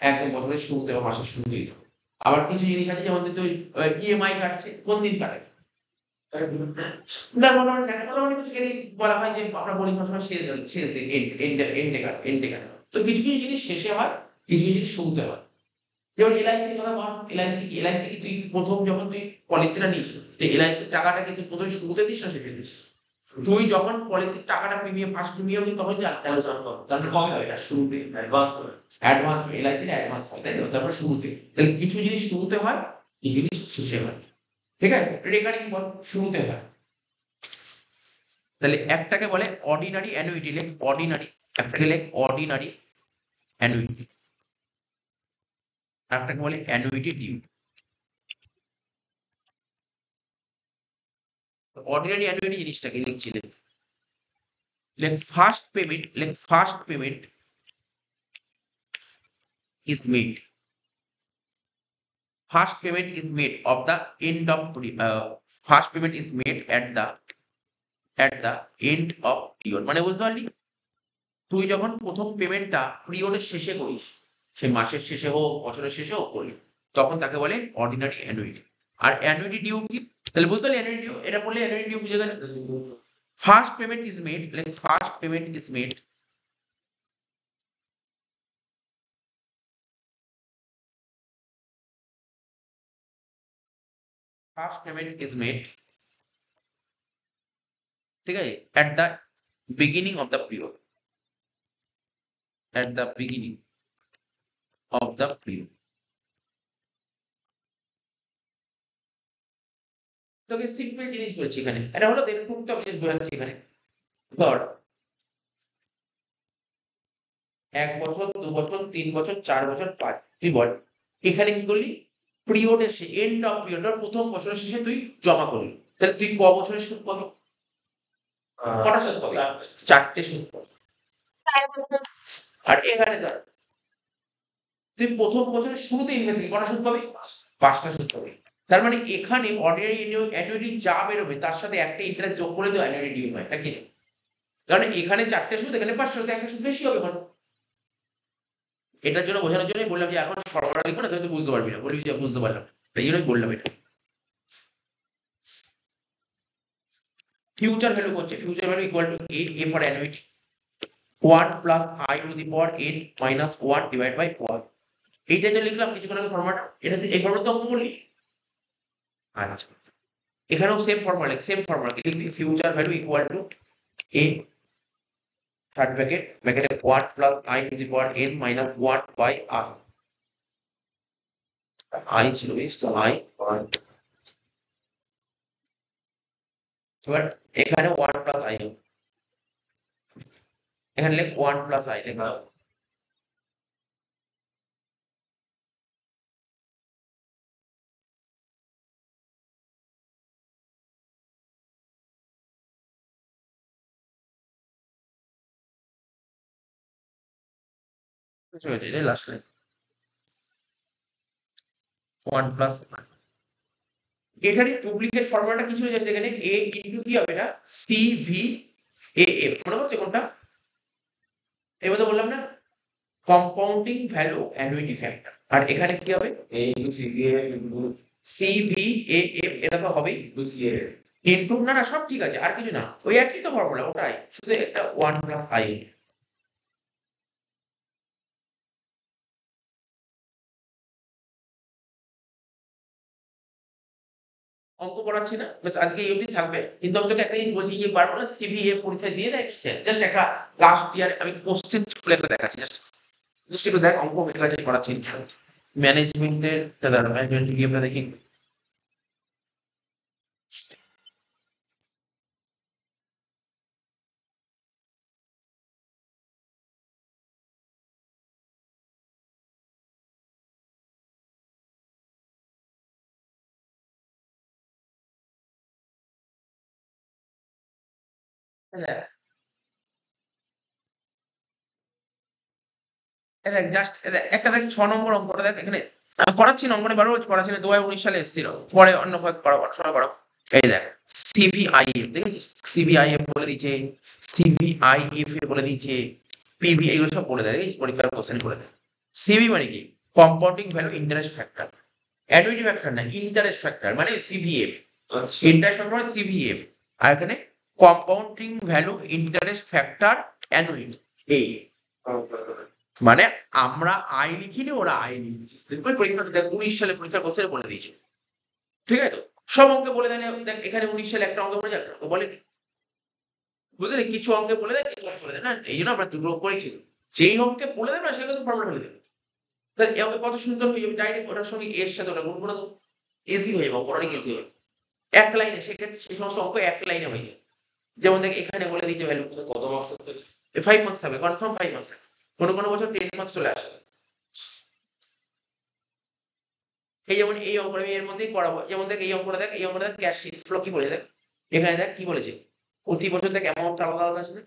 একদম বছরের শুরুতে বা মাসের শুরুতেই ঢোকে। আবার কিছু জিনিস আছে যেমন তুই ইএমআই কাটছে, কোন দিন কাটে? তার মোটামুটি কিছু জিনিস বলা হয় যে আমরা বলি সবসময় শেষ দিন এন্ডে কাটে। তো কিছু কিছু জিনিস শেষে হয়, কিছু কিছু জিনিস শুরুতে হয়। যেমন এলআইসির কথা বল, এলআইসি কি তুই প্রথম যখন তুই পলিসিটা নিস, যে এলআইসির টাকাটা কি তুই প্রথমে শুরুতে দিস না শেষে দিস? তুই যখন পলিসির টাকাটা ফার্স্ট প্রিমিয়াম দিস তখন আলোচনা কর, তারপরে কবে হয়? এটা শুরুতে অ্যাডভান্স এলআইসির অ্যাডভান্স হয়, তাই তো? তারপর শুরুতে, তাহলে কিছু জিনিস শুরুতে হয়, কিছু জিনিস শেষে হয়, ঠিক আছে? রেকারিং বল শুরুতে হয়। তাহলে একটাকে বলে অর্ডিনারি অ্যানুইটি, লেখ অর্ডিনারি, একটাকে লেখ অর্ডিনারি অ্যানুইটি, একটাকে বলে অ্যানুইটি ডিউ। অর্ডিনারি অ্যানুইটি জিনিসটাকে লিখছিলেন, first payment is made, first payment is made of the end of first payment is made at the end of year, মানে বুঝতে পারলি? তুই যখন প্রথম পেমেন্টটা পিরিয়ডের শেষে করিস, সে মাসের শেষে হোক বছরের শেষে হোক করলি, তখন তাকে বলে অর্ডিনারি অ্যানুইটি। আর অ্যানুইটি ডিউ কি? তাহলে বুঝতে পারলি অ্যানুইটি ডিউ, এটা বললে অ্যানুইটি ডিউ বুঝে গেলে। First payment is made, like first payment is made, first payment is made, ঠিক আছে, at the beginning of the period, at the beginning of the period. তোকে সিম্পল জিনিস বলছি এখানে, এটা হলো টুকটাক জিনিস বোঝাচ্ছি এখানে। ধর 1 বছর 2 বছর 3 বছর 4 বছর 5, তুই বল এখানে কি করলি, পিরিয়ডের শেষে, এন্ড অফ পিরিয়ড, প্রথম বছরের শেষে তুই জমা করলি, তাহলে তুই ক বছরের সুদ পাবি? কটা সুদ পাবি? 4টে সুদ পাবি। আর এখানে ধর তুই প্রথম বছরের শুরুতে ইনভেস্ট করবি, কটা সুদ পাবি? 5টা সুদ পাবি। তার মানে এখানে অর্ডিনারি অ্যানুইটি যা বেরোবে তার সাথে একটা ইন্টারেস্ট যোগ করে তো অ্যানুইটি ডিউ হয়, এটা কি? কারণ এখানে 4টে সুদ, এখানে 5টা সুদ, একটা সুদ বেশি হবে মানে। এটার জন্য বোঝানোর জন্যই বললাম যে এখন ফর্মুলা লিখবো না, তুই বুঝতে পারবি না, বলবি যে বুঝতে পারলাম, তাই জন্যই বললাম এটা। ফিউচার ভ্যালু হচ্ছে, future value equal to A for annuity 1 plus I to the power n minus 1 divide by 1। এইটা যে লিখলাম কিছুক্ষণ আগে ফর্মুলাটা, এটা এই ফর্মুলা তো অঙ্ক বললি। আচ্ছা, এখানেও সেম ফর্মুলা লিখ, সেম ফর্মুলা কি লিখবি, ফিউচার ভ্যালু ইকুয়াল টু এ থার্ড ব্র্যাকেটে 1 plus I to the power n minus 1 by r। I ছিল বেশ, তো আই, এবার এখানে 1 প্লাস আই, এখানে লিখ 1 প্লাস আই লেখা, বুঝতে পেরেছি, এটা লাস্ট লাইন 1 প্লাস। এখানে ডুপ্লিকেট ফর্মুলাটা কিছু হয়ে যাচ্ছে, এখানে a ইনটু কি হবে, এটা CVAF, মনে হচ্ছে কোনটা? এর মধ্যে বললাম না, কম্পাউন্ডিং ভ্যালু অ্যানুইটি ফ্যাক্টর। আর এখানে কি হবে, CVAF, এটা তো হবেই ইনটু, না না সব ঠিক আছে, আর কিছু না, ওই একই তো ফর্মুলা, ওটাই, শুধু একটা 1 প্লাস আই। অঙ্ক করাচ্ছি না, বাস আজকে এই অবধি থাকবে। কিন্তু আমি তোকে একটা জিনিস বলছি, যে পারবো না সিভিএ পরীক্ষায় দিয়ে দেয়, জাস্ট একটা লাস্ট ইয়ার আমি কোশ্চেন খুলে একটা দেখাচ্ছি, জাস্ট জাস্ট একটু দেখ, অঙ্ক মেকানিক করাচ্ছি ম্যানেজমেন্টের, দাঁড়া ম্যানেজমেন্ট কি আমরা দেখি। দেখ, দেখ জাস্ট একটা দেখ 6 নম্বর অঙ্কটা দেখ, এখানে আমি করাচ্ছি না, অঙ্কটা বারবার করাচ্ছি না, 2019 সালে এসেছিল, পরে অন্য ভাবে করাবো, সময় করাবো। এই দেখ, সিভিআইএফ দেখেছিস, সিভিআইএফ বলে দিয়েছে, সিভিআইএফ বলে দিয়েছে, পিভি, এগুলো সব বলে দেয়, দেখেছিস পরীক্ষার কোশ্চেন বলে দেয়। সিভি মানে কি, compounding value interest factor, annuity factor না, ইন্টারেস্ট ফ্যাক্টর মানে সিভিএফ, ইন্টারেস্ট ফ্যাক্টর মানে সিভিএফ, আর এখানে compounding value interest factor annuity, এই মানে আমরা আই লিখিনি, ওরা আই লিখেছে, দেখবে পরীক্ষা দেখ 19 সালে পরীক্ষার কোশ্চেন বলে দিয়েছে, ঠিক আছে তো, সব অঙ্কে বলে দেয় না, দেখ এখানে 19 সালে একটা অঙ্ক বলে যায়, একটা বলেনি, বুঝলি, কিছু অঙ্কে বলে দেয়, কিছু অঙ্কে বলে দেয় না, এই জন্য আমরা দুটো করেছি, যেই অঙ্কে বলে দেয় না সেটা তো ফর্মুলা ফেলে দেবে, তাহলে এই অঙ্কে কত সুন্দর হয়ে যাবে, ডাইরেক্ট ওটার সঙ্গে এর সাথে ওটা গুণ করে দেবো, ইজি হয়ে যাবে, অঙ্ক অনেক ইজি হবে, এক লাইনে, সেক্ষেত্রে সেই সমস্ত অঙ্ক এক লাইনে হয়ে যায়। যেমন দেখ এখানে বলে দিয়েছে ভ্যালু, কত মার্কস 5 মার্কস হবে, কনফার্ম 5 মার্কস, কোনো কোনো বছর 10 মার্কস চলে আসে। এই যেমন এই অঙ্ক আমি এর মধ্যেই করাবো, যেমন দেখ এই অঙ্কটা দেখ, এই অঙ্কটা দেখ, ক্যাশ ফ্লো কি বলেছে দেখ, এখানে দেখ কি বলেছে, প্রতি বছর দেখ অ্যামাউন্ট আলাদা আলাদা আসবে,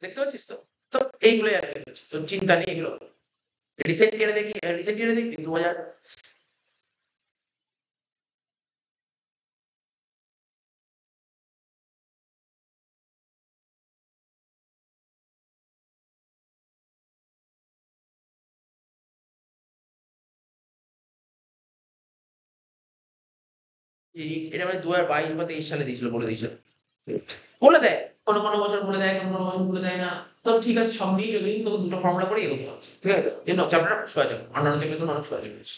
দেখতে পাচ্ছিস তো? তো এইগুলোই আর কি হচ্ছে, তোর চিন্তা নেই এগুলো। রিসেন্ট ইয়ারে দেখি 2000 এটা মানে 2022 বা 23 সালে দিয়েছিল, বলে দিয়েছিল। বলে দেয়। কোনো বছর বলে দেয়, কোনো বছর বলে দেয় না। তো ঠিক আছে, সব নিয়ে চলে গেলে তোকে 2 টা ফর্মুলা করে এগোতে হচ্ছে। ঠিক আছে? এই নাও চ্যাপ্টারটা সোজা যাবে। অন্যান্য চ্যাপ্টার তো অনেক সোজা জিনিস।